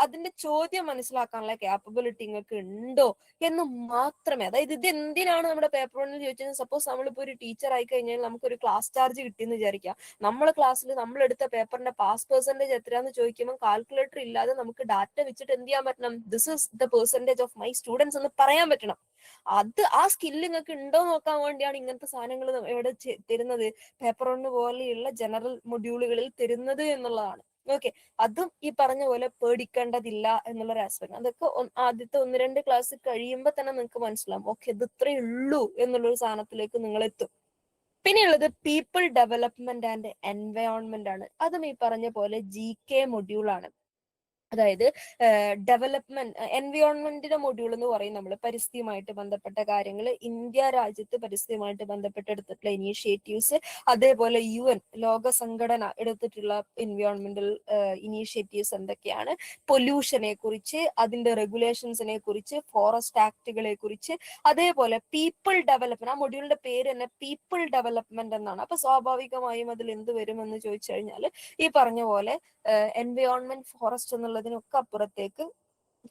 അതിന്റെ ചോദ്യം മനസ്സിലാക്കാനുള്ള ക്യാപ്പബിലിറ്റി നിങ്ങൾക്ക് ഉണ്ടോ എന്ന് മാത്രമേ. അതായത് ഇത് എന്തിനാണ് നമ്മുടെ പേപ്പർ വണ്ണിൽ ചോദിച്ചത്? സപ്പോസ് നമ്മളിപ്പോ ഒരു ടീച്ചർ ആയി കഴിഞ്ഞാൽ നമുക്കൊരു ക്ലാസ് ചാർജ് കിട്ടിയെന്ന് വിചാരിക്കാം. നമ്മളെ ക്ലാസ്സിൽ നമ്മൾ എടുത്ത പേപ്പറിന്റെ പാസ് പെർസെന്റേജ് എത്രയാന്ന് ചോദിക്കുമ്പോൾ കാൽക്കുലേറ്റർ ഇല്ലാതെ നമുക്ക് ഡാറ്റ വെച്ചിട്ട് എന്ത് ചെയ്യാൻ പറ്റണം? This is the percentage of my students എന്ന് പറയാൻ പറ്റണം. അത് ആ സ്കില്ല് നിങ്ങൾക്ക് ഉണ്ടോ നോക്കാൻ വേണ്ടിയാണ് ഇങ്ങനത്തെ സാധനങ്ങൾ എവിടെ തരുന്നത്, പേപ്പർ വണ്ണ് പോലെയുള്ള ജനറൽ മൊഡ്യൂളുകളിൽ തരുന്നത് എന്നുള്ളതാണ്. ഓക്കെ, അതും ഈ പറഞ്ഞ പോലെ പേടിക്കേണ്ടതില്ല എന്നുള്ളൊരു ആസ്പെക്ട്. അതൊക്കെ ആദ്യത്തെ 1-2 ക്ലാസ് കഴിയുമ്പോൾ തന്നെ നിങ്ങൾക്ക് മനസ്സിലാവും, ഓക്കെ ഇത് ഇത്രയേ ഉള്ളൂ എന്നുള്ളൊരു സാധനത്തിലേക്ക് നിങ്ങൾ എത്തും. പിന്നെയുള്ളത് പീപ്പിൾ ഡെവലപ്മെന്റ് ആൻഡ് എൻവയോൺമെന്റ് ആണ്. അതും ഈ പറഞ്ഞ പോലെ GK മൊഡ്യൂളാണ്. അതായത് ഡെവലപ്മെന്റ്, എൻവയോൺമെന്റിന്റെ മൊഡ്യൂൾ എന്ന് പറയും നമ്മൾ, പരിസ്ഥിതിയുമായിട്ട് ബന്ധപ്പെട്ട കാര്യങ്ങൾ, ഇന്ത്യ രാജ്യത്ത് പരിസ്ഥിതിയുമായിട്ട് ബന്ധപ്പെട്ട് എടുത്തിട്ടുള്ള ഇനീഷ്യേറ്റീവ്സ്, അതേപോലെ UN ലോക സംഘടന എടുത്തിട്ടുള്ള എൻവയോൺമെന്റൽ ഇനീഷ്യേറ്റീവ്സ് എന്തൊക്കെയാണ്, പൊല്യൂഷനെ കുറിച്ച്, അതിന്റെ റെഗുലേഷൻസിനെ കുറിച്ച്, ഫോറസ്റ്റ് ആക്ടുകളെ കുറിച്ച്, അതേപോലെ പീപ്പിൾ ഡെവലപ്മെന്റ്. ആ മൊഡ്യൂളിന്റെ പേര് തന്നെ പീപ്പിൾ ഡെവലപ്മെന്റ് എന്നാണ്. അപ്പൊ സ്വാഭാവികമായും അതിൽ എന്ത് വരുമെന്ന് ചോദിച്ചു കഴിഞ്ഞാൽ ഈ പറഞ്ഞ പോലെ എൻവയോൺമെന്റ്, ഫോറസ്റ്റ് എന്നുള്ളതിനൊക്കെ അപ്പുറത്തേക്ക്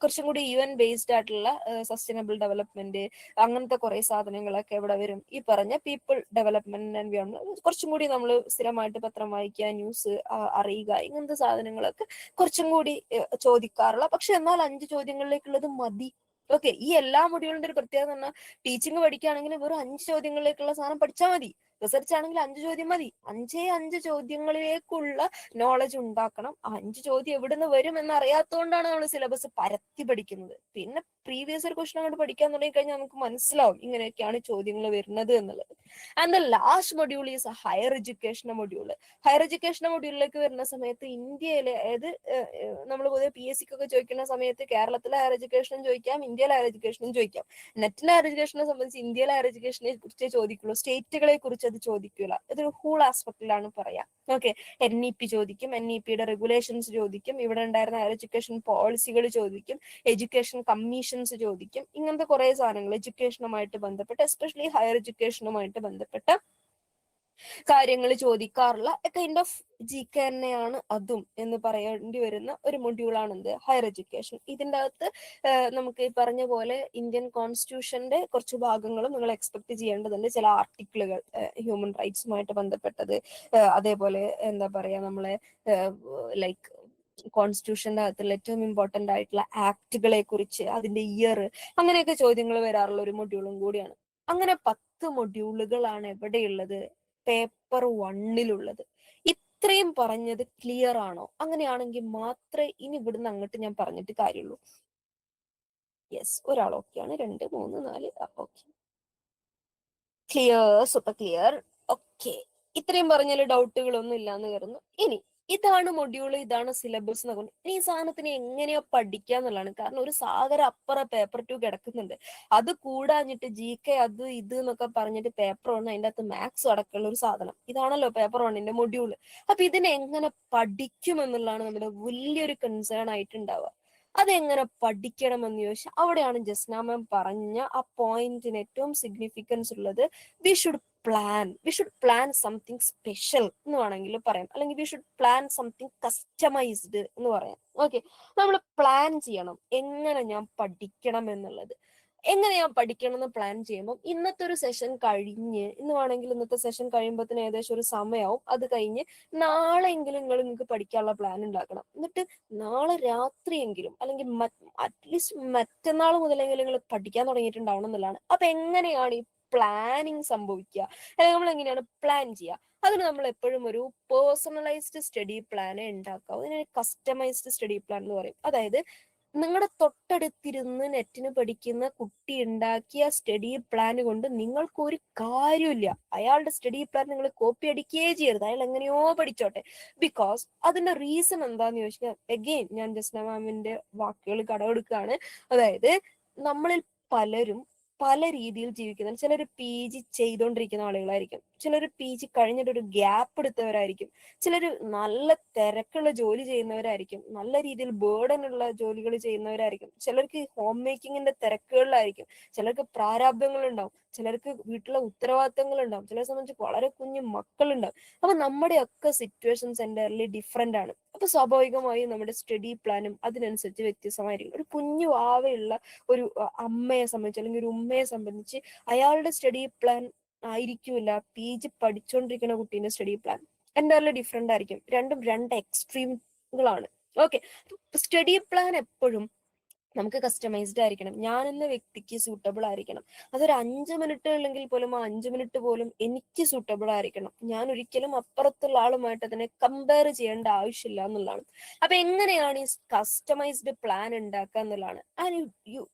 കുറച്ചും കൂടി UN ബേസ്ഡ് ആയിട്ടുള്ള സസ്റ്റൈനബിൾ ഡെവലപ്മെന്റ്, അങ്ങനത്തെ കുറെ സാധനങ്ങളൊക്കെ ഇവിടെ വരും. ഈ പറഞ്ഞ പീപ്പിൾ ഡെവലപ്മെന്റ് എൻവയോൺമെന്റ് കുറച്ചും കൂടി നമ്മൾ സ്ഥിരമായിട്ട് പത്രം വായിക്കുക, ന്യൂസ് അറിയുക, ഇങ്ങനത്തെ സാധനങ്ങളൊക്കെ കുറച്ചും കൂടി ചോദിക്കാറുള്ള, പക്ഷെ എന്നാൽ 5 ചോദ്യങ്ങളിലേക്കുള്ളത് മതി. ഓക്കെ, ഈ എല്ലാ മൊഡ്യൂളിന്റെ ഒരു പ്രത്യേകത എന്ന് പറഞ്ഞാൽ, ടീച്ചിങ് പഠിക്കുകയാണെങ്കിൽ വെറും 5 ചോദ്യങ്ങളിലേക്കുള്ള സാധനം പഠിച്ചാൽ മതി. റിസർച്ച് ആണെങ്കിൽ 5 ചോദ്യം മതി. 5 ചോദ്യങ്ങളിലേക്കുള്ള നോളജ് ഉണ്ടാക്കണം. 5 ചോദ്യം എവിടുന്ന് വരും എന്ന് അറിയാത്തതുകൊണ്ടാണ് നമ്മൾ സിലബസ് പരത്തി പഠിക്കുന്നത്. പിന്നെ പ്രീവിയസ് ഒരു ക്വസ്റ്റൻ അങ്ങോട്ട് പഠിക്കാൻ തുടങ്ങി കഴിഞ്ഞാൽ നമുക്ക് മനസ്സിലാവും ഇങ്ങനെയൊക്കെയാണ് ചോദ്യങ്ങൾ വരുന്നത് എന്നുള്ളത്. And the last module is higher education module. Higher education മൊഡ്യൂളിലേക്ക് വരുന്ന സമയത്ത് ഇന്ത്യയിലെ, അതായത് നമ്മൾ പൊതുവെ PSC ഒക്കെ ചോദിക്കുന്ന സമയത്ത് കേരളത്തിലെ ഹയർ എഡ്യൂക്കേഷനും ചോദിക്കാം, ഇന്ത്യയിലെ ഹയർ എഡ്യൂക്കേഷനും ചോദിക്കാം. നെറ്റിലെ ഹയർ എഡ്യൂക്കേഷനെ സംബന്ധിച്ച് ഇന്ത്യയിലെ ഹയർ എഡ്യൂക്കേഷനെ കുറിച്ച് ചോദിക്കുള്ളൂ, സ്റ്റേറ്റുകളെ കുറിച്ച് അത് ചോദിക്കില്ല. ഇതൊരു ഹൂൾ ആസ്പെക്റ്റിലാണ് പറയാം. ഓക്കെ, NEP ചോദിക്കും, NEPയുടെ റെഗുലേഷൻസ് ചോദിക്കും, ഇവിടെ ഉണ്ടായിരുന്ന ഹയർ എഡ്യൂക്കേഷൻ പോളിസികൾ ചോദിക്കും, എഡ്യൂക്കേഷൻ കമ്മീഷൻസ് ചോദിക്കും, ഇങ്ങനത്തെ കുറെ സാധനങ്ങൾ എഡ്യൂക്കേഷനുമായിട്ട് ബന്ധപ്പെട്ട്, എസ്പെഷ്യലി ഹയർ എഡ്യൂക്കേഷനുമായിട്ട് ബന്ധപ്പെട്ട കാര്യങ്ങൾ ചോദിക്കാറുള്ള കൈൻഡ് ഓഫ് GK തന്നെയാണ് അതും എന്ന് പറയേണ്ടി വരുന്ന ഒരു മൊഡ്യൂളാണ് എന്ത്, ഹയർ എഡ്യൂക്കേഷൻ. ഇതിൻ്റെ അകത്ത് നമുക്ക് ഈ പറഞ്ഞ പോലെ ഇന്ത്യൻ കോൺസ്റ്റിറ്റ്യൂഷന്റെ കുറച്ച് ഭാഗങ്ങളും നിങ്ങൾ എക്സ്പെക്ട് ചെയ്യേണ്ടതുണ്ട്. ചില ആർട്ടിക്കിളുകൾ ഹ്യൂമൻ റൈറ്റ്സുമായിട്ട് ബന്ധപ്പെട്ടത്, അതേപോലെ എന്താ പറയാ നമ്മളെ ലൈക്ക് കോൺസ്റ്റിറ്റ്യൂഷന്റെ അകത്തുള്ള ഏറ്റവും ഇമ്പോർട്ടന്റ് ആയിട്ടുള്ള ആക്ടുകളെ കുറിച്ച്, അതിന്റെ ഇയർ, അങ്ങനെയൊക്കെ ചോദ്യങ്ങൾ വരാറുള്ള ഒരു മൊഡ്യൂളും കൂടിയാണ്. അങ്ങനെ 10 മൊഡ്യൂളുകളാണ് എവിടെയുള്ളത്, പേപ്പർ 1-ലുള്ളത്. ഇത്രയും പറഞ്ഞത് ക്ലിയർ ആണോ? അങ്ങനെയാണെങ്കിൽ മാത്രമേ ഇനി ഇവിടുന്ന് അങ്ങോട്ട് ഞാൻ പറഞ്ഞിട്ട് കാര്യമുള്ളൂ. യെസ്, ഒരാൾ ഓക്കെയാണ്, 2, 3, 4, okay, clear, super clear. Okay, ഇത്രയും പറഞ്ഞാൽ ഡൗട്ടുകളൊന്നും ഇല്ലാന്ന് കരുതുന്നു. ഇനി ഇതാണ് മൊഡ്യൂൾ, ഇതാണ് സിലബസ് എന്ന് പറഞ്ഞു. ഇനി ഈ സാധനത്തിന് എങ്ങനെയാ പഠിക്കുക എന്നുള്ളതാണ്. കാരണം ഒരു സാഗരം അപ്പുറം പേപ്പർ 2 കിടക്കുന്നുണ്ട്. അത് കൂടാഞ്ഞിട്ട് GK അത് ഇത് എന്നൊക്കെ പറഞ്ഞിട്ട് പേപ്പർ 1 അതിൻ്റെ അകത്ത് മാത്സ് അടക്കമുള്ള ഒരു സാധനം. ഇതാണല്ലോ പേപ്പർ 1-ന്റെ മൊഡ്യൂൾ. അപ്പൊ ഇതിനെ എങ്ങനെ പഠിക്കും എന്നുള്ളതാണ് നമ്മുടെ വലിയൊരു കൺസേൺ ആയിട്ടുണ്ടാവുക. അതെങ്ങനെ പഠിക്കണമെന്ന് ചോദിച്ചാൽ അവിടെയാണ് ജസ്ന മാം പറഞ്ഞ ആ പോയിന്റിന് ഏറ്റവും സിഗ്നിഫിക്കൻസ് ഉള്ളത്. We should plan, we should plan something special എന്ന് വേണമെങ്കിൽ പറയാം, അല്ലെങ്കിൽ we should plan something customised എന്ന് പറയാം. ഓക്കെ, നമ്മൾ പ്ലാൻ ചെയ്യണം എങ്ങനെ ഞാൻ പഠിക്കണം എന്നുള്ളത്. എങ്ങനെ ഞാൻ പഠിക്കണം എന്ന് പ്ലാൻ ചെയ്യുമ്പോൾ ഇന്നത്തെ ഒരു സെഷൻ കഴിഞ്ഞ്, ഇന്ന് വേണമെങ്കിൽ ഇന്നത്തെ സെഷൻ കഴിയുമ്പോഴത്തേന് ഏകദേശം ഒരു സമയമാവും. അത് കഴിഞ്ഞ് നാളെയെങ്കിലും നിങ്ങൾക്ക് പഠിക്കാനുള്ള പ്ലാൻ ഉണ്ടാക്കണം. എന്നിട്ട് നാളെ രാത്രിയെങ്കിലും അല്ലെങ്കിൽ അറ്റ്ലീസ്റ്റ് മറ്റന്നാൾ മുതലെങ്കിലും നിങ്ങൾ പഠിക്കാൻ തുടങ്ങിയിട്ടുണ്ടാവണം എന്നുള്ളതാണ്. അപ്പൊ എങ്ങനെയാണ് ഈ പ്ലാനിങ് സംഭവിക്കുക, അല്ലെങ്കിൽ നമ്മൾ എങ്ങനെയാണ് പ്ലാൻ ചെയ്യുക? അതിന് നമ്മൾ എപ്പോഴും ഒരു പേഴ്സണലൈസ്ഡ് സ്റ്റഡി പ്ലാനെ ഉണ്ടാക്കാവും. ഇതിനെ കസ്റ്റമൈസ്ഡ് സ്റ്റഡി പ്ലാൻ എന്ന് പറയും. അതായത് നിങ്ങളുടെ തൊട്ടടുത്തിരുന്ന് നെറ്റിന് പഠിക്കുന്ന കുട്ടി ഉണ്ടാക്കിയ സ്റ്റഡി പ്ലാൻ കൊണ്ട് നിങ്ങൾക്ക് ഒരു കാര്യമില്ല. അയാളുടെ സ്റ്റഡി പ്ലാൻ നിങ്ങൾ കോപ്പി അടിക്കുകയേ ചെയ്യരുത്. അയാൾ എങ്ങനെയോ പഠിച്ചോട്ടെ. ബിക്കോസ് അതിന്റെ റീസൺ എന്താന്ന് ചോദിച്ചാൽ, അഗെയിൻ ഞാൻ ജസ്ന മാമിന്റെ വാക്കുകൾ കടമെടുക്കുകയാണ്. അതായത് നമ്മളിൽ പലരും പല രീതിയിൽ ജീവിക്കുന്ന, ചിലർ PG ചെയ്തുകൊണ്ടിരിക്കുന്ന ആളുകളായിരിക്കും, ചിലർ PG കഴിഞ്ഞിട്ട് ഒരു ഗ്യാപ്പ് എടുത്തവരായിരിക്കും, ചിലർ നല്ല തിരക്കുള്ള ജോലി ചെയ്യുന്നവരായിരിക്കും, നല്ല രീതിയിൽ ബേർഡൻ ഉള്ള ജോലികൾ ചെയ്യുന്നവരായിരിക്കും, ചിലർക്ക് ഹോം മേക്കിങ്ങിന്റെ തിരക്കുകളിലായിരിക്കും, ചിലർക്ക് പ്രാരാബ്ദങ്ങൾ ഉണ്ടാവും, ചിലർക്ക് വീട്ടിലെ ഉത്തരവാദിത്തങ്ങൾ ഉണ്ടാവും, ചിലരെ സംബന്ധിച്ച് വളരെ കുഞ്ഞു മക്കളുണ്ടാവും. അപ്പൊ നമ്മുടെ ഒക്കെ സിറ്റുവേഷൻസ് എൻ്റയർലി ഡിഫറെന്റ് ആണ്. അപ്പൊ സ്വാഭാവികമായും നമ്മുടെ സ്റ്റഡി പ്ലാനും അതിനനുസരിച്ച് വ്യത്യസ്തമായിരിക്കും. ഒരു കുഞ്ഞു ആവയുള്ള ഒരു അമ്മയെ സംബന്ധിച്ച് അല്ലെങ്കിൽ ഒരു ഉമ്മയെ സംബന്ധിച്ച് അയാളുടെ സ്റ്റഡി പ്ലാൻ ആയിരിക്കില്ല PG പഠിച്ചുകൊണ്ടിരിക്കുന്ന കുട്ടീന്റെ സ്റ്റഡി പ്ലാൻ. എൻ്റയർലി ഡിഫറെന്റ് ആയിരിക്കും. രണ്ടും രണ്ട് എക്സ്ട്രീമുകളാണ്. ഓക്കെ, സ്റ്റഡി പ്ലാൻ എപ്പോഴും നമുക്ക് കസ്റ്റമൈസ്ഡ് ആയിരിക്കണം. ഞാൻ എന്ന വ്യക്തിക്ക് സൂട്ടബിൾ ആയിരിക്കണം. അതൊരു 5 മിനിറ്റ് ഉള്ളെങ്കിൽ പോലും ആ 5 മിനിറ്റ് പോലും എനിക്ക് സൂട്ടബിൾ ആയിരിക്കണം. ഞാൻ ഒരിക്കലും അപ്പുറത്തുള്ള ആളുമായിട്ട് അതിനെ കമ്പയർ ചെയ്യേണ്ട ആവശ്യമില്ല എന്നുള്ളതാണ്. അപ്പൊ എങ്ങനെയാണ് ഈ കസ്റ്റമൈസ്ഡ് പ്ലാൻ ഉണ്ടാക്കുക എന്നുള്ളതാണ്. And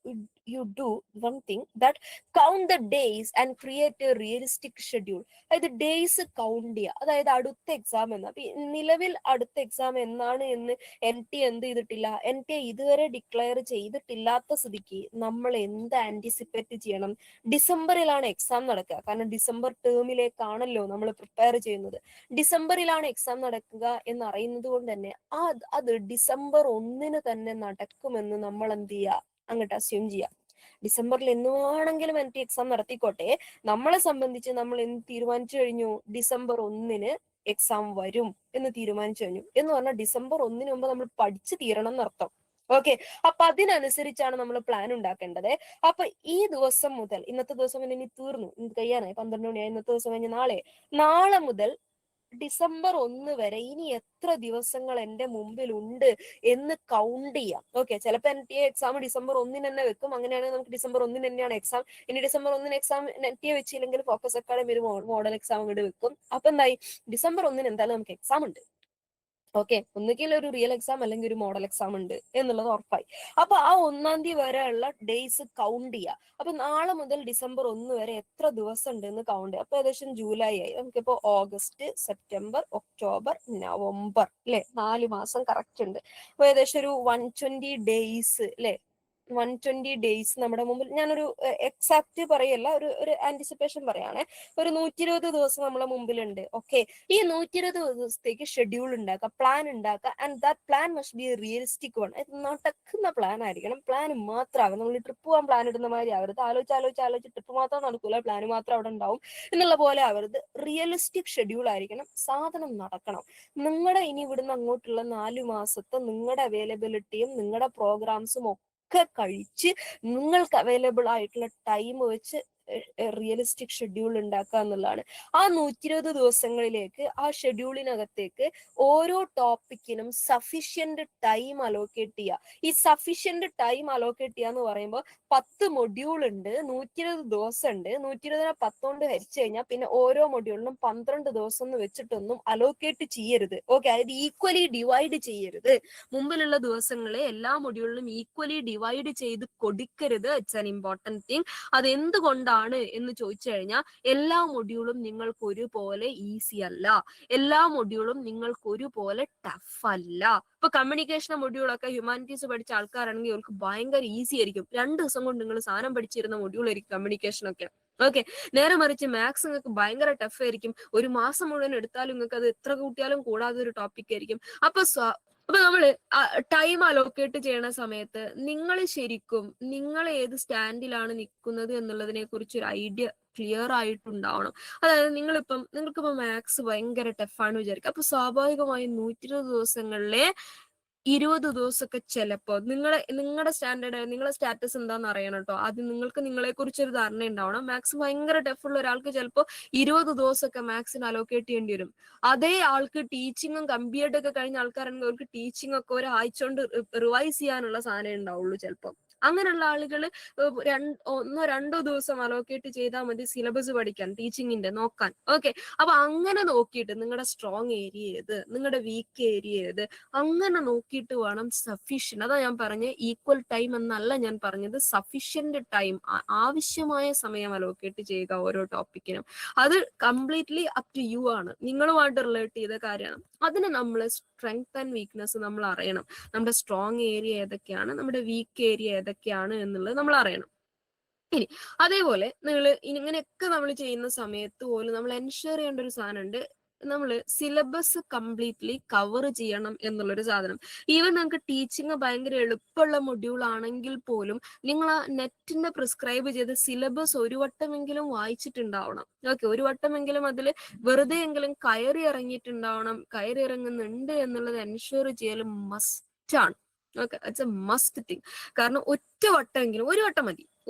you do one thing, that count the days and create a realistic schedule. അതായത് ഡേയ്സ് കൗണ്ട് ചെയ്യുക. അതായത് അടുത്ത എക്സാം എന്ന്, അപ്പൊ നിലവിൽ അടുത്ത എക്സാം എന്നാണ് എന്ന് NT എന്ത് ചെയ്തിട്ടില്ല, NT ഇതുവരെ ഡിക്ലെയർ ചെയ്തിട്ടില്ലാത്ത സ്ഥിതിക്ക് നമ്മൾ എന്ത് ആന്റിസിപ്പേറ്റ് ചെയ്യണം? ഡിസംബറിലാണ് എക്സാം നടക്കുക. കാരണം ഡിസംബർ ടേമിലേക്കാണല്ലോ നമ്മൾ പ്രിപ്പയർ ചെയ്യുന്നത്. ഡിസംബറിലാണ് എക്സാം നടക്കുക എന്നറിയുന്നത് കൊണ്ട് തന്നെ അത് ഡിസംബർ 1 തന്നെ നടക്കുമെന്ന് നമ്മൾ എന്ത് ചെയ്യുക, അങ്ങോട്ട് അസ്യൂം ചെയ്യാം. ഡിസംബറിൽ എന്നുവാണെങ്കിലും എനിക്ക് എക്സാം നടത്തിക്കോട്ടെ, നമ്മളെ സംബന്ധിച്ച് നമ്മൾ എന്ത് തീരുമാനിച്ചു കഴിഞ്ഞു? ഡിസംബർ 1 എക്സാം വരും എന്ന് തീരുമാനിച്ചു കഴിഞ്ഞു. എന്ന് പറഞ്ഞാൽ ഡിസംബർ 1 മുമ്പ് നമ്മൾ പഠിച്ചു തീരണം എന്നർത്ഥം. ഓക്കെ, അപ്പൊ അതിനനുസരിച്ചാണ് നമ്മൾ പ്ലാൻ ഉണ്ടാക്കേണ്ടത്. അപ്പൊ ഈ ദിവസം മുതൽ, ഇന്നത്തെ ദിവസം ഇനി തീർന്നു, കഴിയാനായി 12 മണിയായി, ഇന്നത്തെ ദിവസം കഴിഞ്ഞ് നാളെ മുതൽ ഡിസംബർ 1 വരെ ഇനി എത്ര ദിവസങ്ങൾ എന്റെ മുമ്പിൽ ഉണ്ട് എന്ന് കൗണ്ട് ചെയ്യാം. ഓക്കെ, ചിലപ്പോൾ NTA എക്സാം ഡിസംബർ 1 തന്നെ വെക്കും. അങ്ങനെയാണെങ്കിൽ നമുക്ക് ഡിസംബർ 1 തന്നെയാണ് എക്സാം. ഇനി ഡിസംബർ 1 എക്സാം NTA വെച്ചില്ലെങ്കിൽ ഫോക്കസ് അക്കാഡമി ഒരു മോഡൽ എക്സാം കൂടി വെക്കും. അപ്പൊ എന്തായി, ഡിസംബർ 1 എന്തായാലും നമുക്ക് എക്സാം ഉണ്ട്. ഓക്കെ, ഒന്നുകിൽ ഒരു റിയൽ എക്സാം അല്ലെങ്കിൽ ഒരു മോഡൽ എക്സാം ഉണ്ട് എന്നുള്ളത് ഉറപ്പായി. അപ്പൊ ആ 1-ാം തീയതി വരെയുള്ള ഡേയ്സ് കൗണ്ട് ചെയ്യുക. അപ്പൊ നാളെ മുതൽ ഡിസംബർ 1 വരെ എത്ര ദിവസം ഉണ്ട് എന്ന് കൗണ്ട് ചെയ്യുക. അപ്പൊ ഏകദേശം ജൂലൈ ആയി, നമുക്കിപ്പോ ഓഗസ്റ്റ്, സെപ്റ്റംബർ, ഒക്ടോബർ, നവംബർ അല്ലെ, 4 മാസം കറക്റ്റ് ഉണ്ട്. അപ്പൊ ഏകദേശം ഒരു 120 ഡേയ്സ് അല്ലെ, 120 ഡേയ്സ് നമ്മുടെ മുമ്പിൽ. ഞാനൊരു എക്സാക്ട് പറയല്ല, ഒരു ആന്റിസിപ്പേഷൻ പറയാണ്. ഒരു 120 ദിവസം നമ്മളെ മുമ്പിലുണ്ട്. ഓക്കെ, ഈ 120 ദിവസത്തേക്ക് ഷെഡ്യൂൾ ഉണ്ടാക്കുക, പ്ലാൻ ഉണ്ടാക്കുക. And that plan must be A realistic one. ഇത് നടക്കുന്ന പ്ലാൻ ആയിരിക്കണം. പ്ലാൻ മാത്രമാകും. നമ്മൾ ട്രിപ്പ് പോകാൻ പ്ലാൻ ഇടുന്ന മാതിരി ആവരുത്. ആലോചിച്ച് ട്രിപ്പ് മാത്രം നടക്കൂല, പ്ലാൻ മാത്രം അവിടെ ഉണ്ടാവും എന്നുള്ള പോലെ ആവരുത്. റിയലിസ്റ്റിക് ഷെഡ്യൂൾ ആയിരിക്കണം. സാധനം നടക്കണം. നിങ്ങളുടെ ഇനി ഇവിടുന്ന് അങ്ങോട്ടുള്ള 4 മാസത്തെ നിങ്ങളുടെ അവൈലബിലിറ്റിയും നിങ്ങളുടെ പ്രോഗ്രാംസും ഒക്കെ കഴിച്ച് നിങ്ങൾക്ക് അവൈലബിൾ ആയിട്ടുള്ള ടൈം വെച്ച് റിയലിസ്റ്റിക് ഷെഡ്യൂൾ ഉണ്ടാക്കുക എന്നുള്ളതാണ്. ആ 120 ദിവസങ്ങളിലേക്ക്, ആ ഷെഡ്യൂളിനകത്തേക്ക് ഓരോ ടോപ്പിക്കിനും സഫിഷ്യന്റ് ടൈം അലോക്കേറ്റ് ചെയ്യുക. ഈ സഫിഷ്യന്റ് ടൈം അലോക്കേറ്റ് ചെയ്യുക എന്ന് പറയുമ്പോൾ 10 മൊഡ്യൂൾ ഉണ്ട്, 120 ദിവസം ഉണ്ട്. 120നെ 10 കൊണ്ട് ഹരിച്ചു കഴിഞ്ഞാൽ പിന്നെ ഓരോ മൊഡ്യൂളിനും 12 ദിവസം എന്ന് വെച്ചിട്ടൊന്നും അലോക്കേറ്റ് ചെയ്യരുത്. ഓക്കെ, അതായത് ഈക്വലി ഡിവൈഡ് ചെയ്യരുത്. മുമ്പിലുള്ള ദിവസങ്ങളെ എല്ലാ മൊഡ്യൂളിലും ഈക്വലി ഡിവൈഡ് ചെയ്ത് കൊടുക്കരുത്. It's an important thing. അത് എന്തുകൊണ്ടാണ് എന്ന് ചോദിച്ചു കഴിഞ്ഞാൽ, എല്ലാ മൊഡ്യൂളും നിങ്ങൾക്ക് ഒരുപോലെ ഈസി അല്ല, എല്ലാ മൊഡ്യൂളും നിങ്ങൾക്ക് ഒരുപോലെ ടഫ് അല്ല. ഇപ്പൊ കമ്മ്യൂണിക്കേഷൻ മൊഡ്യൂളൊക്കെ ഹ്യൂമാനിറ്റീസ് പഠിച്ച ആൾക്കാരാണെങ്കിൽ അവർക്ക് ഭയങ്കര ഈസി ആയിരിക്കും. 2 ദിവസം കൊണ്ട് നിങ്ങൾ സാധനം പഠിച്ചിരുന്ന മൊഡ്യൂൾ ആയിരിക്കും കമ്മ്യൂണിക്കേഷൻ ഒക്കെ. ഓക്കെ, നേരെ മറിച്ച് മാത്സ് നിങ്ങൾക്ക് ഭയങ്കര ടഫ് ആയിരിക്കും. ഒരു മാസം മുഴുവൻ എടുത്താലും നിങ്ങൾക്ക് അത് എത്ര കൂട്ടിയാലും കൂടാതെ ഒരു ടോപ്പിക് ആയിരിക്കും. അപ്പൊ നമ്മള് ടൈം അലോക്കേറ്റ് ചെയ്യണ സമയത്ത് നിങ്ങൾ ശരിക്കും നിങ്ങൾ ഏത് സ്റ്റാൻഡിലാണ് നിൽക്കുന്നത് എന്നുള്ളതിനെ കുറിച്ച് ഒരു ഐഡിയ ക്ലിയർ ആയിട്ടുണ്ടാവണം. അതായത് നിങ്ങൾക്കിപ്പം മാത്സ് ഭയങ്കര ടഫാണ് വിചാരിക്കുക. അപ്പൊ സ്വാഭാവികമായും 120 ദിവസങ്ങളിലെ 20 ദിവസമൊക്കെ ചിലപ്പോ നിങ്ങളുടെ നിങ്ങളുടെ സ്റ്റാറ്റസ് എന്താണെന്ന് അറിയണം കേട്ടോ. ആദ്യം നിങ്ങൾക്ക് നിങ്ങളെ കുറിച്ച് ഒരു ധാരണ ഉണ്ടാവണം. മാത്സ് ഭയങ്കര ടഫുള്ള ഒരാൾക്ക് ചിലപ്പോൾ 20 ദിവസമൊക്കെ മാത്സിന് അലോക്കേറ്റ് ചെയ്യേണ്ടി വരും. അതേ ആൾക്ക് ടീച്ചിങ്ങും കമ്പ്യൂട്ടർ ഒക്കെ കഴിഞ്ഞ ആൾക്കാരാണെങ്കിൽ അവർക്ക് ടീച്ചിങ് ഒക്കെ ഒരാഴ്ച കൊണ്ട് റിവൈസ് ചെയ്യാനുള്ള സാധനം ഉണ്ടാവുള്ളൂ ചിലപ്പോൾ. അങ്ങനെയുള്ള ആളുകൾ 1-2 ദിവസം അലോക്കേറ്റ് ചെയ്താൽ മതി സിലബസ് പഠിക്കാൻ, ടീച്ചിങ്ങിന്റെ നോക്കാൻ. ഓക്കെ, അപ്പൊ അങ്ങനെ നോക്കിയിട്ട് നിങ്ങളുടെ സ്ട്രോങ് ഏരിയ ഏത്, നിങ്ങളുടെ വീക്ക് ഏരിയ ഏത്, അങ്ങനെ നോക്കിയിട്ട് വേണം സഫീഷ്യന്റ്. അതാ ഞാൻ പറഞ്ഞ ഈക്വൽ ടൈം എന്നല്ല ഞാൻ പറഞ്ഞത്, സഫീഷ്യന്റ് ടൈം, ആവശ്യമായ സമയം അലോക്കേറ്റ് ചെയ്യുക ഓരോ ടോപ്പിക്കിനും. അത് കംപ്ലീറ്റ്ലി അപ് ടു യു ആണ്, നിങ്ങളുമായിട്ട് റിലേറ്റ് ചെയ്ത കാര്യമാണ്. അതിന് നമ്മൾ സ്ട്രെങ്ത് ആൻഡ് വീക്ക്നെസ് നമ്മൾ അറിയണം. നമ്മുടെ സ്ട്രോങ് ഏരിയ ഏതൊക്കെയാണ്, നമ്മുടെ വീക്ക് ഏരിയ ഏതൊക്കെയാണ് എന്നുള്ളത് നമ്മൾ അറിയണം. ഇനി അതേപോലെ ഇങ്ങനെയൊക്കെ നമ്മൾ ചെയ്യുന്ന സമയത്ത് പോലും നമ്മൾ എൻഷുർ ചെയ്യേണ്ട ഒരു സാധനമുണ്ട്. നമ്മൾ സിലബസ് കംപ്ലീറ്റ്ലി കവർ ചെയ്യണം എന്നുള്ളൊരു സാധനം. ഈവൻ നിങ്ങൾക്ക് ടീച്ചിങ് ഭയങ്കര എളുപ്പമുള്ള മൊഡ്യൂൾ ആണെങ്കിൽ പോലും നിങ്ങൾ ആ നെറ്റിന്റെ പ്രിസ്ക്രൈബ് ചെയ്ത സിലബസ് ഒരു വട്ടമെങ്കിലും വായിച്ചിട്ടുണ്ടാവണം. ഓക്കെ, ഒരു വട്ടമെങ്കിലും അതിൽ വെറുതെ എങ്കിലും കയറി ഇറങ്ങിയിട്ടുണ്ടാവണം. കയറി ഇറങ്ങുന്നുണ്ട് എന്നുള്ളത് എൻഷുർ ചെയ്യൽ മസ്റ്റ് ആണ്. Okay, it's A must thing. കാരണം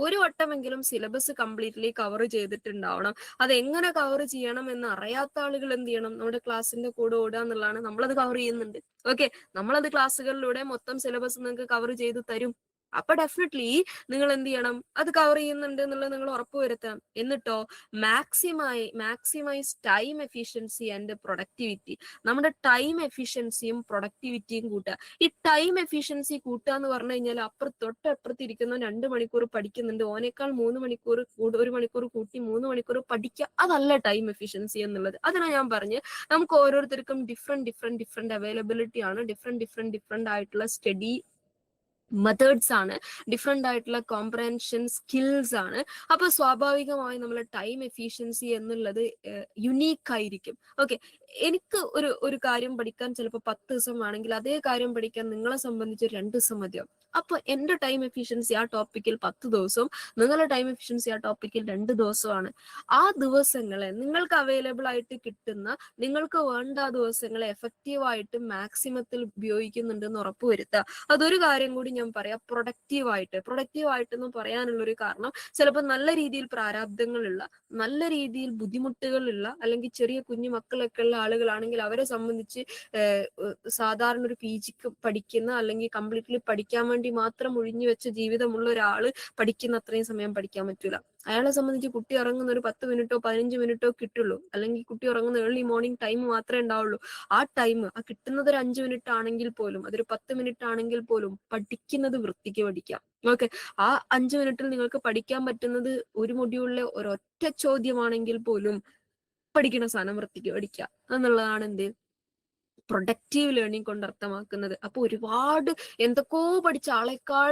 ഒരു വട്ടമെങ്കിലും സിലബസ് കംപ്ലീറ്റ്ലി കവർ ചെയ്തിട്ടുണ്ടാവണം. അത് എങ്ങനെ കവർ ചെയ്യണം എന്ന് അറിയാത്ത ആളുകൾ എന്ത് ചെയ്യണം, നമ്മുടെ ക്ലാസ്സിന്റെ കൂടെ ഓടുക എന്നുള്ളതാണ്. നമ്മളത് കവർ ചെയ്യുന്നുണ്ട്. ഓക്കെ, നമ്മളത് ക്ലാസ്സുകളിലൂടെ മൊത്തം സിലബസ് നിങ്ങൾക്ക് കവർ ചെയ്ത് തരും. അപ്പൊ ഡെഫിനറ്റ്ലി നിങ്ങൾ എന്ത് ചെയ്യണം, അത് കവർ ചെയ്യുന്നുണ്ട് എന്നുള്ളത് നിങ്ങൾ ഉറപ്പുവരുത്താം. എന്നിട്ടോ maximise time efficiency and productivity. നമ്മുടെ ടൈം എഫിഷ്യൻസിയും പ്രൊഡക്ടിവിറ്റിയും കൂട്ടുക. ഈ ടൈം എഫിഷ്യൻസി കൂട്ടുക എന്ന് പറഞ്ഞു കഴിഞ്ഞാൽ തൊട്ടപ്പുറത്തിരിക്കുന്ന 2 മണിക്കൂർ പഠിക്കുന്നുണ്ട്, ഓനേക്കാൾ 1 മണിക്കൂർ കൂട്ടി 3 മണിക്കൂർ പഠിക്കുക. അതല്ല ടൈം എഫിഷ്യൻസി എന്നുള്ളത്. അതിനാ ഞാൻ പറഞ്ഞ് നമുക്ക് ഓരോരുത്തർക്കും ഡിഫറെന്റ് അവൈലബിലിറ്റി ആണ്, ഡിഫറെന്റ് ആയിട്ടുള്ള സ്റ്റഡി മെത്തേഡ്സ് ആണ്, ഡിഫറെന്റ് ആയിട്ടുള്ള കോംപ്രഹെൻഷൻ സ്കിൽസ് ആണ്. അപ്പൊ സ്വാഭാവികമായി നമ്മളെ ടൈം എഫിഷ്യൻസി എന്നുള്ളത് യുണീക്ക് ആയിരിക്കും. ഓക്കെ, എനിക്ക് ഒരു കാര്യം പഠിക്കാൻ ചിലപ്പോൾ 10 ദിവസം ആണെങ്കിൽ അതേ കാര്യം പഠിക്കാൻ നിങ്ങളെ സംബന്ധിച്ച് 2 ദിവസം മതിയാവും. അപ്പൊ എന്റെ ടൈം എഫിഷ്യൻസി ആ ടോപ്പിക്കിൽ 10 ദിവസവും നിങ്ങളുടെ ടൈം എഫിഷ്യൻസി ആ ടോപ്പിക്കിൽ 2 ദിവസമാണ്. ആ ദിവസങ്ങളെ നിങ്ങൾക്ക് അവൈലബിൾ ആയിട്ട് കിട്ടുന്ന, നിങ്ങൾക്ക് വേണ്ട ആ ദിവസങ്ങളെ എഫക്റ്റീവായിട്ട് മാക്സിമത്തിൽ ഉപയോഗിക്കുന്നുണ്ടെന്ന് ഉറപ്പുവരുത്തുക. അതൊരു കാര്യം കൂടി ഞാൻ പറയാം, പ്രൊഡക്റ്റീവായിട്ട് എന്ന് പറയാനുള്ളൊരു കാരണം, ചിലപ്പോൾ നല്ല രീതിയിൽ പ്രാരാബ്ദങ്ങളുള്ള, നല്ല രീതിയിൽ ബുദ്ധിമുട്ടുകളുള്ള, അല്ലെങ്കിൽ ചെറിയ കുഞ്ഞു മക്കളൊക്കെ ഉള്ള ആളുകളാണെങ്കിൽ അവരെ സംബന്ധിച്ച് സാധാരണ ഒരു PGക്ക് പഠിക്കുന്ന, അല്ലെങ്കിൽ കംപ്ലീറ്റ്ലി പഠിക്കാൻ വേണ്ടി മാത്രം ഒഴിഞ്ഞു വെച്ച ജീവിതമുള്ള ഒരാള് പഠിക്കുന്ന അത്രയും സമയം പഠിക്കാൻ പറ്റൂല. അയാളെ സംബന്ധിച്ച് കുട്ടി ഇറങ്ങുന്ന ഒരു 10 മിനിറ്റോ 15 മിനിറ്റോ കിട്ടുള്ളൂ, അല്ലെങ്കിൽ കുട്ടി ഇറങ്ങുന്ന ഏർലി മോർണിംഗ് ടൈം മാത്രമേ ഉണ്ടാവുള്ളൂ. ആ ടൈം, ആ കിട്ടുന്നത് ഒരു 5 മിനിറ്റ് ആണെങ്കിൽ പോലും, അതൊരു 10 മിനിറ്റ് ആണെങ്കിൽ പോലും പഠിക്കുന്നത് വൃത്തിക്ക് പഠിക്കാം. ഓക്കെ, ആ 5 മിനിറ്റിൽ നിങ്ങൾക്ക് പഠിക്കാൻ പറ്റുന്നത് ഒരു മൊഡ്യൂളിലെ ഒരൊറ്റ ചോദ്യമാണെങ്കിൽ പോലും പഠിക്കുന്ന സാധനം വൃത്തിക്ക് പഠിക്കുക എന്നുള്ളതാണ് എന്ത് പ്രൊഡക്റ്റീവ് ലേണിംഗ് കൊണ്ട് അർത്ഥമാക്കുന്നത്. അപ്പൊ ഒരുപാട് എന്തൊക്കെയോ പഠിച്ച ആളെക്കാൾ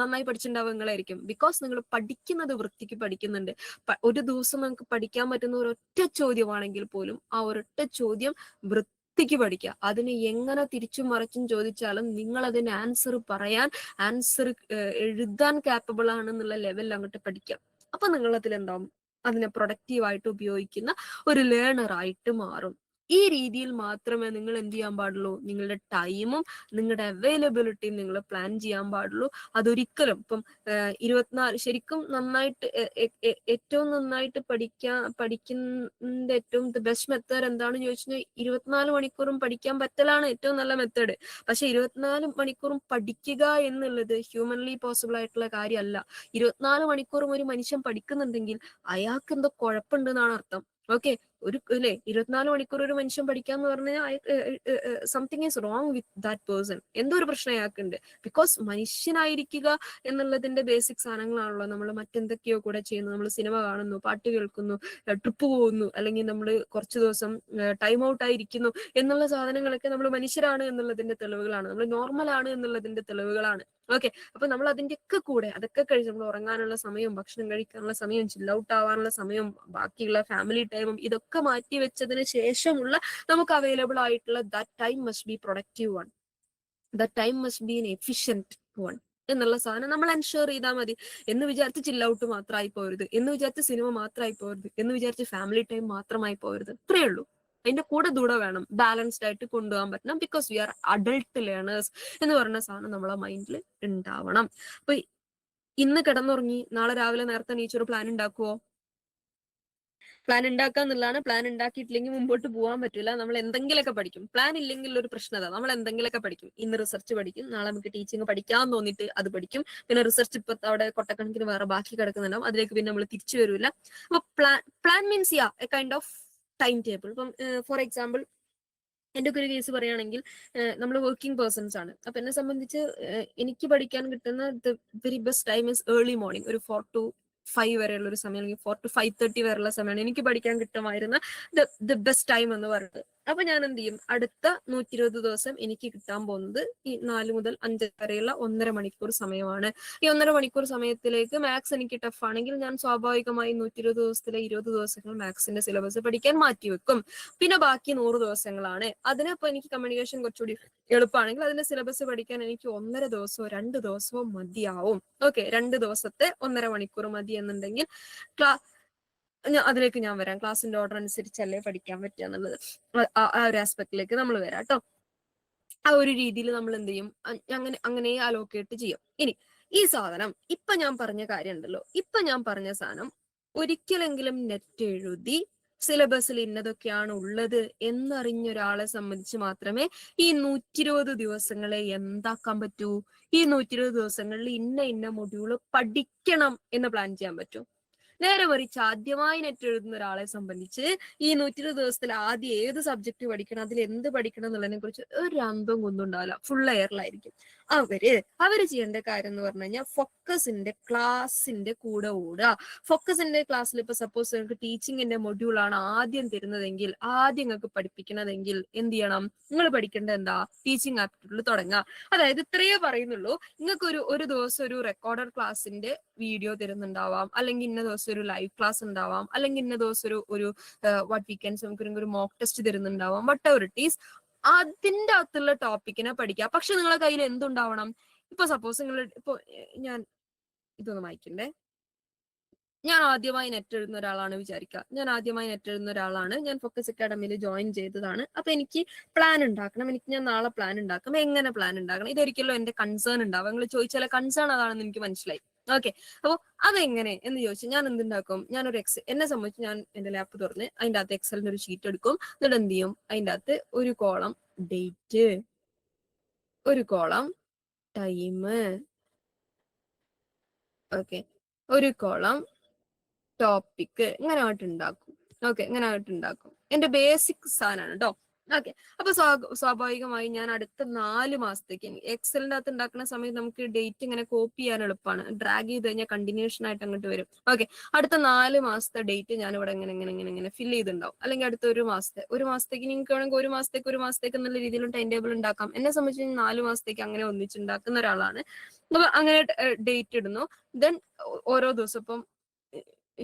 നന്നായി പഠിച്ചിട്ടുണ്ടാവുക നിങ്ങളായിരിക്കും. ബിക്കോസ് നിങ്ങൾ പഠിക്കുന്നത് വൃത്തിക്ക് പഠിക്കുന്നുണ്ട്. ഒരു ദിവസം നിങ്ങൾക്ക് പഠിക്കാൻ പറ്റുന്ന ഒരൊറ്റ ചോദ്യമാണെങ്കിൽ പോലും ആ ഒരൊറ്റ ചോദ്യം വൃത്തിക്ക് പഠിക്കുക. അതിന് എങ്ങനെ തിരിച്ചും മറിച്ചും ചോദിച്ചാലും നിങ്ങൾ അതിന് ആൻസർ എഴുതാൻ കാപ്പബിൾ ആണെന്നുള്ള ലെവലിൽ അങ്ങോട്ട് പഠിക്കാം. അപ്പൊ നിങ്ങൾ അതിലെന്താവും, അതിനെ പ്രൊഡക്റ്റീവായിട്ട് ഉപയോഗിക്കുന്ന ഒരു ലേണർ ആയിട്ട് മാറും. ഈ രീതിയിൽ മാത്രമേ നിങ്ങൾ എന്ത് ചെയ്യാൻ പാടുള്ളൂ, നിങ്ങളുടെ ടൈമും നിങ്ങളുടെ അവൈലബിലിറ്റിയും നിങ്ങൾ പ്ലാൻ ചെയ്യാൻ പാടുള്ളൂ. അതൊരിക്കലും ഇപ്പം 24 ശരിക്കും നന്നായിട്ട് ഏറ്റവും നന്നായിട്ട് പഠിക്കുന്ന ഏറ്റവും ബെസ്റ്റ് മെത്തേഡ് എന്താണെന്ന് ചോദിച്ചു കഴിഞ്ഞാൽ 24 മണിക്കൂറും പഠിക്കാൻ പറ്റലാണ് ഏറ്റവും നല്ല മെത്തേഡ്. പക്ഷെ 24 മണിക്കൂറും പഠിക്കുക എന്നുള്ളത് ഹ്യൂമൻലി പോസിബിൾ ആയിട്ടുള്ള കാര്യമല്ല. 24 മണിക്കൂറും ഒരു മനുഷ്യൻ പഠിക്കുന്നുണ്ടെങ്കിൽ അയാൾക്ക് എന്തോ കുഴപ്പമുണ്ടെന്നാണ് അർത്ഥം. ഓക്കെ, 24 മണിക്കൂർ ഒരു മനുഷ്യൻ പഠിക്കാന്ന് പറഞ്ഞാൽ something is wrong with that person. എന്തോ ഒരു പ്രശ്നം അയാൾക്കുണ്ട്. ബിക്കോസ് മനുഷ്യനായിരിക്കുക എന്നുള്ളതിന്റെ ബേസിക് സാധനങ്ങളാണല്ലോ നമ്മൾ മറ്റെന്തൊക്കെയോ കൂടെ ചെയ്യുന്നു. നമ്മൾ സിനിമ കാണുന്നു, പാട്ട് കേൾക്കുന്നു, ട്രിപ്പ് പോകുന്നു, അല്ലെങ്കിൽ നമ്മൾ കുറച്ചു ദിവസം ടൈം ഔട്ട് ആയിരിക്കുന്നു എന്നുള്ള സാധനങ്ങളൊക്കെ നമ്മൾ മനുഷ്യരാണ് എന്നുള്ളതിന്റെ തെളിവുകളാണ്, നമ്മൾ നോർമൽ ആണ് എന്നുള്ളതിന്റെ തെളിവുകളാണ്. ഓക്കെ, അപ്പൊ നമ്മൾ അതിന്റെയൊക്കെ കൂടെ അതൊക്കെ കഴിഞ്ഞ് നമ്മൾ ഉറങ്ങാനുള്ള സമയവും, ഭക്ഷണം കഴിക്കാനുള്ള സമയവും, ചിൽ ഔട്ട് ആവാനുള്ള സമയവും, ബാക്കിയുള്ള ഫാമിലി ടൈമും ഇതൊക്കെ മാറ്റി വെച്ചതിന് ശേഷമുള്ള നമുക്ക് അവൈലബിൾ ആയിട്ടുള്ള that time must be productive one. That time must be N efficient one. എന്നുള്ള സാധനം നമ്മൾ എൻഷുർ ചെയ്താൽ മതി. എന്ന് വിചാരിച്ച് ചിൽ ഔട്ട് മാത്രമായി പോരുത്, എന്ന് വിചാരിച്ച് സിനിമ മാത്രമായി പോരുത്, എന്ന് വിചാരിച്ച് ഫാമിലി ടൈം മാത്രമായി പോരുത്. ഇത്രയേ ഉള്ളൂ. അതിന്റെ കൂടെ വേണം ബാലൻസ്ഡ് ആയിട്ട് കൊണ്ടുപോകാൻ പറ്റണം. Because we are adult learners എന്ന് പറയുന്ന സാധനം നമ്മളെ മൈൻഡിൽ ഉണ്ടാവണം. അപ്പൊ ഇന്ന് കിടന്നുറങ്ങി നാളെ രാവിലെ നേരത്തെ എണീച്ചൊരു പ്ലാൻ ഉണ്ടാക്കുവോ? പ്ലാൻ ഉണ്ടാക്കുക എന്നുള്ളതാണ്. പ്ലാൻ ഉണ്ടാക്കിയിട്ടില്ലെങ്കിൽ മുമ്പോട്ട് പോകാൻ പറ്റില്ല. നമ്മൾ എന്തെങ്കിലുമൊക്കെ പഠിക്കും. പ്ലാൻ ഇല്ലെങ്കിൽ ഒരു പ്രശ്നത, നമ്മൾ എന്തെങ്കിലുമൊക്കെ പഠിക്കും. ഇന്ന് റിസർച്ച് പഠിക്കും, നാളെ നമുക്ക് ടീച്ചിങ് പഠിക്കാൻ തോന്നിയിട്ട് അത് പഠിക്കും. പിന്നെ റിസർച്ച് ഇപ്പൊ അവിടെ കൊട്ടക്കണക്കിന് വേറെ ബാക്കി കിടക്കുന്നുണ്ടാവും, അതിലേക്ക് പിന്നെ നമ്മൾ തിരിച്ചു വരില്ല. അപ്പൊ plan means A kind of time table. ഇപ്പം ഫോർ എക്സാമ്പിൾ എൻ്റെ ഒക്കെ ഒരു കേസ് പറയുകയാണെങ്കിൽ, നമ്മൾ വർക്കിംഗ് പേഴ്സൺസ് ആണ്. അപ്പൊ എന്നെ സംബന്ധിച്ച് എനിക്ക് പഠിക്കാൻ കിട്ടുന്ന the very best time is early morning. ഒരു 4 to 5 വരെയുള്ള ഒരു സമയം, അല്ലെങ്കിൽ 4 to 5:30 വരെയുള്ള സമയമാണ് എനിക്ക് പഠിക്കാൻ കിട്ടുമായിരുന്ന ദ ബെസ്റ്റ് ടൈം എന്ന് പറയുന്നത്. അപ്പൊ ഞാൻ എന്ത് ചെയ്യും, അടുത്ത 120 ദിവസം എനിക്ക് കിട്ടാൻ പോകുന്നത് ഈ 4 മുതൽ 5 വരെയുള്ള 1.5 മണിക്കൂർ സമയമാണ്. ഈ 1.5 മണിക്കൂർ സമയത്തിലേക്ക് മാത്സ് എനിക്ക് ടഫ് ആണെങ്കിൽ ഞാൻ സ്വാഭാവികമായി 120 ദിവസത്തിലെ 20 ദിവസങ്ങൾ മാത്സിന്റെ സിലബസ് പഠിക്കാൻ മാറ്റിവെക്കും. പിന്നെ ബാക്കി 100 ദിവസങ്ങളാണ്. അതിനപ്പോ എനിക്ക് കമ്മ്യൂണിക്കേഷൻ കുറച്ചുകൂടി എളുപ്പമാണെങ്കിൽ അതിന്റെ സിലബസ് പഠിക്കാൻ എനിക്ക് 1.5 ദിവസമോ 2 ദിവസമോ മതിയാവും. ഓക്കെ, 2 ദിവസത്തെ 1.5 മണിക്കൂർ മതി എന്നുണ്ടെങ്കിൽ അതിലേക്ക് ഞാൻ വരാം. ക്ലാസ്സിന്റെ ഓർഡർ അനുസരിച്ചല്ലേ പഠിക്കാൻ പറ്റുക എന്നുള്ളത്. ആ ഒരു ആസ്പെക്റ്റിലേക്ക് നമ്മൾ വരാം കേട്ടോ. ആ ഒരു രീതിയിൽ നമ്മൾ എന്ത് ചെയ്യും, അങ്ങനെ അലോക്കേറ്റ് ചെയ്യും. ഇനി ഈ സാധനം ഇപ്പൊ ഞാൻ പറഞ്ഞ കാര്യം ഉണ്ടല്ലോ, ഇപ്പൊ ഞാൻ പറഞ്ഞ സാധനം ഒരിക്കലെങ്കിലും നെറ്റ് എഴുതി സിലബസിൽ ഇന്നതൊക്കെയാണ് ഉള്ളത് എന്നറിഞ്ഞ ഒരാളെ സംബന്ധിച്ച് മാത്രമേ ഈ 120 ദിവസങ്ങളെ എന്താക്കാൻ പറ്റൂ. ഈ 120 ദിവസങ്ങളിൽ ഇന്ന മൊഡ്യൂള് പഠിക്കണം എന്ന് പ്ലാൻ ചെയ്യാൻ പറ്റൂ. നേരെ മറിച്ച് ആദ്യമായി നെറ്റ് എഴുതുന്ന ഒരാളെ സംബന്ധിച്ച് ഈ 120 ദിവസത്തിൽ ആദ്യം ഏത് സബ്ജക്ട് പഠിക്കണം, അതിൽ എന്ത് പഠിക്കണം എന്നുള്ളതിനെ കുറിച്ച് ഒരു അന്തവും കുന്തും ഉണ്ടാവില്ല. ഫുൾ എയറിലായിരിക്കും. അവര് ചെയ്യേണ്ട കാര്യം എന്ന് പറഞ്ഞു കഴിഞ്ഞാൽ ഫോക്കസിന്റെ ക്ലാസിന്റെ കൂടെ ഓടുക. ഫോക്കസിന്റെ ക്ലാസ്സിൽ ഇപ്പൊ സപ്പോസ് നിങ്ങൾക്ക് ടീച്ചിങ്ങിന്റെ മൊഡ്യൂളാണ് ആദ്യം തരുന്നതെങ്കിൽ, ആദ്യം നിങ്ങൾക്ക് പഠിപ്പിക്കണതെങ്കിൽ എന്ത് ചെയ്യണം, നിങ്ങൾ പഠിക്കേണ്ടത് എന്താ, ടീച്ചിങ് ആപ്റ്റിറ്റ്യൂഡിൽ തുടങ്ങുക. അതായത് ഇത്രയേ പറയുന്നുള്ളൂ. നിങ്ങൾക്ക് ഒരു ദിവസം ഒരു റെക്കോർഡഡ് ക്ലാസ്സിന്റെ വീഡിയോ തരുന്നുണ്ടാവാം, അല്ലെങ്കിൽ ഇന്ന ദിവസം ഒരു ലൈവ് ക്ലാസ് ഉണ്ടാവാം, അല്ലെങ്കിൽ ഇന്ന ദിവസം ഒരു വാട്ട് വീക്കെൻഡ്സ് നമുക്ക് ഒരു മോക്ക് ടെസ്റ്റ് തരുന്നുണ്ടാവാം. വട്ട് എവർ ഇറ്റ് ഈസ്, അതിന്റെ അകത്തുള്ള ടോപ്പിക്കിനെ പഠിക്കുക. പക്ഷെ നിങ്ങളെ കയ്യിൽ എന്തുണ്ടാവണം, ഇപ്പൊ സപ്പോസ് നിങ്ങൾ ഞാൻ ഇതൊന്ന് വായിക്കണ്ടേ. ഞാൻ ആദ്യമായി നെറ്റ് എഴുതുന്ന ഒരാളാണ് വിചാരിക്കുക. ഞാൻ ഫോക്കസ് അക്കാഡമിയിൽ ജോയിൻ ചെയ്തതാണ്. അപ്പൊ എനിക്ക് പ്ലാൻ ഉണ്ടാക്കണം. ഞാൻ നാളെ പ്ലാൻ ഉണ്ടാക്കണം. എങ്ങനെ പ്ലാൻ ഉണ്ടാക്കണം, ഇതൊരിക്കലും എന്റെ കൺസേൺ ഉണ്ടാവും. നിങ്ങൾ ചോദിച്ചാൽ കൺസേൺ അതാണെന്ന് എനിക്ക് മനസ്സിലായി. ഓക്കെ, അപ്പൊ അതെങ്ങനെ എന്ന് ചോദിച്ചാൽ ഞാൻ എന്തുണ്ടാക്കും, ഞാനൊരു എന്നെ സംബന്ധിച്ച് ഞാൻ എന്റെ ലാപ്പ് തുറന്ന് അതിന്റെ അകത്ത് എക്സലിന്റെ ഒരു ഷീറ്റ് എടുക്കും. എന്നിട്ട് എന്ത് ചെയ്യും, അതിന്റെ അകത്ത് ഒരു കോളം ഡേറ്റ്, ഒരു കോളം ടൈം, ഓക്കെ, ഒരു കോളം ടോപ്പിക്, ഇങ്ങനെ ആയിട്ടുണ്ടാക്കും. എന്റെ ബേസിക് സാധനമാണ് കേട്ടോ. ഓക്കെ, അപ്പൊ സ്വാഭാവികമായി ഞാൻ അടുത്ത 4 മാസത്തേക്ക് എക്സലിന്റെ അകത്ത് ഉണ്ടാക്കുന്ന സമയത്ത് നമുക്ക് ഡേറ്റ് ഇങ്ങനെ കോപ്പി ചെയ്യാൻ എളുപ്പമാണ്. ഡ്രാഗ് ചെയ്ത് കഴിഞ്ഞാൽ കണ്ടിന്യൂഷൻ ആയിട്ട് അങ്ങോട്ട് വരും. ഓക്കെ, അടുത്ത 4 മാസത്തെ ഡേറ്റ് ഞാൻ ഇവിടെ ഇങ്ങനെ ഫില്ല് ചെയ്തിട്ടുണ്ടാവും. അല്ലെങ്കിൽ അടുത്ത ഒരു മാസത്തേക്ക് നിങ്ങൾക്ക് വേണമെങ്കിൽ ഒരു മാസത്തേക്ക് എന്നുള്ള രീതിയിൽ ടൈം ടേബിൾ ഉണ്ടാക്കാം. എന്നെ സംബന്ധിച്ച് 4 മാസത്തേക്ക് അങ്ങനെ ഒന്നിച്ചുണ്ടാക്കുന്ന ഒരാളാണ്. അപ്പൊ അങ്ങനെ ഡേറ്റ് ഇടുന്നു. ദെൻ ഓരോ ദിവസം ഇപ്പം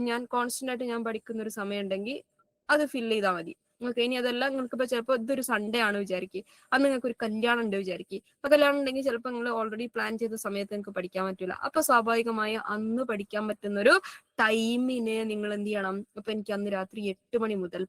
ഞാൻ കോൺസ്റ്റന്റ് ആയിട്ട് ഞാൻ പഠിക്കുന്ന ഒരു സമയം ഉണ്ടെങ്കിൽ അത് ഫില്ല് ചെയ്താൽ മതി. ഓക്കെ, ഇനി അതെല്ലാം നിങ്ങൾക്ക് ഇപ്പൊ ചിലപ്പോൾ ഇതൊരു സൺഡേ ആണ് വിചാരിക്കുക, അന്ന് നിങ്ങൾക്ക് ഒരു കല്യാണം ഉണ്ട് വിചാരിക്കുക. അപ്പൊ കല്യാണം ഉണ്ടെങ്കിൽ ചിലപ്പോൾ നിങ്ങൾ ഓൾറെഡി പ്ലാൻ ചെയ്ത സമയത്ത് നിങ്ങൾക്ക് പഠിക്കാൻ പറ്റില്ല. അപ്പൊ സ്വാഭാവികമായി അന്ന് പഠിക്കാൻ പറ്റുന്ന ഒരു ടൈമിന് നിങ്ങൾ എന്ത് ചെയ്യണം. അപ്പൊ എനിക്ക് അന്ന് രാത്രി 8 മണി മുതൽ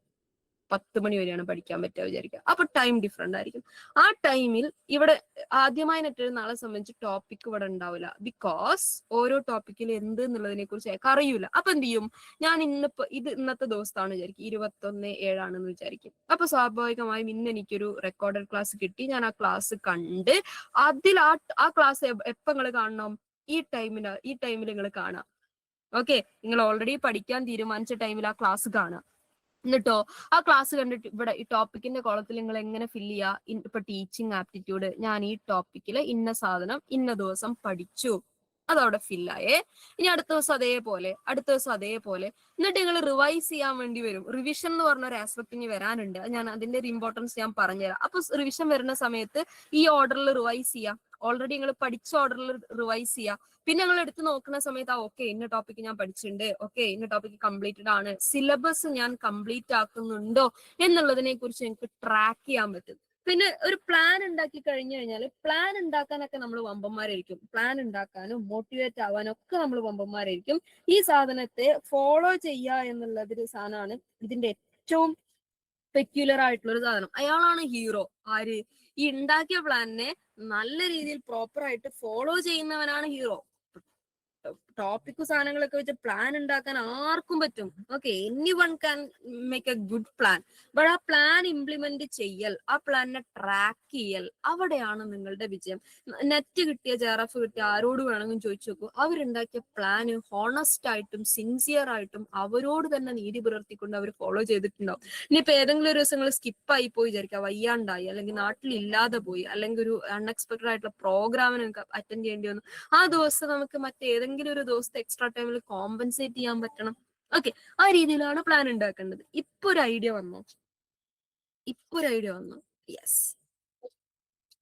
10 മണി വരെയാണ് പഠിക്കാൻ പറ്റുക വിചാരിക്കുക. അപ്പൊ ടൈം ഡിഫറെന്റ് ആയിരിക്കും. ആ ടൈമിൽ ഇവിടെ ആദ്യമായി നെറ്റ് നാളെ സംബന്ധിച്ച് ടോപ്പിക് ഇവിടെ ഉണ്ടാവില്ല. ബിക്കോസ് ഓരോ ടോപ്പിക്കിൽ എന്ത് എന്നുള്ളതിനെ കുറിച്ച് അയാൾക്ക് അറിയൂല. അപ്പൊ എന്ത് ചെയ്യും, ഞാൻ ഇന്നത്തെ ദിവസത്താണ് വിചാരിക്കും, 21/7 വിചാരിക്കും. അപ്പൊ സ്വാഭാവികമായും ഇന്ന് എനിക്കൊരു റെക്കോർഡഡ് ക്ലാസ് കിട്ടി. ഞാൻ ആ ക്ലാസ് കണ്ട് അതിൽ ആ ക്ലാസ് എപ്പോ നിങ്ങൾ കാണണം, ഈ ടൈമിൽ നിങ്ങൾ കാണാം. ഓക്കെ, നിങ്ങൾ ഓൾറെഡി പഠിക്കാൻ തീരുമാനിച്ച ടൈമിൽ ആ ക്ലാസ് കാണാം. എന്നിട്ടോ ആ ക്ലാസ് കണ്ടിട്ട് ഇവിടെ ഈ ടോപ്പിക്കിന്റെ കോളത്തിൽ നിങ്ങൾ എങ്ങനെ ഫില്ല് ചെയ്യുക. ഇപ്പൊ ടീച്ചിങ് ആപ്റ്റിറ്റ്യൂഡ്, ഞാൻ ഈ ടോപ്പിക്കിൽ ഇന്ന സാധനം ഇന്ന ദിവസം പഠിച്ചു, അതവിടെ ഫില്ലായേ. ഇനി അടുത്ത ദിവസം അതേപോലെ എന്നിട്ട് നിങ്ങൾ റിവൈസ് ചെയ്യാൻ വേണ്ടി വരും. റിവിഷൻ എന്ന് പറഞ്ഞ ഒരു ആസ്പെക്ട് ഇനി വരാനുണ്ട്. ഞാൻ അതിന്റെ ഒരു ഇമ്പോർട്ടൻസ് ഞാൻ പറഞ്ഞുതരാം. അപ്പൊ റിവിഷൻ വരുന്ന സമയത്ത് ഈ ഓർഡറിൽ റിവൈസ് ചെയ്യാം. ഓൾറെഡി നിങ്ങൾ പഠിച്ച ഓർഡറിൽ റിവൈസ് ചെയ്യുക. പിന്നെ ഞങ്ങൾ എടുത്ത് നോക്കുന്ന സമയത്ത് ഓക്കെ ഇന്ന ടോപ്പിക് ഞാൻ പഠിച്ചിട്ടുണ്ട്, ഓക്കെ ഇന്ന ടോപ്പിക് കംപ്ലീറ്റഡ് ആണ്, സിലബസ് ഞാൻ കംപ്ലീറ്റ് ആക്കുന്നുണ്ടോ എന്നുള്ളതിനെ കുറിച്ച് എനിക്ക് ട്രാക്ക് ചെയ്യാൻ പറ്റും. പിന്നെ ഒരു പ്ലാൻ ഉണ്ടാക്കി കഴിഞ്ഞു കഴിഞ്ഞാൽ പ്ലാൻ ഉണ്ടാക്കാനൊക്കെ നമ്മൾ വമ്പന്മാരായിരിക്കും. പ്ലാൻ ഉണ്ടാക്കാനും മോട്ടിവേറ്റ് ആവാനും ഒക്കെ നമ്മൾ വമ്പന്മാരായിരിക്കും. ഈ സാധനത്തെ ഫോളോ ചെയ്യുക എന്നുള്ളതൊരു സാധനമാണ് ഇതിന്റെ ഏറ്റവും പെക്യുലർ ആയിട്ടുള്ള ഒരു സാധനം. അയാളാണ് ഹീറോ. ആര്? ഈ ഉണ്ടാക്കിയ പ്ലാനിനെ നല്ല രീതിയിൽ പ്രോപ്പർ ആയിട്ട് ഫോളോ ചെയ്യുന്നവനാണ് ഹീറോ. ടോപ്പിക് സാധനങ്ങളൊക്കെ വെച്ച് പ്ലാൻ ഉണ്ടാക്കാൻ ആർക്കും പറ്റും. Okay, any one can make A good plan. But ആ പ്ലാൻ ഇംപ്ലിമെന്റ് ചെയ്യൽ, ആ പ്ലാനിനെ ട്രാക്ക് ചെയ്യൽ, അവിടെയാണ് നിങ്ങളുടെ വിജയം. നെറ്റ് കിട്ടിയ ജെആർഎഫ് കിട്ടിയ ആരോട് വേണമെങ്കിലും ചോദിച്ചു നോക്കൂ. അവരുണ്ടാക്കിയ പ്ലാന് ഹോണസ്റ്റ് ആയിട്ടും സിൻസിയർ ആയിട്ടും അവരോട് തന്നെ നീതി പുലർത്തിക്കൊണ്ട് അവർ ഫോളോ ചെയ്തിട്ടുണ്ടാവും. ഇനിയിപ്പോ ഏതെങ്കിലും ഒരു ദിവസങ്ങൾ സ്കിപ്പായി പോയി വിചാരിക്കുക, വയ്യാണ്ടായി, അല്ലെങ്കിൽ നാട്ടിൽ ഇല്ലാതെ പോയി, അല്ലെങ്കിൽ ഒരു അൺഎക്സ്പെക്ടഡ് ആയിട്ടുള്ള പ്രോഗ്രാമിന് അറ്റൻഡ് ചെയ്യേണ്ടി വന്നു, ആ ദിവസം നമുക്ക് മറ്റേതെങ്കിലും ഒരു ദിവസത്തെ എക്സ്ട്രാ ടൈമിൽ കോമ്പൻസേറ്റ് ചെയ്യാൻ പറ്റണം. ഓക്കെ, ആ രീതിയിലാണ് പ്ലാൻ ഉണ്ടാക്കേണ്ടത്. ഇപ്പൊ ഒരു ഐഡിയ വന്നു. യെസ്.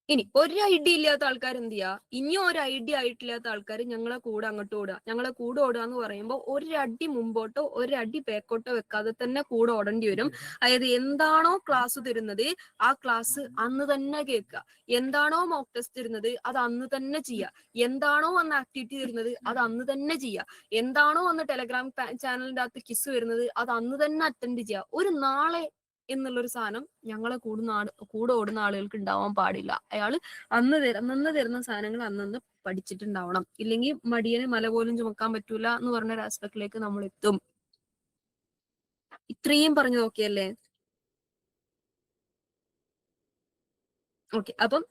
ഇനി ഒരു ഐഡിയ ഇല്ലാത്ത ആൾക്കാർ എന്ത് ചെയ്യാ? ഇനിയും ഒരു ഐഡിയ ആയിട്ടില്ലാത്ത ആൾക്കാർ ഞങ്ങളെ കൂടെ അങ്ങോട്ട് ഓടുക. ഞങ്ങളെ കൂടെ ഓടുക എന്ന് പറയുമ്പോൾ ഒരടി മുമ്പോട്ടോ ഒരടി ബാക്കോട്ടോ വെക്കാതെ തന്നെ കൂടെ ഓടേണ്ടി വരും. അതായത് എന്താണോ ക്ലാസ് തരുന്നത് ആ ക്ലാസ് അന്ന് തന്നെ കേൾക്കുക. എന്താണോ മോക്ക് ടെസ്റ്റ് തരുന്നത് അത് അന്ന് തന്നെ ചെയ്യുക. എന്താണോ അന്ന് ആക്ടിവിറ്റി തരുന്നത് അത് അന്ന് തന്നെ ചെയ്യുക. എന്താണോ അന്ന് ടെലഗ്രാം ചാനലിന്റെ അകത്ത് കിസ് വരുന്നത് അത് അന്ന് തന്നെ അറ്റൻഡ് ചെയ്യുക. ഒരു നാളെ എന്നുള്ളൊരു സാധനം ഞങ്ങളെ കൂടെ ഓടുന്ന ആളുകൾക്ക് ഉണ്ടാവാൻ പാടില്ല. അയാള് അന്ന് തരുന്ന സാധനങ്ങൾ അന്നന്ന് പഠിച്ചിട്ടുണ്ടാവണം. ഇല്ലെങ്കിൽ മടിയന് മല പോലും ചുമക്കാൻ പറ്റൂല എന്ന് പറഞ്ഞ ഒരു ആസ്പെക്റ്റിലേക്ക് നമ്മൾ എത്തും. ഇത്രയും പറഞ്ഞു നോക്കിയല്ലേ? ഓക്കെ, അപ്പം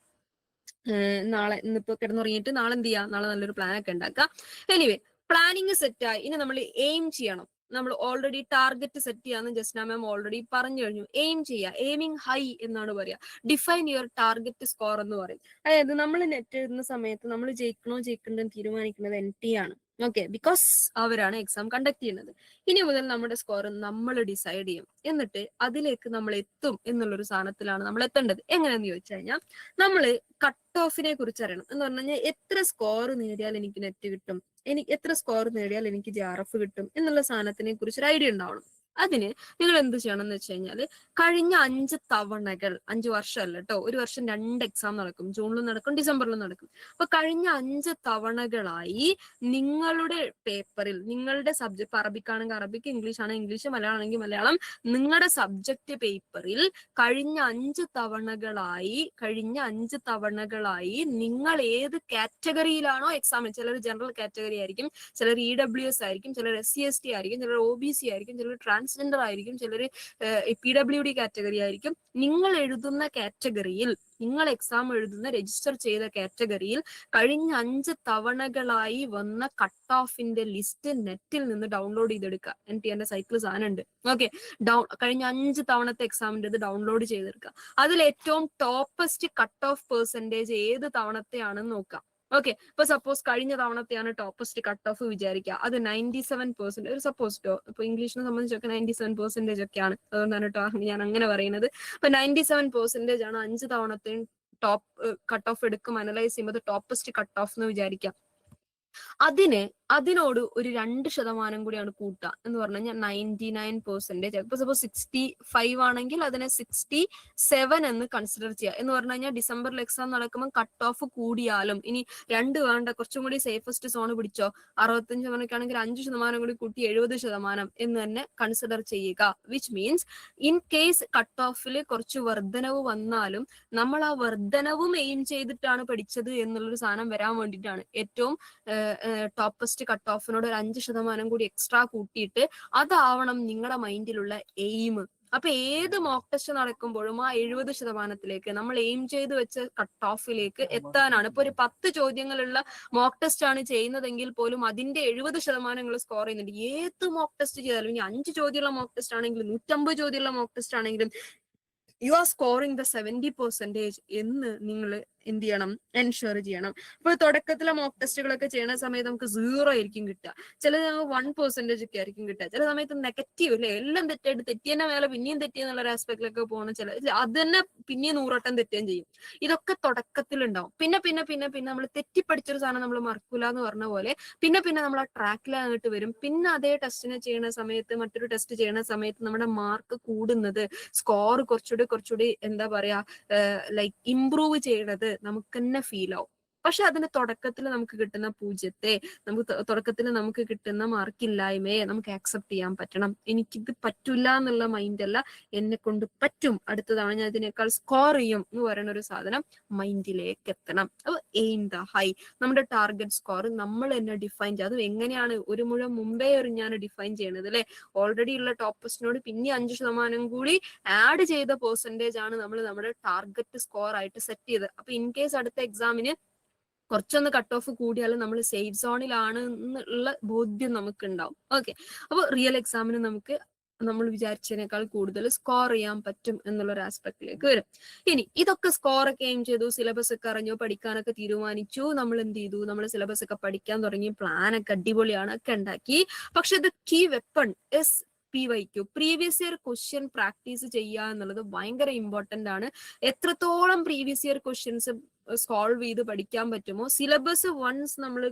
നാളെ ഇന്നിപ്പോ കിടന്നുറങ്ങിയിട്ട് നാളെ എന്ത് ചെയ്യാം? നാളെ നല്ലൊരു പ്ലാൻ ഒക്കെ ഉണ്ടാക്കാം. എനിവേ, പ്ലാനിങ് സെറ്റായി. ഇനി നമ്മൾ എയിം ചെയ്യണം. നമ്മൾ ഓൾറെഡി ടാർഗറ്റ് സെറ്റ് ചെയ്യാന്ന് ജസ്ന മാം ഓൾറെഡി പറഞ്ഞു കഴിഞ്ഞു. എയിം ചെയ്യുക, എയിമിങ് ഹൈ എന്നാണ് പറയുക. ഡിഫൈൻ യുവർ ടാർഗറ്റ് സ്കോർ എന്ന് പറയും. അതായത് നമ്മൾ നെറ്റ് എഴുതുന്ന സമയത്ത് നമ്മൾ ജയിക്കണ്ടെന്ന് തീരുമാനിക്കുന്നത് NT ആണ്. ഓക്കെ, ബിക്കോസ് അവരാണ് എക്സാം കണ്ടക്ട് ചെയ്യുന്നത്. ഇനി മുതൽ നമ്മുടെ സ്കോർ നമ്മൾ ഡിസൈഡ് ചെയ്യും. എന്നിട്ട് അതിലേക്ക് നമ്മൾ എത്തും എന്നുള്ളൊരു സാധനത്തിലാണ് നമ്മൾ എത്തേണ്ടത്. എങ്ങനെയാന്ന് ചോദിച്ചു കഴിഞ്ഞാൽ നമ്മൾ കട്ട് ഓഫിനെ കുറിച്ച് അറിയണം. എന്ന് പറഞ്ഞു കഴിഞ്ഞാൽ എത്ര സ്കോർ നേടിയാൽ എനിക്ക് നെറ്റ് കിട്ടും, എത്ര സ്കോർ നേടിയാൽ എനിക്ക് ജെആർഎഫ് കിട്ടും എന്നുള്ള സാധനത്തിനെ കുറിച്ച് ഒരു ഐഡിയ ഉണ്ടാവണം. അതിന് നിങ്ങൾ എന്ത് ചെയ്യണം എന്ന് വെച്ച് കഴിഞ്ഞാൽ കഴിഞ്ഞ 5 തവണകൾ, 5 വർഷമല്ല കേട്ടോ, ഒരു വർഷം 2 എക്സാം നടക്കും. ജൂണിലും നടക്കും, ഡിസംബറിലും നടക്കും. അപ്പൊ കഴിഞ്ഞ 5 തവണകളായി നിങ്ങളുടെ പേപ്പറിൽ, നിങ്ങളുടെ സബ്ജക്ട്, അറബിക്കാണെങ്കിൽ അറബിക്ക്, ഇംഗ്ലീഷ് ആണെങ്കിൽ ഇംഗ്ലീഷ്, മലയാളം ആണെങ്കിൽ മലയാളം, നിങ്ങളുടെ സബ്ജക്ട് പേപ്പറിൽ കഴിഞ്ഞ 5 തവണകളായി നിങ്ങൾ ഏത് കാറ്റഗറിയിലാണോ എക്സാമിന്, ചിലർ ജനറൽ കാറ്റഗറി ആയിരിക്കും, ചിലർ EWS ആയിരിക്കും, ചിലർ SC/ST ആയിരിക്കും, ചിലർ OBC ആയിരിക്കും, ചിലർ ട്രാൻസ്ജെൻഡർ ആയിരിക്കും, ചിലർ PWD കാറ്റഗറി ആയിരിക്കും. നിങ്ങൾ എഴുതുന്ന കാറ്റഗറിയിൽ, നിങ്ങൾ എക്സാം എഴുതുന്ന രജിസ്റ്റർ ചെയ്ത കാറ്റഗറിയിൽ കഴിഞ്ഞ 5 തവണകളായി വന്ന കട്ട് ഓഫിന്റെ ലിസ്റ്റ് നെറ്റിൽ നിന്ന് ഡൗൺലോഡ് ചെയ്തെടുക്കുക. എന്റെ സൈറ്റിൽ സാധനം ഉണ്ട്. ഓക്കെ, കഴിഞ്ഞ 5 തവണത്തെ എക്സാമിന്റെ ഇത് ഡൗൺലോഡ് ചെയ്തെടുക്കുക. അതിൽ ഏറ്റവും ടോപ്പസ്റ്റ് കട്ട് ഓഫ് പെർസെന്റേജ് ഏത് തവണത്തെയാണെന്ന് നോക്കാം. ഓക്കെ, ഇപ്പൊ സപ്പോസ് കഴിഞ്ഞ തവണത്തെയാണ് ടോപ്പസ്റ്റ് കട്ട് ഓഫ് വിചാരിക്കുക. അത് 97%, ഒരു സപ്പോസ് ഇപ്പൊ ഇംഗ്ലീഷിനെ സംബന്ധിച്ചൊക്കെ 97% ഒക്കെയാണ്. അതുകൊണ്ടാണ് കേട്ടോ ഞാൻ അങ്ങനെ പറയുന്നത്. അപ്പൊ 97% ആണ് 5 തവണത്തെയും ടോപ്പ് കട്ട് ഓഫ് എടുക്കും അനലൈസ് ചെയ്യുമ്പോൾ ടോപ്പസ്റ്റ് കട്ട് ഓഫ് എന്ന് വിചാരിക്കാം. അതിനോട് ഒരു 2% കൂടിയാണ് കൂട്ടുക എന്ന് പറഞ്ഞു കഴിഞ്ഞാൽ 99%. ഇപ്പൊ സപ്പോസ് 65 ആണെങ്കിൽ അതിനെ 67 എന്ന് കൺസിഡർ ചെയ്യുക. എന്ന് പറഞ്ഞു കഴിഞ്ഞാൽ ഡിസംബറിൽ എക്സാം നടക്കുമ്പോൾ കട്ട് ഓഫ് കൂടിയാലും ഇനി 2 വേണ്ട, കുറച്ചും കൂടി സേഫസ്റ്റ് സോൺ പിടിച്ചോ, 65% ആണെങ്കിൽ 5% കൂടി കൂട്ടി 70% എന്ന് തന്നെ കൺസിഡർ ചെയ്യുക. Which means in case cut ഓഫിൽ കുറച്ച് വർധനവ് വന്നാലും നമ്മൾ ആ വർധനവും എയിം ചെയ്തിട്ടാണ് പഠിച്ചത് എന്നുള്ളൊരു സാധനം വരാൻ വേണ്ടിയിട്ടാണ്. ഏറ്റവും ടോപ്പസ്റ്റ് കട്ട് ഓഫിനോട് ഒരു 5% കൂടി എക്സ്ട്രാ കൂട്ടിയിട്ട് അതാവണം നിങ്ങളുടെ മൈൻഡിലുള്ള എയിം. അപ്പൊ ഏത് മോക്ക് ടെസ്റ്റ് നടക്കുമ്പോഴും ആ 70%ത്തിലേക്ക് നമ്മൾ എയിം ചെയ്ത് വെച്ച കട്ട് ഓഫിലേക്ക് എത്താനാണ്. ഇപ്പൊ ഒരു 10 ചോദ്യങ്ങളുള്ള മോക്ക് ടെസ്റ്റ് ആണ് ചെയ്യുന്നതെങ്കിൽ പോലും അതിന്റെ 70% സ്കോർ ചെയ്യുന്നുണ്ട്. ഏത് മോക്ക് ടെസ്റ്റ് ചെയ്താലും, ഇനി 5 ചോദ്യമുള്ള മോക്ക് ടെസ്റ്റ് ആണെങ്കിലും 150 ചോദ്യമുള്ള മോക്ക് ടെസ്റ്റ് ആണെങ്കിലും യു ആർ സ്കോറിംഗ് ദ 70% എന്ന് നിങ്ങൾ എന്ത് ചെയ്യണം, എൻഷുർ ചെയ്യണം. അപ്പോൾ തുടക്കത്തിലെ മോക്ക് ടെസ്റ്റുകളൊക്കെ ചെയ്യുന്ന സമയത്ത് നമുക്ക് 0 ആയിരിക്കും കിട്ടുക, ചിലത് നമുക്ക് 1% ഒക്കെ ആയിരിക്കും കിട്ടുക, ചില സമയത്ത് നെഗറ്റീവ് അല്ലെ, എല്ലാം തെറ്റായിട്ട് തെറ്റിയതിന്റെ മേലെ പിന്നെയും തെറ്റിയെന്നുള്ള ഒരു ആസ്പെക്റ്റിലൊക്കെ പോകുന്ന ചില അത് തന്നെ പിന്നെയും 100 വട്ടം തെറ്റുകയും ചെയ്യും. ഇതൊക്കെ തുടക്കത്തിലുണ്ടാവും. പിന്നെ പിന്നെ പിന്നെ പിന്നെ നമ്മൾ തെറ്റിപ്പടിച്ചൊരു സാധനം നമ്മൾ മറക്കൂല എന്ന് പറഞ്ഞ പോലെ പിന്നെ പിന്നെ നമ്മൾ ആ ട്രാക്കിൽ അങ്ങോട്ട് വരും. പിന്നെ അതേ ടെസ്റ്റിനെ ചെയ്യുന്ന സമയത്ത്, മറ്റൊരു ടെസ്റ്റ് ചെയ്യുന്ന സമയത്ത് നമ്മുടെ മാർക്ക് കൂടുന്നത്, സ്കോർ കുറച്ചുകൂടി എന്താ പറയാ ലൈക്ക് ഇംപ്രൂവ് ചെയ്യണത് നമുക്ക് തന്നെ ഫീൽ ആവും. പക്ഷെ അതിന് തുടക്കത്തിൽ നമുക്ക് കിട്ടുന്ന പൂജ്യത്തെ, നമുക്ക് തുടക്കത്തിൽ നമുക്ക് കിട്ടുന്ന മാർക്കില്ലായ്മയെ നമുക്ക് ആക്സെപ്റ്റ് ചെയ്യാൻ പറ്റണം. എനിക്കിത് പറ്റില്ല എന്നുള്ള മൈൻഡ് അല്ല, എന്നെ കൊണ്ട് പറ്റും, അടുത്തതാണ് ഞാൻ ഇതിനേക്കാൾ സ്കോർ ചെയ്യും എന്ന് പറയുന്ന ഒരു സാധനം മൈൻഡിലേക്ക് എത്തണം. അപ്പൊ എയിം ദ ഹൈ, നമ്മുടെ ടാർഗറ്റ് സ്കോർ നമ്മൾ തന്നെ ഡിഫൈൻ ചെയ്യും. അത് എങ്ങനെയാണ് ഒരു മുഴുവൻ മുമ്പേ ഞാൻ ഡിഫൈൻ ചെയ്യണത് അല്ലെ, ഓൾറെഡി ഉള്ള ടോപ്പേഴ്സിനോട് പിന്നെ 5% കൂടി ആഡ് ചെയ്ത പെർസെന്റേജ് ആണ് നമ്മൾ നമ്മുടെ ടാർഗറ്റ് സ്കോർ ആയിട്ട് സെറ്റ് ചെയ്തത്. അപ്പൊ ഇൻ കേസ് അടുത്ത എക്സാമിന് കുറച്ചൊന്ന് കട്ട് ഓഫ് കൂടിയാലും നമ്മൾ സേഫ് സോണിലാണ് എന്നുള്ള ബോധ്യം നമുക്ക് ഉണ്ടാവും. ഓക്കെ, അപ്പൊ റിയൽ എക്സാമിന് നമുക്ക് നമ്മൾ വിചാരിച്ചതിനേക്കാൾ കൂടുതൽ സ്കോർ ചെയ്യാൻ പറ്റും എന്നുള്ളൊരു ആസ്പെക്റ്റിലേക്ക് വരും. ഇനി ഇതൊക്കെ സ്കോർ ഒക്കെ എയിം ചെയ്തു, സിലബസ് ഒക്കെ അറിഞ്ഞു, പഠിക്കാനൊക്കെ തീരുമാനിച്ചു, നമ്മൾ എന്ത് ചെയ്തു, നമ്മൾ സിലബസ് ഒക്കെ പഠിക്കാൻ തുടങ്ങി, പ്ലാൻ ഒക്കെ അടിപൊളിയാണ് ഒക്കെ ഉണ്ടാക്കി. പക്ഷെ the key weapon is PYQ, previous year question practice ചെയ്യുക എന്നുള്ളത് ഭയങ്കര ഇമ്പോർട്ടന്റ് ആണ്. എത്രത്തോളം പ്രീവിയസ് ഇയർ ക്വസ്റ്റ്യൻസ് സോൾവ് ചെയ്ത് പഠിക്കാൻ പറ്റുമോ, സിലബസ് വൺസ് നമ്മൾ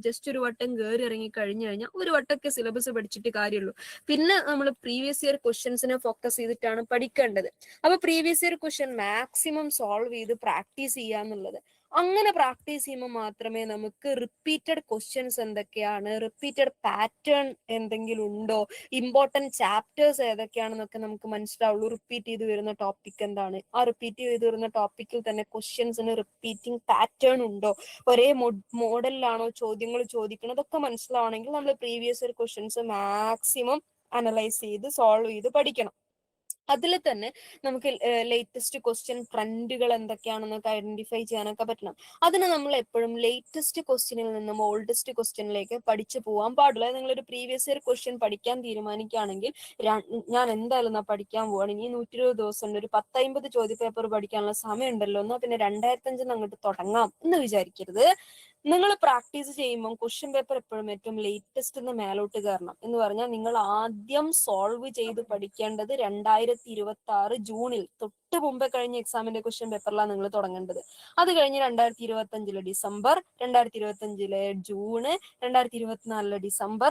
ജസ്റ്റ് ഒരു വട്ടം കയറി ഇറങ്ങി കഴിഞ്ഞു കഴിഞ്ഞാൽ ഒരു വട്ടമൊക്കെ സിലബസ് പഠിച്ചിട്ട് കാര്യമുള്ളൂ. പിന്നെ നമ്മൾ പ്രീവിയസ് ഇയർ ക്വസ്റ്റ്യൻസിനെ ഫോക്കസ് ചെയ്തിട്ടാണ് പഠിക്കേണ്ടത്. അപ്പൊ previous year question maximum solve ചെയ്ത് പ്രാക്ടീസ് ചെയ്യുക എന്നുള്ളത്, അങ്ങനെ പ്രാക്ടീസ് ചെയ്യുമ്പോൾ മാത്രമേ നമുക്ക് റിപ്പീറ്റഡ് ക്വസ്റ്റ്യൻസ് എന്തൊക്കെയാണ്, റിപ്പീറ്റഡ് പാറ്റേൺ എന്തെങ്കിലും ഉണ്ടോ, ഇമ്പോർട്ടന്റ് ചാപ്റ്റേഴ്സ് ഏതൊക്കെയാണെന്നൊക്കെ നമുക്ക് മനസ്സിലാവുള്ളൂ. റിപ്പീറ്റ് ചെയ്ത് വരുന്ന ടോപ്പിക് എന്താണ്, ആ റിപ്പീറ്റ് ചെയ്ത് വരുന്ന ടോപ്പിക്കിൽ തന്നെ ക്വസ്റ്റ്യൻസിന് റിപ്പീറ്റിംഗ് പാറ്റേൺ ഉണ്ടോ, ഒരേ മോഡലിലാണോ ചോദ്യങ്ങൾ ചോദിക്കുന്നത്, അതൊക്കെ മനസ്സിലാവണമെങ്കിൽ നമ്മൾ previous year questions maximum analyse ചെയ്ത് സോൾവ് ചെയ്ത് പഠിക്കണം. അതിൽ തന്നെ നമുക്ക് ലേറ്റസ്റ്റ് ക്വസ്റ്റ്യൻ ട്രെൻഡുകൾ എന്തൊക്കെയാണെന്നൊക്കെ ഐഡന്റിഫൈ ചെയ്യാനൊക്കെ പറ്റണം. അതിന് നമ്മൾ എപ്പോഴും ലേറ്റസ്റ്റ് ക്വസ്റ്റ്യനിൽ നിന്നും ഓൾഡസ്റ്റ് ക്വസ്റ്റ്യനിലേക്ക് പഠിച്ചു പോകാൻ പാടില്ല. നിങ്ങളൊരു പ്രീവിയസ് ഇയർ ക്വസ്റ്റ്യൻ പഠിക്കാൻ തീരുമാനിക്കുകയാണെങ്കിൽ ഞാൻ എന്തായാലും പഠിക്കാൻ പോവാണ്, ഇനി 120 ദിവസം ഉണ്ട്, ഒരു 10-50 ചോദ്യപേപ്പർ പഠിക്കാനുള്ള സമയം ഉണ്ടല്ലോ, എന്നാ പിന്നെ 2005 അങ്ങോട്ട് തുടങ്ങാം എന്ന് വിചാരിക്കരുത്. നിങ്ങൾ പ്രാക്ടീസ് ചെയ്യുമ്പോൾ ക്വസ്റ്റ്യൻ പേപ്പർ എപ്പോഴും ഏറ്റവും ലേറ്റസ്റ്റ് മേലോട്ട് കയറണം. എന്ന് പറഞ്ഞാൽ നിങ്ങൾ ആദ്യം സോൾവ് ചെയ്ത് പഠിക്കേണ്ടത് 2026 ജൂണിൽ തൊട്ട് മുമ്പേ കഴിഞ്ഞ എക്സാമിന്റെ ക്വസ്റ്റ്യൻ പേപ്പറിലാണ് നിങ്ങൾ തുടങ്ങേണ്ടത്. അത് കഴിഞ്ഞ് 2025 ഡിസംബർ, 2025 ജൂണ്, 2024 ഡിസംബർ,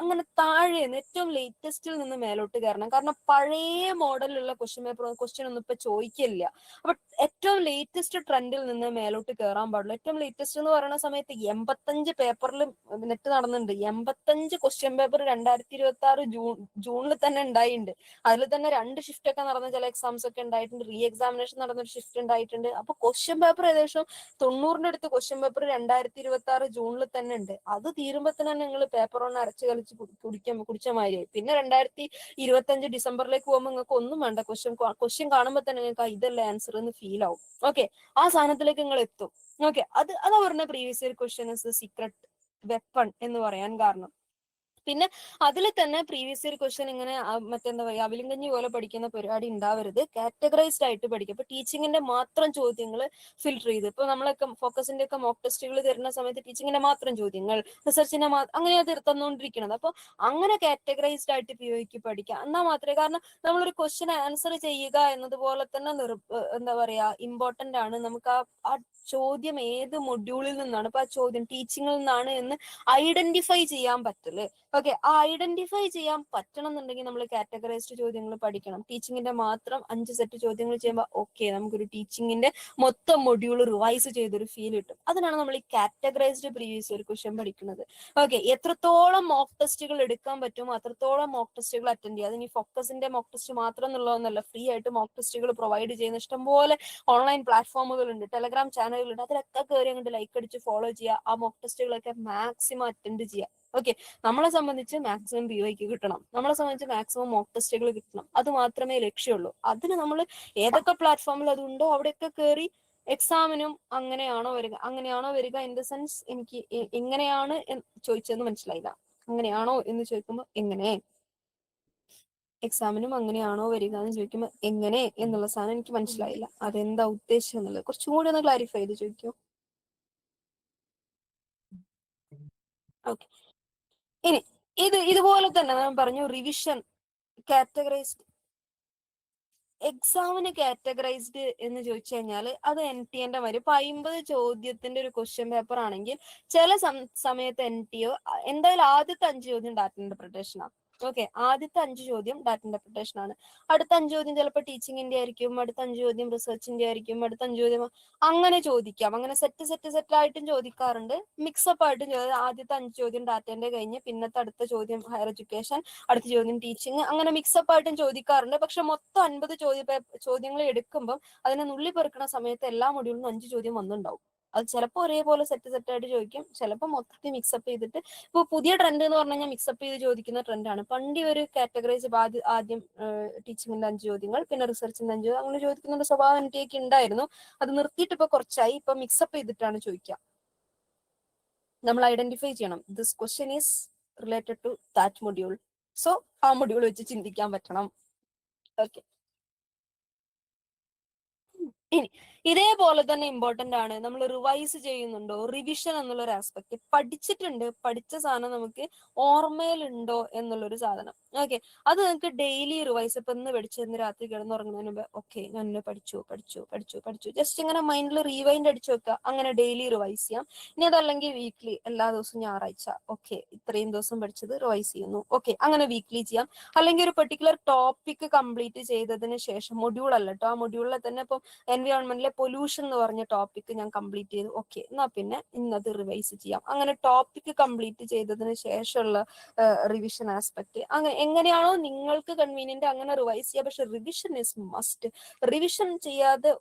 അങ്ങനെ താഴെ ഏറ്റവും ലേറ്റസ്റ്റിൽ നിന്ന് മേലോട്ട് കയറണം. കാരണം പഴയ മോഡലിലുള്ള ക്വസ്റ്റ്യൻ ഒന്നും ഇപ്പൊ ചോദിക്കില്ല. അപ്പൊ ഏറ്റവും ലേറ്റസ്റ്റ് ട്രെൻഡിൽ നിന്ന് മേലോട്ട് കയറാൻ പാടില്ല. ഏറ്റവും ലേറ്റസ്റ്റ് എന്ന് പറയുന്ന സമയത്ത് 85 പേപ്പറിൽ നെറ്റ് നടന്നുണ്ട്. 85 ക്വസ്റ്റ്യൻ പേപ്പർ 2026 ജൂണിൽ തന്നെ ഉണ്ടായിട്ടുണ്ട്. അതിൽ തന്നെ 2 ഷിഫ്റ്റ് ഒക്കെ നടന്ന ചില എക്സാംസ് ഒക്കെ ഉണ്ടായിട്ടുണ്ട്. റീ എക്സാമിനേഷൻ നടന്നൊരു ഷിഫ്റ്റ് ഉണ്ടായിട്ടുണ്ട്. അപ്പൊ ക്വസ്റ്റ്യൻ പേപ്പർ ഏകദേശം 90ന്റെ അടുത്ത് ക്വസ്റ്റ്യൻ പേപ്പർ 2026 ജൂണിൽ തന്നെ ഉണ്ട്. അത് തീരുമ്പോ തന്നെ നിങ്ങൾ പേപ്പർ ഒന്ന് അരച്ച് കളിച്ച് കുടിച്ച മാതിരിയായി. പിന്നെ 2025 ഡിസംബറിലേക്ക് പോകുമ്പോൾ നിങ്ങൾക്ക് ഒന്നും വേണ്ട, ക്വസ്റ്റ്യൻ കാണുമ്പോൾ തന്നെ നിങ്ങൾക്ക് ഇതല്ലേ ആൻസർ എന്ന് ഫീൽ ആവും. ഓക്കെ, ആ സാധനത്തിലേക്ക് നിങ്ങൾ എത്തും. ഓക്കെ, അതാ പറഞ്ഞ previous year question is secret weapon എന്ന് പറയാൻ കാരണം. പിന്നെ അതിൽ തന്നെ പ്രീവിയസ് ഇയർ ക്വസ്റ്റ്യൻ ഇങ്ങനെ മറ്റെന്താ പറയുക അവിലിങ്കഞ്ഞി പോലെ പഠിക്കുന്ന പരിപാടി ഉണ്ടാവരുത്. കാറ്റഗറൈസ്ഡ് ആയിട്ട് പഠിക്കുക. ഇപ്പൊ ടീച്ചിങ്ങിന്റെ മാത്രം ചോദ്യങ്ങൾ ഫിൽട്ടർ ചെയ്ത്, ഇപ്പൊ നമ്മളൊക്കെ ഫോക്കസിന്റെ ഒക്കെ മോക്ക് ടെസ്റ്റുകൾ തരുന്ന സമയത്ത് ടീച്ചിങ്ങിന്റെ മാത്രം ചോദ്യങ്ങൾ, റിസർച്ചിന്റെ അങ്ങനെ തന്നുകൊണ്ടിരിക്കുന്നത്. അപ്പൊ അങ്ങനെ കാറ്റഗറൈസ്ഡ് ആയിട്ട് PYQ പഠിക്കുക. എന്നാൽ മാത്രമേ, കാരണം നമ്മളൊരു ക്വസ്റ്റ്യൻ ആൻസർ ചെയ്യുക എന്നതുപോലെ തന്നെ എന്താ പറയാ ഇമ്പോർട്ടന്റ് ആണ്. നമുക്ക് ആ ചോദ്യം ഏത് മൊഡ്യൂളിൽ നിന്നാണ്, ഇപ്പൊ ആ ചോദ്യം ടീച്ചിങ്ങിൽ നിന്നാണ് എന്ന് ഐഡന്റിഫൈ ചെയ്യാൻ പറ്റില്ലേ. ഓക്കെ, ആ ഐഡന്റിഫൈ ചെയ്യാൻ പറ്റണം എന്നുണ്ടെങ്കിൽ നമ്മൾ കാറ്റഗറൈസ്ഡ് ചോദ്യങ്ങൾ പഠിക്കണം. ടീച്ചിങ്ങിന്റെ മാത്രം 5 സെറ്റ് ചോദ്യങ്ങൾ ചെയ്യുമ്പോൾ ഓക്കെ, നമുക്കൊരു ടീച്ചിങ്ങിന്റെ മൊത്തം മൊഡ്യൂൾ റിവൈസ് ചെയ്തൊരു ഫീൽ കിട്ടും. അതിനാണ് നമ്മൾ ഈ കാറ്റഗറൈസ്ഡ് പ്രീവിയസ് ഇയർ ക്വസ്റ്റ്യൻ പഠിക്കുന്നത്. ഓക്കെ, എത്രത്തോളം മോക്ക് ടെസ്റ്റുകൾ എടുക്കാൻ പറ്റുമോ അത്രത്തോളം മോക്ക് ടെസ്റ്റുകൾ അറ്റൻഡ് ചെയ്യുക. അതിന് ഫോക്കസിന്റെ മോക്ക് ടെസ്റ്റ് മാത്രം എന്നുള്ളതൊന്നല്ല, ഫ്രീ ആയിട്ട് മോക്ക് ടെസ്റ്റുകൾ പ്രൊവൈഡ് ചെയ്യുന്ന ഇഷ്ടംപോലെ ഓൺലൈൻ പ്ലാറ്റ്ഫോമുകൾ ഉണ്ട്, ടെലഗ്രാം ചാനലുകളുണ്ട്. അതിലൊക്കെ കയറി അങ്ങോട്ട് ലൈക്ക് അടിച്ച് ഫോളോ ചെയ്യുക. ആ മോക്ക് ടെസ്റ്റുകളൊക്കെ മാക്സിമം അറ്റൻഡ് ചെയ്യുക. ഓക്കെ, നമ്മളെ സംബന്ധിച്ച് മാക്സിമം PYQ കിട്ടണം, നമ്മളെ സംബന്ധിച്ച് മാക്സിമം മോക്ക് ടെസ്റ്റുകൾ കിട്ടണം. അത് മാത്രമേ ലക്ഷ്യമുള്ളൂ. അതിന് നമ്മൾ ഏതൊക്കെ പ്ലാറ്റ്ഫോമിൽ അതുണ്ടോ അവിടെയൊക്കെ കയറി എക്സാമിനും അങ്ങനെയാണോ വരിക ഇൻ ദ സെൻസ്, എനിക്ക് എങ്ങനെയാണ് ചോദിച്ചതെന്ന് മനസ്സിലായില്ല. അങ്ങനെയാണോ എന്ന് ചോദിക്കുമ്പോൾ എക്സാമിനും അങ്ങനെയാണോ വരിക എന്ന് ചോദിക്കുമ്പോൾ എങ്ങനെ എന്നുള്ള സാധനം എനിക്ക് മനസ്സിലായില്ല. അതെന്താ ഉദ്ദേശം എന്നുള്ളത് കുറച്ചും കൂടി ഒന്ന് ക്ലാരിഫൈ ചെയ്ത് ചോദിക്കൂ. ഓക്കെ, ഇനി ഇതുപോലെ തന്നെ ഞാൻ പറഞ്ഞു റിവിഷൻ കാറ്റഗറൈസ്ഡ്. എക്സാമിന് കാറ്റഗറൈസ്ഡ് എന്ന് ചോദിച്ചു കഴിഞ്ഞാൽ അത് NTA മാതിരി ഇപ്പൊ 50 ചോദ്യത്തിന്റെ ഒരു ക്വസ്റ്റ്യൻ പേപ്പർ ആണെങ്കിൽ ചില സമയത്ത് NTO എന്തായാലും ആദ്യത്തെ 5 ചോദ്യം ഡാറ്റ ഇന്റർപ്രിട്ടേഷൻ ആണ്. ഓക്കെ, ആദ്യത്തെ 5 ചോദ്യം ഡാറ്റ ഇന്റർപ്രിട്ടേഷൻ ആണ്. അടുത്ത 5 ചോദ്യം ചിലപ്പോൾ ടീച്ചിങ്ങിന്റെ ആയിരിക്കും, അടുത്ത 5 ചോദ്യം റിസർച്ചിന്റെ ആയിരിക്കും, അടുത്ത 5 ചോദ്യം അങ്ങനെ ചോദിക്കാം. അങ്ങനെ സെറ്റ് ആയിട്ടും ചോദിക്കാറുണ്ട്, മിക്സപ്പ് ആയിട്ടും ആദ്യത്തെ 5 ചോദ്യം ഡാറ്റന്റെ കഴിഞ്ഞ് പിന്നത്തെ അടുത്ത ചോദ്യം ഹയർ എഡ്യൂക്കേഷൻ, അടുത്ത ചോദ്യം ടീച്ചിങ്, അങ്ങനെ മിക്സപ്പ് ആയിട്ടും ചോദിക്കാറുണ്ട്. പക്ഷെ മൊത്തം 50 ചോദ്യങ്ങൾ എടുക്കുമ്പോൾ അതിനെ നുള്ളി പെറുക്കുന്ന സമയത്ത് എല്ലാ മൊഡ്യൂളിലും 5 ചോദ്യം വന്നിട്ടുണ്ടാവും. അത് ചിലപ്പോൾ ഒരേപോലെ സെറ്റ് ആയിട്ട് ചോദിക്കും, ചിലപ്പോൾ മൊത്തത്തിൽ മിക്സപ്പ് ചെയ്തിട്ട്. ഇപ്പൊ പുതിയ ട്രെൻഡ് എന്ന് പറഞ്ഞു കഴിഞ്ഞാൽ മിക്സപ്പ് ചെയ്ത് ചോദിക്കുന്ന ട്രെൻഡാണ്. പണ്ട് ഒരു കാറ്റഗറൈസ് ആദ്യം ടീച്ചിങ്ങിന്റെ 5 ചോദ്യങ്ങൾ, പിന്നെ റിസർച്ചിന്റെ 5 ചോദ്യം, അങ്ങനെ ചോദിക്കുന്ന ഒരു സ്വഭാവം എനിക്ക് ഉണ്ടായിരുന്നു. അത് നിർത്തിയിട്ട് ഇപ്പൊ കുറച്ചായി. ഇപ്പൊ മിക്സപ്പ് ചെയ്തിട്ടാണ് ചോദിക്കുക. നമ്മൾ ഐഡന്റിഫൈ ചെയ്യണം this question is related to that module, so ആ മൊഡ്യൂൾ വെച്ച് ചിന്തിക്കാൻ പറ്റണം. ഓക്കെ, ഇനി ഇതേപോലെ തന്നെ ഇമ്പോർട്ടന്റ് ആണ് നമ്മൾ റിവൈസ് ചെയ്യുന്നുണ്ടോ, റിവിഷൻ എന്നുള്ള ഒരു ആസ്പെക്ട്. പഠിച്ചിട്ടുണ്ട്, പഠിച്ച സാധനം നമുക്ക് ഓർമ്മയിലുണ്ടോ എന്നുള്ളൊരു സാധനം. ഓക്കെ, അത് നിങ്ങൾക്ക് ഡെയിലി റിവൈസ്. ഇപ്പൊ ഇന്ന് പഠിച്ചെന്ന് രാത്രി കിടന്നുറങ്ങുന്നതിന് മുമ്പ് ഓക്കെ ഞാൻ ഇന്ന് പഠിച്ചു ജസ്റ്റ് ഇങ്ങനെ മൈൻഡിൽ റീവൈൻഡ് അടിച്ചു വെക്കുക. അങ്ങനെ ഡെയിലി റിവൈസ് ചെയ്യാം. ഇനി അതല്ലെങ്കിൽ വീക്ക്ലി, എല്ലാ ദിവസവും ഞായറാഴ്ച ഓക്കെ ഇത്രയും ദിവസം പഠിച്ചത് റിവൈസ് ചെയ്യുന്നു, ഓക്കെ അങ്ങനെ വീക്ക്ലി ചെയ്യാം. അല്ലെങ്കിൽ ഒരു പെർട്ടിക്കുലർ ടോപ്പിക് കംപ്ലീറ്റ് ചെയ്തതിന് ശേഷം, മൊഡ്യൂൾ അല്ല കേട്ടോ, ആ മൊഡ്യൂളിൽ തന്നെ ഇപ്പം എൻവയോൺമെന്റിലെ പൊല്യൂഷൻ എന്ന് പറഞ്ഞ ടോപ്പിക് ഞാൻ കംപ്ലീറ്റ് ചെയ്തു, ഓക്കെ എന്നാ പിന്നെ ഇന്നത് റിവൈസ് ചെയ്യാം. അങ്ങനെ ടോപ്പിക് കംപ്ലീറ്റ് ചെയ്തതിന് ശേഷമുള്ള റിവിഷൻ ആസ്പെക്ട്. അങ്ങനെ എങ്ങനെയാണോ നിങ്ങൾക്ക് കൺവീനിയന്റ് അങ്ങനെ റിവൈസ് ചെയ്യാം. പക്ഷെ റിവിഷൻ ഇസ് മസ്റ്റ്. റിവിഷൻ ചെയ്യാതെ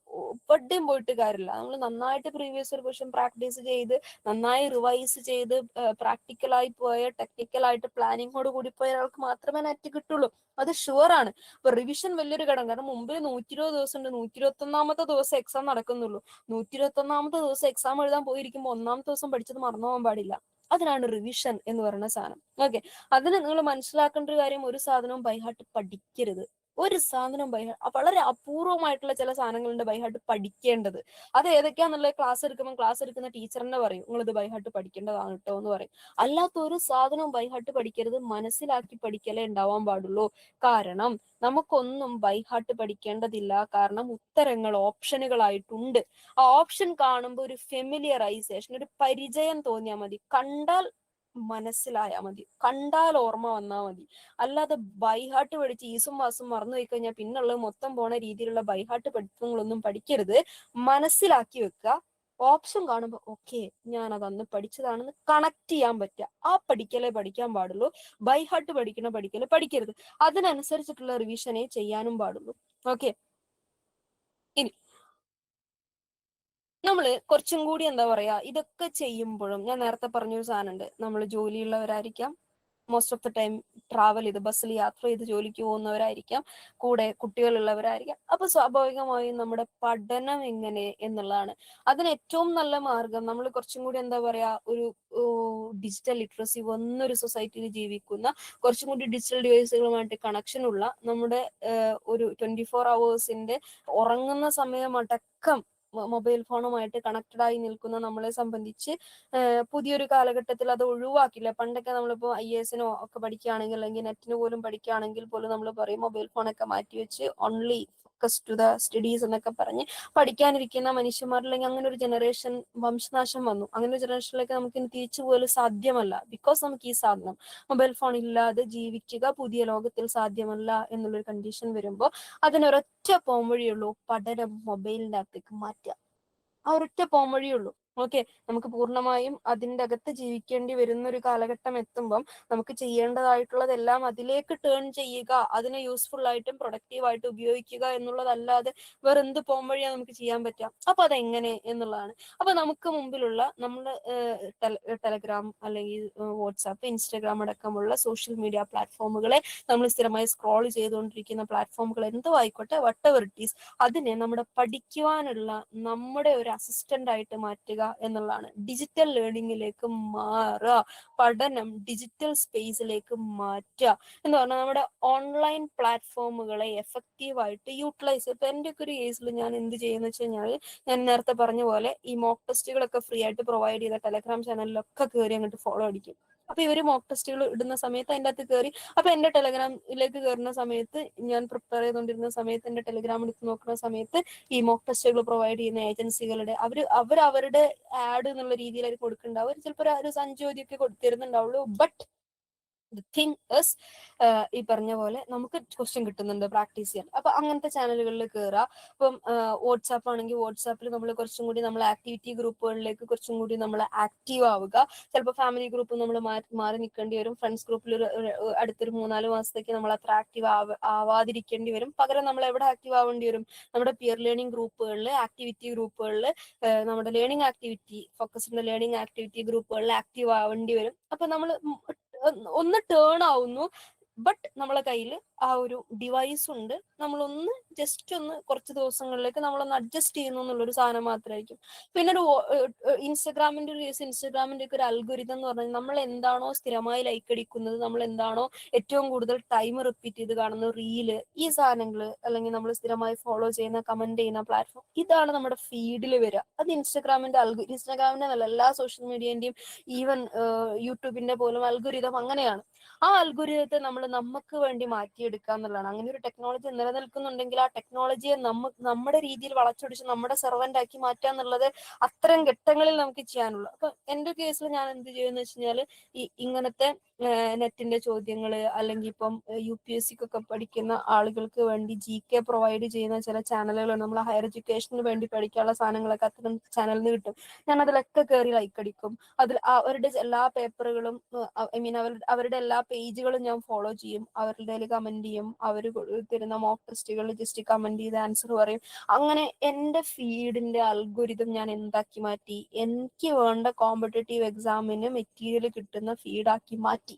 എവിടെയും പോയിട്ട് കാര്യമില്ല. നമ്മൾ നന്നായിട്ട് പ്രീവിയസ് ഒരു ക്വസ്റ്റ്യൻ പ്രാക്ടീസ് ചെയ്ത് നന്നായി റിവൈസ് ചെയ്ത് പ്രാക്ടിക്കലായി പോയ, ടെക്നിക്കലായിട്ട് പ്ലാനിങ്ങോട് കൂടി പോയ ഒരാൾക്ക് മാത്രമേ നെറ്റ് കിട്ടുള്ളൂ. അത് ഷുവർ ആണ്. ഇപ്പൊ റിവിഷൻ വലിയൊരു ഘടകം. കാരണം മുമ്പിൽ 120 ദിവസം ഉണ്ട്, 121ാമത്തെ ദിവസം എക്സാം നടക്കുന്നുള്ളൂ. 121ാമത്തെ ദിവസം എക്സാം എഴുതാൻ പോയിരിക്കുമ്പോൾ 1ാമത്തെ ദിവസം പഠിച്ചത് മറന്നു പോകാൻ പാടില്ല. അതിനാണ് റിവിഷൻ എന്ന് പറയുന്ന സാധനം. ഓക്കെ, അതിന് നിങ്ങൾ മനസ്സിലാക്കേണ്ട ഒരു കാര്യം, ഒരു സാധനവും ബൈഹാർട്ട് പഠിക്കരുത്. ഒരു സാധനം വളരെ അപൂർവമായിട്ടുള്ള ചില സാധനങ്ങളുണ്ട് ബൈഹാർട്ട് പഠിക്കേണ്ടത്. അത് ഏതൊക്കെയാന്നുള്ളത് ക്ലാസ് എടുക്കുന്ന ടീച്ചറിനെ പറയും നിങ്ങൾ ഇത് ബൈഹാർട്ട് പഠിക്കേണ്ടതാണ് കേട്ടോ എന്ന് പറയും. അല്ലാത്ത ഒരു സാധനവും ബൈഹാർട്ട് പഠിക്കരുത്, മനസ്സിലാക്കി പഠിക്കലേ ഉണ്ടാവാൻ പാടുള്ളൂ. കാരണം നമുക്കൊന്നും ബൈഹാർട്ട് പഠിക്കേണ്ടതില്ല. കാരണം ഉത്തരങ്ങൾ ഓപ്ഷനുകളായിട്ടുണ്ട്. ആ ഓപ്ഷൻ കാണുമ്പോൾ ഒരു ഫെമിലിയറൈസേഷൻ, ഒരു പരിചയം തോന്നിയാൽ മതി. കണ്ടാൽ മനസ്സിലായാൽ മതി, കണ്ടാൽ ഓർമ്മ വന്നാൽ മതി. അല്ലാതെ ബൈഹാർട്ട് പഠിച്ച് ഈസും മാസും മറന്നു പോയി കഴിഞ്ഞാൽ പിന്നുള്ളത് മൊത്തം പോണ രീതിയിലുള്ള ബൈഹാർട്ട് പഠിത്തങ്ങളൊന്നും പഠിക്കരുത്. മനസ്സിലാക്കി വെക്കുക. ഓപ്ഷൻ കാണുമ്പോൾ ഓക്കെ ഞാൻ അത് അന്ന് പഠിച്ചതാണെന്ന് കണക്ട് ചെയ്യാൻ പറ്റുക. ആ പഠിക്കലേ പഠിക്കാൻ പാടുള്ളൂ. ബൈഹാർട്ട് പഠിക്കല് പഠിക്കരുത്. അതിനനുസരിച്ചിട്ടുള്ള റിവിഷനെ ചെയ്യാനും പാടുള്ളൂ. ഓക്കെ, ഇനി നമ്മള് കുറച്ചും കൂടി എന്താ പറയാ, ഇതൊക്കെ ചെയ്യുമ്പോഴും ഞാൻ നേരത്തെ പറഞ്ഞൊരു സാധനം ഉണ്ട്. നമ്മൾ ജോലിയുള്ളവരായിരിക്കാം, most of the time travel ചെയ്ത് ബസ്സിൽ യാത്ര ചെയ്ത് ജോലിക്ക് പോകുന്നവരായിരിക്കാം, കൂടെ കുട്ടികളുള്ളവരായിരിക്കാം. അപ്പൊ സ്വാഭാവികമായും നമ്മുടെ പഠനം എങ്ങനെ എന്നുള്ളതാണ്. അതിന് ഏറ്റവും നല്ല മാർഗം നമ്മൾ കുറച്ചും കൂടി എന്താ പറയാ, ഒരു ഡിജിറ്റൽ ലിറ്ററസി വന്നൊരു സൊസൈറ്റിയിൽ ജീവിക്കുന്ന, കുറച്ചും കൂടി ഡിജിറ്റൽ ഡിവൈസുകളുമായിട്ട് കണക്ഷൻ ഉള്ള, നമ്മുടെ ഒരു 24 hours ഉറങ്ങുന്ന സമയമടക്കം മൊബൈൽ ഫോണുമായിട്ട് കണക്റ്റഡ് ആയി നിൽക്കുന്ന നമ്മളെ സംബന്ധിച്ച് പുതിയൊരു കാലഘട്ടത്തിൽ അത് ഒഴിവാക്കില്ല. പണ്ടൊക്കെ നമ്മളിപ്പോൾ IAS ഒക്കെ പഠിക്കുകയാണെങ്കിൽ, അല്ലെങ്കിൽ നെറ്റിന് പോലും പഠിക്കുകയാണെങ്കിൽ പോലും നമ്മൾ പറയും മൊബൈൽ ഫോണൊക്കെ മാറ്റിവെച്ച് only focus to the studies എന്നൊക്കെ പറഞ്ഞ് പഠിക്കാനിരിക്കുന്ന മനുഷ്യന്മാരില്ലെങ്കിൽ അങ്ങനെ ഒരു ജനറേഷൻ വംശനാശം വന്നു. അങ്ങനെ ഒരു ജനറേഷനിലേക്ക് നമുക്ക് ഇനി തിരിച്ചു പോലും സാധ്യമല്ല. ബിക്കോസ് നമുക്ക് ഈ സാധനം മൊബൈൽ ഫോൺ ഇല്ലാതെ ജീവിക്കുക പുതിയ ലോകത്തിൽ സാധ്യമല്ല എന്നുള്ളൊരു കണ്ടീഷൻ വരുമ്പോൾ അതിനൊരൊറ്റ പോംവഴിയുള്ളൂ, പഠനം മൊബൈലിന്റെ അകത്തേക്ക് മാറ്റുക. ആ ഒരൊറ്റ പോംവഴിയുള്ളൂ. ഓക്കെ, നമുക്ക് പൂർണ്ണമായും അതിൻ്റെ അകത്ത് ജീവിക്കേണ്ടി വരുന്ന ഒരു കാലഘട്ടം എത്തുമ്പം നമുക്ക് ചെയ്യേണ്ടതായിട്ടുള്ളതെല്ലാം അതിലേക്ക് ടേൺ ചെയ്യുക, അതിനെ യൂസ്ഫുൾ ആയിട്ടും പ്രൊഡക്റ്റീവായിട്ടും ഉപയോഗിക്കുക എന്നുള്ളതല്ലാതെ വേറെ എന്ത് പോംവഴിയാണ് നമുക്ക് ചെയ്യാൻ പറ്റുക. അപ്പൊ അതെങ്ങനെ എന്നുള്ളതാണ്. അപ്പൊ നമുക്ക് മുമ്പിലുള്ള നമ്മുടെ ടെലഗ്രാം അല്ലെങ്കിൽ വാട്സാപ്പ്, ഇൻസ്റ്റാഗ്രാം അടക്കമുള്ള സോഷ്യൽ മീഡിയ പ്ലാറ്റ്ഫോമുകളെ നമ്മൾ സ്ഥിരമായി സ്ക്രോൾ ചെയ്തുകൊണ്ടിരിക്കുന്ന പ്ലാറ്റ്ഫോമുകൾ എന്തോ ആയിക്കോട്ടെ, വട്ടെവർ ഇറ്റ് ഈസ്, അതിനെ നമ്മുടെ പഠിക്കുവാനുള്ള നമ്മുടെ ഒരു അസിസ്റ്റന്റ് ആയിട്ട് മാറ്റുക എന്നുള്ളതാണ്. ഡിജിറ്റൽ ലേണിംഗിലേക്ക് മാറുക, പഠനം ഡിജിറ്റൽ സ്പേസിലേക്ക് മാറ്റുക എന്ന് പറഞ്ഞാൽ നമ്മുടെ ഓൺലൈൻ പ്ലാറ്റ്ഫോമുകളെ എഫക്റ്റീവായിട്ട് യൂട്ടിലൈസ്. ഇപ്പൊ എൻ്റെ ഒക്കെ ഒരു കേസിൽ ഞാൻ എന്ത് ചെയ്യുന്ന വെച്ച് കഴിഞ്ഞാൽ, ഞാൻ നേരത്തെ പറഞ്ഞ പോലെ ഈ മോക്ക് ടെസ്റ്റുകളൊക്കെ ഫ്രീ ആയിട്ട് പ്രൊവൈഡ് ചെയ്ത ടെലഗ്രാം ചാനലിലൊക്കെ കയറി അങ്ങോട്ട് ഫോളോ അടിക്കും. അപ്പൊ ഇവര് മോക്ക് ടെസ്റ്റുകൾ ഇടുന്ന സമയത്ത് അതിൻ്റെ അകത്ത് കയറി, അപ്പൊ എന്റെ ടെലഗ്രാമിലേക്ക് കയറുന്ന സമയത്ത്, ഞാൻ പ്രിപ്പയർ ചെയ്തുകൊണ്ടിരുന്ന സമയത്ത് എന്റെ ടെലഗ്രാം എടുത്ത് നോക്കുന്ന സമയത്ത് ഈ മോക്ക് ടെസ്റ്റുകൾ പ്രൊവൈഡ് ചെയ്യുന്ന ഏജൻസികളുടെ അവരുടെ ആഡ് എന്നുള്ള രീതിയിൽ കൊടുക്കുന്നുണ്ടാവും. അവർ ചിലപ്പോൾ ഒരു 5 ചോദ്യമൊക്കെ കൊടുത്തിരുന്നുണ്ടാവുള്ളൂ. ബട്ട് ദ തിങ് ഇസ്, ഈ പറഞ്ഞ പോലെ നമുക്ക് ക്വസ്റ്റ്യൻ കിട്ടുന്നുണ്ട് പ്രാക്ടീസ് ചെയ്യാൻ. അപ്പൊ അങ്ങനത്തെ ചാനലുകളിൽ കയറുക. ഇപ്പം വാട്സാപ്പ് ആണെങ്കിൽ വാട്സാപ്പിൽ നമ്മൾ കുറച്ചും കൂടി നമ്മൾ ആക്ടിവിറ്റി ഗ്രൂപ്പുകളിലേക്ക് കുറച്ചും കൂടി നമ്മൾ ആക്റ്റീവ് ആവുക. ചിലപ്പോൾ ഫാമിലി ഗ്രൂപ്പ് നമ്മൾ മാറി നിൽക്കേണ്ടി വരും. ഫ്രണ്ട്സ് ഗ്രൂപ്പിൽ അടുത്തൊരു 3-4 മാസത്തേക്ക് നമ്മൾ അത്ര ആക്റ്റീവ് ആവാതിരിക്കേണ്ടി വരും. പകരം നമ്മൾ എവിടെ ആക്റ്റീവ് ആവേണ്ടി വരും? നമ്മുടെ പിയർ ലേണിംഗ് ഗ്രൂപ്പുകളിൽ, ആക്ടിവിറ്റി ഗ്രൂപ്പുകളിൽ, നമ്മുടെ learning activity, focused learning activity ഗ്രൂപ്പുകളിൽ ആക്റ്റീവ് ആവേണ്ടി വരും. അപ്പൊ നമ്മൾ ഒന്ന് ടേൺ ആവുന്നു. ബട്ട് നമ്മളെ കയ്യിൽ ആ ഒരു ഡിവൈസ് ഉണ്ട്. നമ്മളൊന്ന് ജസ്റ്റ് ഒന്ന് കുറച്ച് ദിവസങ്ങളിലേക്ക് നമ്മളൊന്ന് അഡ്ജസ്റ്റ് ചെയ്യുന്നു എന്നുള്ളൊരു സാധനം മാത്രമായിരിക്കും. പിന്നെ ഒരു ഇൻസ്റ്റഗ്രാമിന്റെ ഒരു കേസ്, ഇൻസ്റ്റഗ്രാമിന്റെ ഒക്കെ ഒരു അൽഗോരിതം എന്ന് പറഞ്ഞാൽ നമ്മൾ എന്താണോ സ്ഥിരമായി ലൈക്ക് അടിക്കുന്നത്, നമ്മൾ എന്താണോ ഏറ്റവും കൂടുതൽ ടൈം റിപ്പീറ്റ് ചെയ്ത് കാണുന്ന റീല്, ഈ സാധനങ്ങൾ, അല്ലെങ്കിൽ നമ്മൾ സ്ഥിരമായി ഫോളോ ചെയ്യുന്ന, കമന്റ് ചെയ്യുന്ന പ്ലാറ്റ്ഫോം, ഇതാണ് നമ്മുടെ ഫീഡിൽ വരിക. അത് ഇൻസ്റ്റഗ്രാമിന്റെ ഇൻസ്റ്റഗ്രാമിന്റെ നല്ല എല്ലാ സോഷ്യൽ മീഡിയന്റെയും, ഈവൻ യൂട്യൂബിന്റെ പോലും അൽഗോരിതം അങ്ങനെയാണ്. ആ അൽഗോരിതത്തെ നമ്മൾ നമുക്ക് വേണ്ടി മാറ്റിയെടുക്കുക എന്നുള്ളതാണ്. അങ്ങനെ ഒരു ടെക്നോളജി നിലനിൽക്കുന്നുണ്ടെങ്കിൽ ആ ടെക്നോളജിയെ നമ്മുടെ രീതിയിൽ വളച്ചൊടിച്ച് നമ്മുടെ സെർവന്റ് ആക്കി മാറ്റുക എന്നുള്ളത് അത്തരം ഘട്ടങ്ങളിൽ നമുക്ക് ചെയ്യാനുള്ളൂ. അപ്പൊ എന്റെ കേസിൽ ഞാൻ എന്ത് ചെയ്യുമെന്ന് വെച്ച് കഴിഞ്ഞാല്, ഇങ്ങനത്തെ നെറ്റിന്റെ ചോദ്യങ്ങള്, അല്ലെങ്കിൽ ഇപ്പം UPSC-ക്കൊക്കെ പഠിക്കുന്ന ആളുകൾക്ക് വേണ്ടി GK പ്രൊവൈഡ് ചെയ്യുന്ന ചില ചാനലുകൾ, നമ്മൾ ഹയർ എഡ്യൂക്കേഷന് വേണ്ടി പഠിക്കാനുള്ള സാധനങ്ങളൊക്കെ അത്തരം ചാനലിൽ നിന്ന് കിട്ടും. ഞാൻ അതിലൊക്കെ കയറി ലൈക്ക് അടിക്കും. അതിൽ അവരുടെ എല്ലാ പേപ്പറുകളും, ഐ മീൻ അവരുടെ എല്ലാ പേജുകളും ഞാൻ ഫോളോ ചെയ്യും. അവരുടെ കമന്റ് ചെയ്യും. അവർ തരുന്ന മോക്ക് ടെസ്റ്റുകൾ ജസ്റ്റ് കമന്റ് ചെയ്ത് ആൻസർ പറയും. അങ്ങനെ എന്റെ ഫീഡിന്റെ അൽഗോരിതം ഞാൻ എന്താക്കി മാറ്റി? എനിക്ക് വേണ്ട കോമ്പറ്റേറ്റീവ് എക്സാമിന് മെറ്റീരിയൽ കിട്ടുന്ന ഫീഡാക്കി മാറ്റി.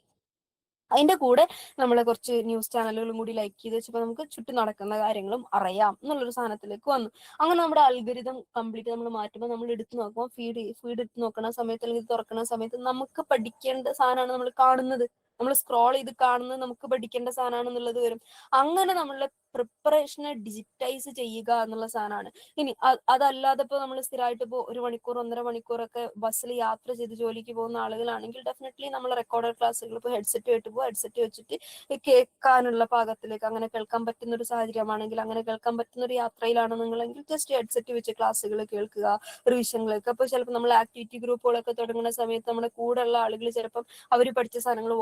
അതിന്റെ കൂടെ നമ്മളെ കുറച്ച് ന്യൂസ് ചാനലുകളും കൂടി ലൈക്ക് ചെയ്ത് വെച്ചപ്പോൾ നമുക്ക് ചുറ്റും നടക്കുന്ന കാര്യങ്ങളും അറിയാം എന്നുള്ളൊരു സാധനത്തിലേക്ക് വന്നു. അങ്ങനെ നമ്മുടെ അൽഗോരിതം കംപ്ലീറ്റ് നമ്മൾ മാറ്റുമ്പോൾ, നമ്മൾ എടുത്തു നോക്കുമ്പോൾ, ഫീഡ് എടുത്ത് നോക്കുന്ന സമയത്ത്, അല്ലെങ്കിൽ തുറക്കുന്ന സമയത്ത് നമുക്ക് പഠിക്കേണ്ട സാധനമാണ് നമ്മൾ കാണുന്നത്. നമ്മൾ സ്ക്രോൾ ചെയ്ത് കാണുന്നത് നമുക്ക് പഠിക്കേണ്ട സാധനമാണെന്നുള്ളത് വരും. അങ്ങനെ നമ്മളുടെ പ്രിപ്പറേഷനെ ഡിജിറ്റൈസ് ചെയ്യുക എന്നുള്ള സാധനമാണ്. ഇനി അതല്ലാതെ ഇപ്പോൾ നമ്മൾ സ്ഥിരമായിട്ട് ഇപ്പോൾ 1 മണിക്കൂർ 1.5 മണിക്കൂറൊക്കെ ബസ്സിൽ യാത്ര ചെയ്ത് ജോലിക്ക് പോകുന്ന ആളുകളാണെങ്കിൽ ഡെഫിനറ്റ്ലി നമ്മൾ റെക്കോർഡഡ് ക്ലാസ്സുകൾ ഇപ്പോൾ ഹെഡ്സെറ്റ് വെച്ചിട്ട് കേൾക്കാനുള്ള പാകത്തിലേക്ക്, അങ്ങനെ കേൾക്കാൻ പറ്റുന്ന ഒരു സാഹചര്യമാണെങ്കിൽ, അങ്ങനെ കേൾക്കാൻ പറ്റുന്ന ഒരു യാത്രയിലാണ് നിങ്ങളെങ്കിൽ ജസ്റ്റ് ഹെഡ്സെറ്റ് വെച്ച് ക്ലാസ്സുകൾ കേൾക്കുക, റിവിഷനുകളൊക്കെ. അപ്പോൾ ചിലപ്പോൾ നമ്മൾ ആക്ടിവിറ്റി ഗ്രൂപ്പുകളൊക്കെ തുടങ്ങുന്ന സമയത്ത് നമ്മുടെ കൂടെയുള്ള ആളുകൾ ചിലപ്പം അവർ പഠിച്ച സാധനങ്ങൾ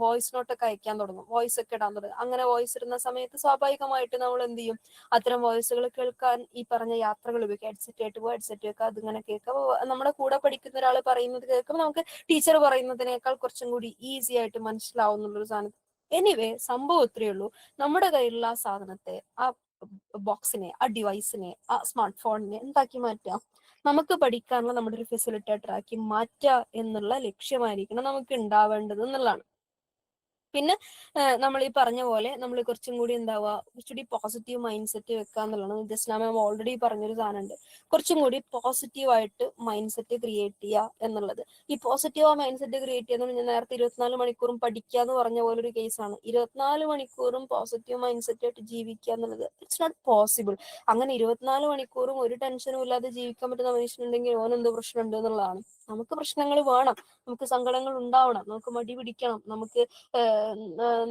വോയിസ് നോട്ടൊക്കെ അയക്കാൻ തുടങ്ങും, വോയിസ് ഒക്കെ ഇടാൻ തുടങ്ങും. അങ്ങനെ വോയിസ് ഇടുന്ന സമയത്ത് സ്വാഭാവികമായിട്ട് നമ്മൾ എന്ത് ചെയ്യും? അത്തരം വോയിസുകൾ കേൾക്കാൻ ഈ പറഞ്ഞ യാത്രകൾ ഉപയോഗിക്കുക. ഹെഡ്സെറ്റ് വെക്കുക, അതിങ്ങനെ കേൾക്കുക. നമ്മുടെ കൂടെ പഠിക്കുന്ന ഒരാൾ പറയുന്നത് കേൾക്കുമ്പോൾ നമുക്ക് ടീച്ചർ പറയുന്നതിനേക്കാൾ കുറച്ചും കൂടി ഈസി ആയിട്ട് മനസ്സിലാവുന്നുള്ളൊരു സാധനം. എനിവേ, സംഭവം ഇത്രയേ ഉള്ളൂ. നമ്മുടെ കയ്യിലുള്ള ആ സാധനത്തെ, ആ ബോക്സിനെ, ആ ഡിവൈസിനെ, ആ സ്മാർട്ട് ഫോണിനെ എന്താക്കി മാറ്റാം? നമുക്ക് പഠിക്കാനുള്ള നമ്മുടെ ഒരു ഫെസിലിറ്റേറ്റർ ആക്കി മാറ്റുക എന്നുള്ള ലക്ഷ്യമായിരിക്കണം നമുക്ക് ഉണ്ടാവേണ്ടത് എന്നുള്ളതാണ്. പിന്നെ നമ്മൾ ഈ പറഞ്ഞ പോലെ നമ്മൾ കുറച്ചും കൂടി കുറച്ചുകൂടി പോസിറ്റീവ് മൈൻഡ് സെറ്റ് വെക്കുക എന്നുള്ളതാണ്. ജസ്റ്റ് മാം ഓൾറെഡി പറഞ്ഞൊരു സാധനമുണ്ട്, കുറച്ചും കൂടി പോസിറ്റീവായിട്ട് മൈൻഡ് സെറ്റ് ക്രിയേറ്റ് ചെയ്യുക എന്നുള്ളത്. ഈ പോസിറ്റീവ് മൈൻഡ് സെറ്റ് ക്രിയേറ്റ് ചെയ്യുന്നത് ഞാൻ നേരത്തെ 24 മണിക്കൂറും പഠിക്കുക എന്ന് പറഞ്ഞ പോലെ ഒരു കേസാണ്. 24 മണിക്കൂറും പോസിറ്റീവ് മൈൻഡ് സെറ്റ് ആയിട്ട് ജീവിക്കുക എന്നുള്ളത് ഇറ്റ്സ് നോട്ട് പോസിബിൾ. അങ്ങനെ 24 മണിക്കൂറും ഒരു ടെൻഷനും ഇല്ലാതെ ജീവിക്കാൻ പറ്റുന്ന മനുഷ്യനുണ്ടെങ്കിൽ ഓനെന്തോ പ്രശ്നമുണ്ട് എന്നുള്ളതാണ്. നമുക്ക് പ്രശ്നങ്ങൾ വേണം, നമുക്ക് സങ്കടങ്ങൾ ഉണ്ടാവണം, നമുക്ക് മടി പിടിക്കണം, നമുക്ക്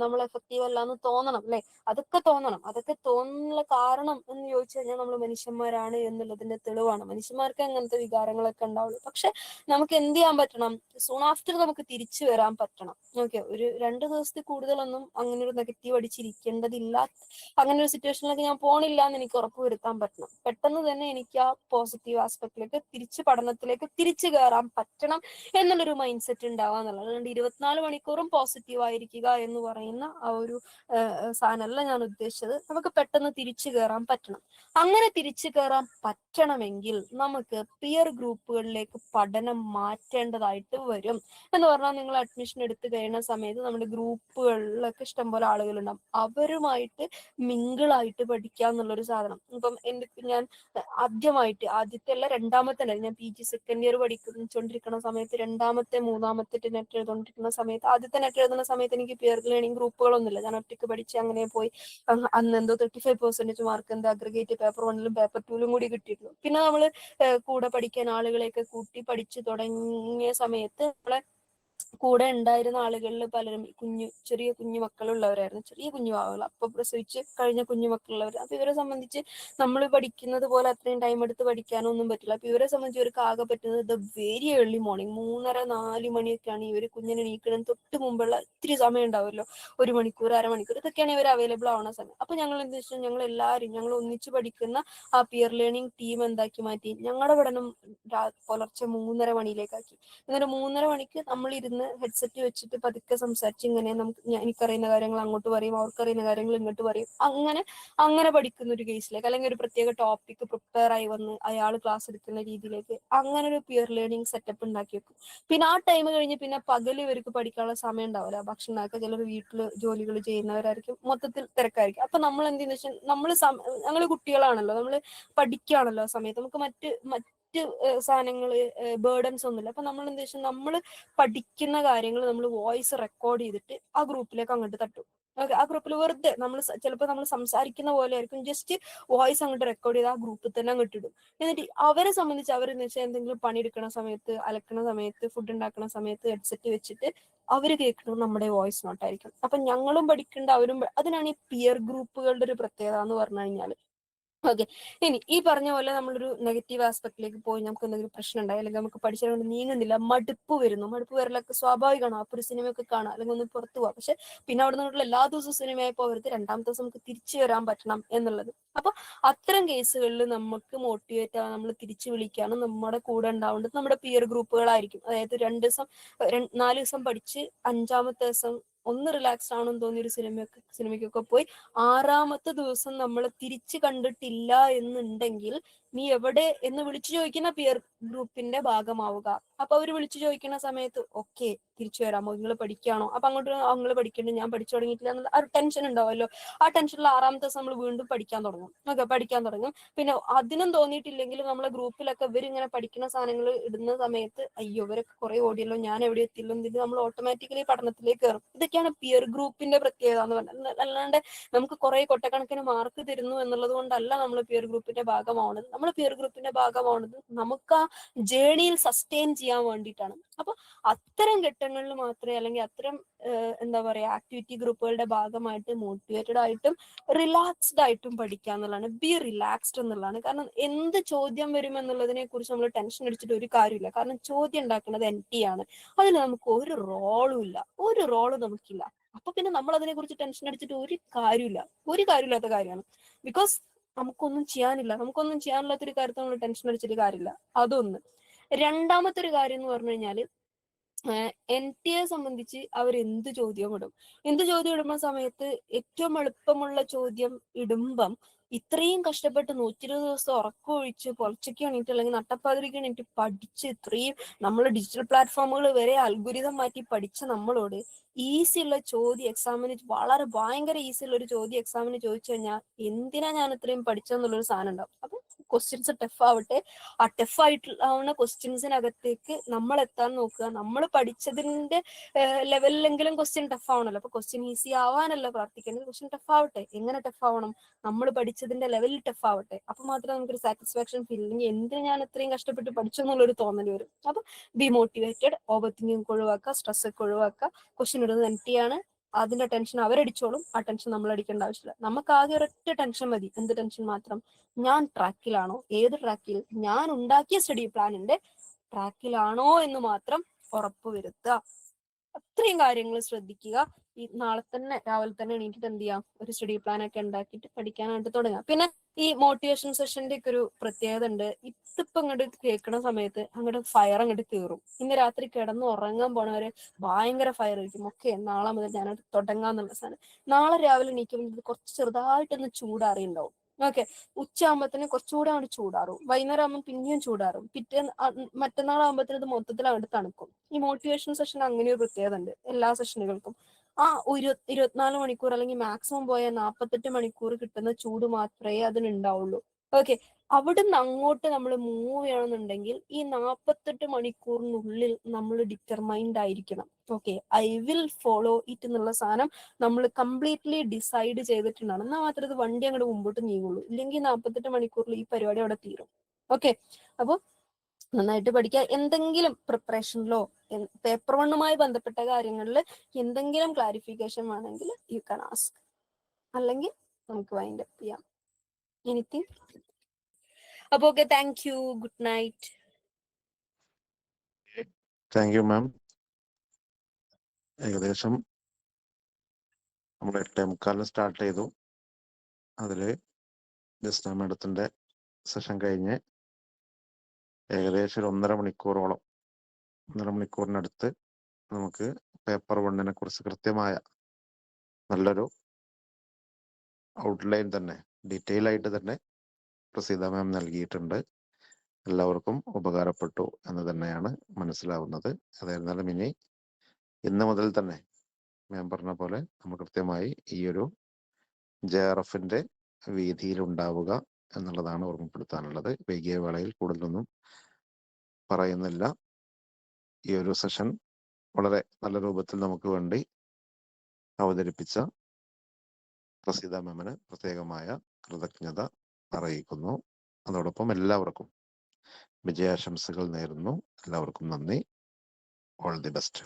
നമ്മൾ എഫക്റ്റീവ് അല്ല എന്ന് തോന്നണം, അല്ലെ? അതൊക്കെ തോന്നണം. അതൊക്കെ തോന്നുന്ന കാരണം എന്ന് ചോദിച്ചു കഴിഞ്ഞാൽ നമ്മൾ മനുഷ്യന്മാരാണ് എന്നുള്ളതിന്റെ തെളിവാണ്. മനുഷ്യന്മാർക്ക് അങ്ങനത്തെ വികാരങ്ങളൊക്കെ ഉണ്ടാവുള്ളൂ. പക്ഷെ നമുക്ക് എന്ത് ചെയ്യാൻ പറ്റണം? സൂൺ ആഫ്റ്റർ നമുക്ക് തിരിച്ചു വരാൻ പറ്റണം. ഓക്കെ, ഒരു 2 ദിവസത്തിൽ കൂടുതലൊന്നും അങ്ങനെ ഒരു നെഗറ്റീവ് അടിച്ചിരിക്കേണ്ടതില്ല. അങ്ങനെ ഒരു സിറ്റുവേഷനിലേക്ക് ഞാൻ പോണില്ല എന്ന് എനിക്ക് ഉറപ്പ് വരുത്താൻ പറ്റണം. പെട്ടെന്ന് തന്നെ എനിക്ക് ആ പോസിറ്റീവ് ആസ്പെക്റ്റിലേക്ക്, പഠനത്തിലേക്ക് തിരിച്ചു കയറാൻ പറ്റണം എന്നുള്ളൊരു മൈൻഡ് സെറ്റ് ഉണ്ടാവുക എന്നുള്ളത്. അതുകൊണ്ട് 24 മണിക്കൂറും പോസിറ്റീവ് ആയിരിക്കുക എന്ന് പറയുന്ന ആ ഒരു സാധനമല്ല ഞാൻ ഉദ്ദേശിച്ചത്. നമുക്ക് പെട്ടെന്ന് തിരിച്ചു കയറാൻ പറ്റണം. അങ്ങനെ തിരിച്ചു കയറാൻ പറ്റണമെങ്കിൽ നമുക്ക് പിയർ ഗ്രൂപ്പുകളിലേക്ക് പഠനം മാറ്റേണ്ടതായിട്ട് വരും. എന്ന് പറഞ്ഞാൽ നിങ്ങൾ അഡ്മിഷൻ എടുത്തു കഴിയുന്ന സമയത്ത് നമ്മുടെ ഗ്രൂപ്പുകളിലൊക്കെ ഇഷ്ടംപോലെ ആളുകളുണ്ടാവും. അവരുമായിട്ട് മിങ്കിളായിട്ട് പഠിക്കുക എന്നുള്ളൊരു സാധനം. ഇപ്പം ഞാൻ ആദ്യത്തെ അല്ല രണ്ടാമത്തെ ഞാൻ PG സെക്കൻഡ് ഇയർ പഠിച്ചുകൊണ്ടിരിക്കുന്ന സമയത്ത് മൂന്നാമത്തെ നെറ്റ് എഴുതുകൊണ്ടിരിക്കുന്ന സമയത്ത് ആദ്യത്തെ നെറ്റ് എഴുതുന്ന സമയത്ത് എനിക്ക് പിയർ ലേണിംഗ് ഗ്രൂപ്പുകളൊന്നുമില്ല. ഞാൻ ഒറ്റയ്ക്ക് പഠിച്ച് അങ്ങനെ പോയി. അന്ന് എന്തോ 35% മാർക്ക് എന്തോ അഗ്രിഗേറ്റ് പേപ്പർ 1 പേപ്പർ 2 കൂടി കിട്ടിയിരുന്നു. പിന്നെ നമ്മള് കൂടെ പഠിക്കാൻ ആളുകളെയൊക്കെ കൂട്ടി പഠിച്ചു തുടങ്ങിയ സമയത്ത് നമ്മളെ കൂടെ ഉണ്ടായിരുന്ന ആളുകളിൽ പലരും ചെറിയ കുഞ്ഞു മക്കളുള്ളവരായിരുന്നു. ചെറിയ കുഞ്ഞു ആളുകൾ, അപ്പൊ പ്രസവിച്ച് കഴിഞ്ഞ കുഞ്ഞു മക്കളുള്ളവർ. അപ്പൊ ഇവരെ സംബന്ധിച്ച് നമ്മൾ പഠിക്കുന്നത് പോലെ അത്രയും ടൈം എടുത്ത് പഠിക്കാനൊന്നും പറ്റില്ല. അപ്പൊ ഇവരെ സംബന്ധിച്ച് ഇവർക്ക് ആകെ പറ്റുന്നത് വെരി ഏർലി മോർണിംഗ് 3:30-4 മണിയൊക്കെയാണ് ഇവർ കുഞ്ഞിനെ എണീക്കുന്നതിന് തൊട്ട് മുമ്പുള്ള ഇത്തിരി സമയം ഉണ്ടാവുമല്ലോ, 1 മണിക്കൂർ 1/2 മണിക്കൂർ, ഇതൊക്കെയാണ് ഇവർ അവൈലബിൾ ആവുന്ന സമയം. അപ്പൊ ഞങ്ങൾ എന്താ വെച്ചാൽ ഞങ്ങൾ ഒന്നിച്ച് പഠിക്കുന്ന ആ പിയർ ലേണിംഗ് ടീം എന്താക്കി മാറ്റി, ഞങ്ങളുടെ പഠനം പുലർച്ചെ 3:30 മണിയിലേക്കാക്കി. എന്നിട്ട് 3:30 മണിക്ക് നമ്മൾ ഇരുന്ന് ഹെഡ്സെറ്റ് വെച്ചിട്ട് പതുക്കെ സംസാരിച്ച് ഇങ്ങനെ എനിക്കറിയുന്ന കാര്യങ്ങൾ അങ്ങോട്ട് പറയും, അവർക്കറിയുന്ന കാര്യങ്ങൾ ഇങ്ങോട്ട് പറയും. അങ്ങനെ പഠിക്കുന്ന ഒരു കേസിലേക്ക്, അല്ലെങ്കിൽ ഒരു പ്രത്യേക ടോപ്പിക് പ്രിപ്പയർ ആയി വന്ന് അയാൾ ക്ലാസ് എടുക്കുന്ന രീതിയിലേക്ക് അങ്ങനെ ഒരു പിയർ ലേണിംഗ് സെറ്റപ്പ് ഉണ്ടാക്കി വെക്കും. പിന്നെ ആ ടൈം കഴിഞ്ഞ് പിന്നെ പകല് ഇവർക്ക് പഠിക്കാനുള്ള സമയം ഉണ്ടാവില്ല. ഭക്ഷണമൊക്കെ ചിലർ വീട്ടിൽ ജോലികൾ ചെയ്യുന്നവരായിരിക്കും, മൊത്തത്തിൽ തിരക്കായിരിക്കും. അപ്പൊ നമ്മൾ എന്തെന്ന് വെച്ചാൽ ഞങ്ങൾ കുട്ടികളാണല്ലോ, നമ്മൾ പഠിക്കുകയാണല്ലോ ആ സമയത്ത്. നമുക്ക് മറ്റ് സാധനങ്ങള് ബേർഡൻസ് ഒന്നുമില്ല. അപ്പൊ നമ്മൾ എന്താ വെച്ചാൽ നമ്മൾ പഠിക്കുന്ന കാര്യങ്ങൾ നമ്മൾ വോയിസ് റെക്കോർഡ് ചെയ്തിട്ട് ആ ഗ്രൂപ്പിലേക്ക് അങ്ങോട്ട് തട്ടും. ആ ഗ്രൂപ്പിൽ വെറുതെ ചിലപ്പോൾ നമ്മൾ സംസാരിക്കുന്ന പോലെ ആയിരിക്കും, ജസ്റ്റ് വോയിസ് അങ്ങോട്ട് റെക്കോർഡ് ചെയ്ത് ആ ഗ്രൂപ്പിൽ തന്നെ അങ്ങോട്ട് ഇടും. എന്നിട്ട് അവരെ സംബന്ധിച്ച് അവരെന്ന് വെച്ചാൽ എന്തെങ്കിലും പണിയെടുക്കുന്ന സമയത്ത്, അലക്കുന്ന സമയത്ത്, ഫുഡ് ഉണ്ടാക്കുന്ന സമയത്ത് ഹെഡ്സെറ്റ് വെച്ചിട്ട് അവർ കേൾക്കുന്നത് നമ്മുടെ വോയിസ് നോട്ടായിരിക്കും. അപ്പൊ ഞങ്ങളും പഠിക്കേണ്ട അവരും. അതിനാണ് ഈ പിയർ ഗ്രൂപ്പുകളുടെ ഒരു പ്രത്യേകത എന്ന് പറഞ്ഞു കഴിഞ്ഞാൽ. ഓക്കെ, ഇനി ഈ പറഞ്ഞ പോലെ നമ്മളൊരു നെഗറ്റീവ് ആസ്പെക്റ്റിലേക്ക് പോയി നമുക്ക് എന്തെങ്കിലും പ്രശ്നം ഉണ്ടായി, അല്ലെങ്കിൽ നമുക്ക് പഠിച്ചുകൊണ്ട് നീങ്ങുന്നില്ല, മടുപ്പ് വരലൊക്കെ സ്വാഭാവികമാണ്. അപ്പൊ ഒരു സിനിമയൊക്കെ കാണാം, അല്ലെങ്കിൽ ഒന്ന് പുറത്തു പോവാം. പക്ഷെ പിന്നെ അവിടെ നിന്നുള്ള എല്ലാ ദിവസവും സിനിമയായി പോകരുത്, രണ്ടാമത്തെ ദിവസം നമുക്ക് തിരിച്ചു വരാൻ പറ്റണം എന്നുള്ളത്. അപ്പൊ അത്തരം കേസുകളിൽ നമുക്ക് മോട്ടിവേറ്റ് ആവാൻ, നമ്മൾ തിരിച്ചു വിളിക്കാണ് നമ്മുടെ കൂടെ ഉണ്ടാവേണ്ടത് നമ്മുടെ പിയർ ഗ്രൂപ്പുകളായിരിക്കും. അതായത് 4 ദിവസം പഠിച്ച് 5-ാമത്തെ ദിവസം ഒന്ന് റിലാക്സ് ആവണമെന്ന് തോന്നിയ ഒരു സിനിമയ്ക്കൊക്കെ പോയി 6-ാമത്തെ ദിവസം നമ്മൾ തിരിച്ചു കണ്ടിട്ടില്ല എന്നുണ്ടെങ്കിൽ നീ എവിടെ എന്ന് വിളിച്ചു ചോദിക്കുന്ന പിയർ ഗ്രൂപ്പിന്റെ ഭാഗമാവുക. അപ്പൊ അവർ വിളിച്ചു ചോദിക്കുന്ന സമയത്ത് ഓക്കെ തിരിച്ചു വരാമോ, നിങ്ങൾ പഠിക്കുകയാണോ, അപ്പൊ അങ്ങോട്ട് നിങ്ങൾ പഠിക്കണ്ടേ, ഞാൻ പഠിച്ചു തുടങ്ങിയിട്ടില്ല എന്നുള്ള ആ ഒരു ടെൻഷൻ ഉണ്ടാവുമല്ലോ. ആ ടെൻഷനിൽ 6-ാമത്തെ ദിവസം നമ്മൾ വീണ്ടും പഠിക്കാൻ തുടങ്ങും. പിന്നെ അതിനും തോന്നിയിട്ടില്ലെങ്കിൽ നമ്മളെ ഗ്രൂപ്പിലൊക്കെ ഇവരിങ്ങനെ പഠിക്കുന്ന സാധനങ്ങൾ ഇടുന്ന സമയത്ത് അയ്യോ ഇവരൊക്കെ കുറെ ഓടിയല്ലോ, ഞാൻ എവിടെ എത്തില്ലോ, ഇത് നമ്മൾ ഓട്ടോമാറ്റിക്കലി പഠനത്തിലേക്ക് കയറും. ഇതൊക്കെയാണ് പിയർ ഗ്രൂപ്പിന്റെ പ്രത്യേകത എന്ന് പറഞ്ഞത്. അല്ലാണ്ട് നമുക്ക് കുറെ കൊട്ടക്കണക്കിന് മാർക്ക് തരുന്നു എന്നുള്ളത് കൊണ്ടല്ല നമ്മൾ പിയർ ഗ്രൂപ്പിന്റെ ഭാഗമാവുന്നത്. നമ്മൾ പിയർ ഗ്രൂപ്പിന്റെ ഭാഗമാവുന്നത് നമുക്ക് ആ ജേണിയിൽ സസ്റ്റെയിൻ ചെയ്യാൻ വേണ്ടിയിട്ടാണ്. അപ്പൊ അത്തരം ഘട്ടങ്ങളിൽ മാത്രമേ, അല്ലെങ്കിൽ അത്തരം എന്താ പറയാ ആക്ടിവിറ്റി ഗ്രൂപ്പുകളുടെ ഭാഗമായിട്ട് മോട്ടിവേറ്റഡ് ആയിട്ടും റിലാക്സ്ഡ് ആയിട്ടും പഠിക്കുക എന്നുള്ളതാണ്. ബി റിലാക്സ്ഡ് എന്നുള്ളതാണ്. കാരണം എന്ത് ചോദ്യം വരും എന്നുള്ളതിനെ കുറിച്ച് നമ്മൾ ടെൻഷൻ അടിച്ചിട്ട് ഒരു കാര്യമില്ല. കാരണം ചോദ്യം ഉണ്ടാക്കുന്നത് NT ആണ്. അതിൽ നമുക്ക് ഒരു റോളും നമുക്കില്ല. അപ്പൊ പിന്നെ നമ്മൾ അതിനെ കുറിച്ച് ടെൻഷൻ അടിച്ചിട്ട് ഒരു കാര്യമില്ലാത്ത കാര്യമാണ്. ബിക്കോസ് നമുക്കൊന്നും ചെയ്യാനില്ലാത്തൊരു കാര്യത്തിൽ നമ്മൾ ടെൻഷൻ അടിച്ചിട്ട് കാര്യമില്ല. അതൊന്ന്. രണ്ടാമത്തെ ഒരു കാര്യം എന്ന് പറഞ്ഞു കഴിഞ്ഞാല് NTA സംബന്ധിച്ച് അവർ എന്ത് ചോദ്യം ഇടുന്ന സമയത്ത് ഏറ്റവും എളുപ്പമുള്ള ചോദ്യം ഇടുമ്പം ഇത്രയും കഷ്ടപ്പെട്ട് 120 ദിവസം ഉറക്കം ഒഴിച്ച് പൊലച്ചയ്ക്ക് എണീറ്റ് അല്ലെങ്കിൽ നട്ടപ്പാതിരിക്ക് എണീറ്റ് പഠിച്ച് ഇത്രയും നമ്മൾ ഡിജിറ്റൽ പ്ലാറ്റ്ഫോമുകൾ വരെ അൽഗോരിതം മാറ്റി പഠിച്ച നമ്മളോട് ഈസി ഉള്ള ചോദ്യം എക്സാമിന്, വളരെ ഭയങ്കര ഈസി ഉള്ള ഒരു ചോദ്യം എക്സാമിന് ചോദിച്ചു കഴിഞ്ഞാൽ എന്തിനാ ഞാൻ ഇത്രയും പഠിച്ചെന്നുള്ളൊരു സാധനം ഉണ്ടാവും. അപ്പൊ ക്വസ്റ്റ്യൻസ് ടഫ് ആവട്ടെ, ആ ടഫ് ആയിട്ടുള്ള ക്വസ്റ്റ്യൻസിനകത്തേക്ക് നമ്മൾ എത്താൻ നോക്കുക. നമ്മൾ പഠിച്ചതിന്റെ ലെവലിലെങ്കിലും ക്വസ്റ്റ്യൻ ടഫ് ആവണല്ലോ. അപ്പൊ ക്വസ്റ്റ്യൻ ഈസി ആവാനല്ല പ്രാർത്ഥിക്കേണ്ടത്, ക്വസ്റ്റ്യൻ ടഫ് ആവട്ടെ. എങ്ങനെ ടഫ് ആവണം? നമ്മൾ പഠിച്ചതിന്റെ ലെവലിൽ ടഫ് ആവട്ടെ. അപ്പൊ മാത്രമേ നമുക്കൊരു സാറ്റിസ്ഫാക്ഷൻ ഫീൽ, ഇല്ലെങ്കിൽ എന്തിനാ ഞാൻ ഇത്രയും കഷ്ടപ്പെട്ട് പഠിച്ചു എന്നുള്ളൊരു തോന്നൽ വരും. അപ്പൊ ബി മോട്ടിവേറ്റഡ്, ഓവർ തിങ്കിങ് ഒഴിവാക്കുക, സ്ട്രെസ് ഒക്കെ ഒഴിവാക്കുക. ക്വസ്റ്റ്യൻ ഇടുന്നത് NT ആണ്, അതിന്റെ ടെൻഷൻ അവരടിച്ചോളും, ആ ടെൻഷൻ നമ്മൾ അടിക്കേണ്ട ആവശ്യമില്ല. നമുക്ക് ആകെ ഒരൊറ്റ ടെൻഷൻ മതി. എന്ത് ടെൻഷൻ മാത്രം? ഞാൻ ട്രാക്കിലാണോ? ഏത് ട്രാക്കിൽ? ഞാൻ ഉണ്ടാക്കിയ സ്റ്റഡി പ്ലാനിന്റെ ട്രാക്കിലാണോ എന്ന് മാത്രം ഉറപ്പുവരുത്തുക. അത്രയും കാര്യങ്ങൾ ശ്രദ്ധിക്കുക. ഈ നാളെ തന്നെ രാവിലെ തന്നെ എണീറ്റിട്ട് എന്ത് ചെയ്യാം, ഒരു സ്റ്റഡി പ്ലാൻ ഒക്കെ ഉണ്ടാക്കിയിട്ട് പഠിക്കാനായിട്ട് തുടങ്ങാം. പിന്നെ ഈ മോട്ടിവേഷൻ സെഷന്റെ ഒക്കെ ഒരു പ്രത്യേകത ഉണ്ട്. ഇതിപ്പോ അങ്ങോട്ട് കേൾക്കുന്ന സമയത്ത് അങ്ങോട്ട് ഫയർ അങ്ങോട്ട് കയറും. ഇന്ന് രാത്രി കിടന്ന് ഉറങ്ങാൻ പോണവരെ ഭയങ്കര ഫയർ ആയിരിക്കും. ഓക്കെ, നാളെ മുതൽ ഞാൻ തുടങ്ങാന്നുള്ള സാധനം. നാളെ രാവിലെ എണീക്കുമ്പോൾ കുറച്ച് ചെറുതായിട്ടൊന്ന് ചൂടാറിയുണ്ടാവും. ഓക്കെ, ഉച്ചയാകുമ്പോഴത്തേന് കുറച്ചുകൂടെ അങ്ങോട്ട് ചൂടാറും, വൈകുന്നേരം ആകുമ്പോൾ പിന്നെയും ചൂടാറും, മറ്റന്നാളാകുമ്പോഴത്തേന് ഇത് മൊത്തത്തിൽ അങ്ങോട്ട് തണുക്കും. ഈ മോട്ടിവേഷൻ സെഷൻ അങ്ങനെ ഒരു പ്രത്യേകത ഉണ്ട് എല്ലാ സെഷനുകൾക്കും. ആ 24 മണിക്കൂർ അല്ലെങ്കിൽ മാക്സിമം പോയ 48 മണിക്കൂർ കിട്ടുന്ന ചൂട് മാത്രമേ അതിനുണ്ടാവുള്ളൂ. ഓക്കെ, അവിടുന്ന് അങ്ങോട്ട് നമ്മൾ മൂവ് ചെയ്യണമെന്നുണ്ടെങ്കിൽ ഈ 48 മണിക്കൂറിനുള്ളിൽ നമ്മൾ ഡിറ്റർമൈൻഡ് ആയിരിക്കണം. Okay, I will follow it എന്നുള്ള സാധനം നമ്മൾ കംപ്ലീറ്റ്ലി ഡിസൈഡ് ചെയ്തിട്ടുണ്ടാണ്. എന്നാൽ മാത്രമേ ഇത് വണ്ടി അങ്ങോട്ട് മുമ്പോട്ട് നീങ്ങുള്ളൂ. ഇല്ലെങ്കിൽ 48 മണിക്കൂറിൽ ഈ പരിപാടി അവിടെ തീരും. ഓക്കെ, അപ്പോൾ നന്നായിട്ട് പഠിക്കുക. എന്തെങ്കിലും പ്രിപ്പറേഷനിലോ പേപ്പർ വണ്ണുമായി ബന്ധപ്പെട്ട കാര്യങ്ങളിൽ എന്തെങ്കിലും ക്ലാരിഫിക്കേഷൻ വേണമെങ്കിൽ യു കാൻ ആസ്ക്, അല്ലെങ്കിൽ നമുക്ക് വൈൻഡ് അപ്പ് ചെയ്യാം. എനിത്തിങ്? അപ്പൊ okay, thank U, good night. Thank you ma'am. ഏകദേശം നമ്മൾ 8:45 സ്റ്റാർട്ട് ചെയ്തു. അതില് ജസ്ന മാഡത്തിന്റെ സെഷൻ കഴിഞ്ഞ് ഏകദേശം ഒരു 1.5 മണിക്കൂറോളം, 1.5 മണിക്കൂറിനടുത്ത് നമുക്ക് പേപ്പർ 1 കുറിച്ച് കൃത്യമായ നല്ലൊരു ഔട്ട്ലൈൻ തന്നെ, ഡീറ്റെയിൽ ആയിട്ട് തന്നെ പ്രസീത മാം നൽകിയിട്ടുണ്ട്. എല്ലാവർക്കും ഉപകാരപ്പെട്ടു എന്ന് തന്നെയാണ് മനസ്സിലാവുന്നത്. അതായിരുന്നാലും ഇന്ന് മുതൽ തന്നെ മാം പറഞ്ഞ പോലെ നമ്മൾ കൃത്യമായി ഈ ഒരു JRFന്റെ വീതിയിൽ ഉണ്ടാവുക എന്നുള്ളതാണ് ഓർമ്മപ്പെടുത്താനുള്ളത്. വൈകിയ വേളയിൽ കൂടുതലൊന്നും പറയുന്നില്ല. ഈ ഒരു സെഷൻ വളരെ നല്ല രൂപത്തിൽ നമുക്ക് വേണ്ടി അവതരിപ്പിച്ച പ്രസീത മാമിന് പ്രത്യേകമായ കൃതജ്ഞത അറിയിക്കുന്നു. അതോടൊപ്പം എല്ലാവർക്കും വിജയാശംസകൾ നേരുന്നു. എല്ലാവർക്കും നന്ദി. All the best.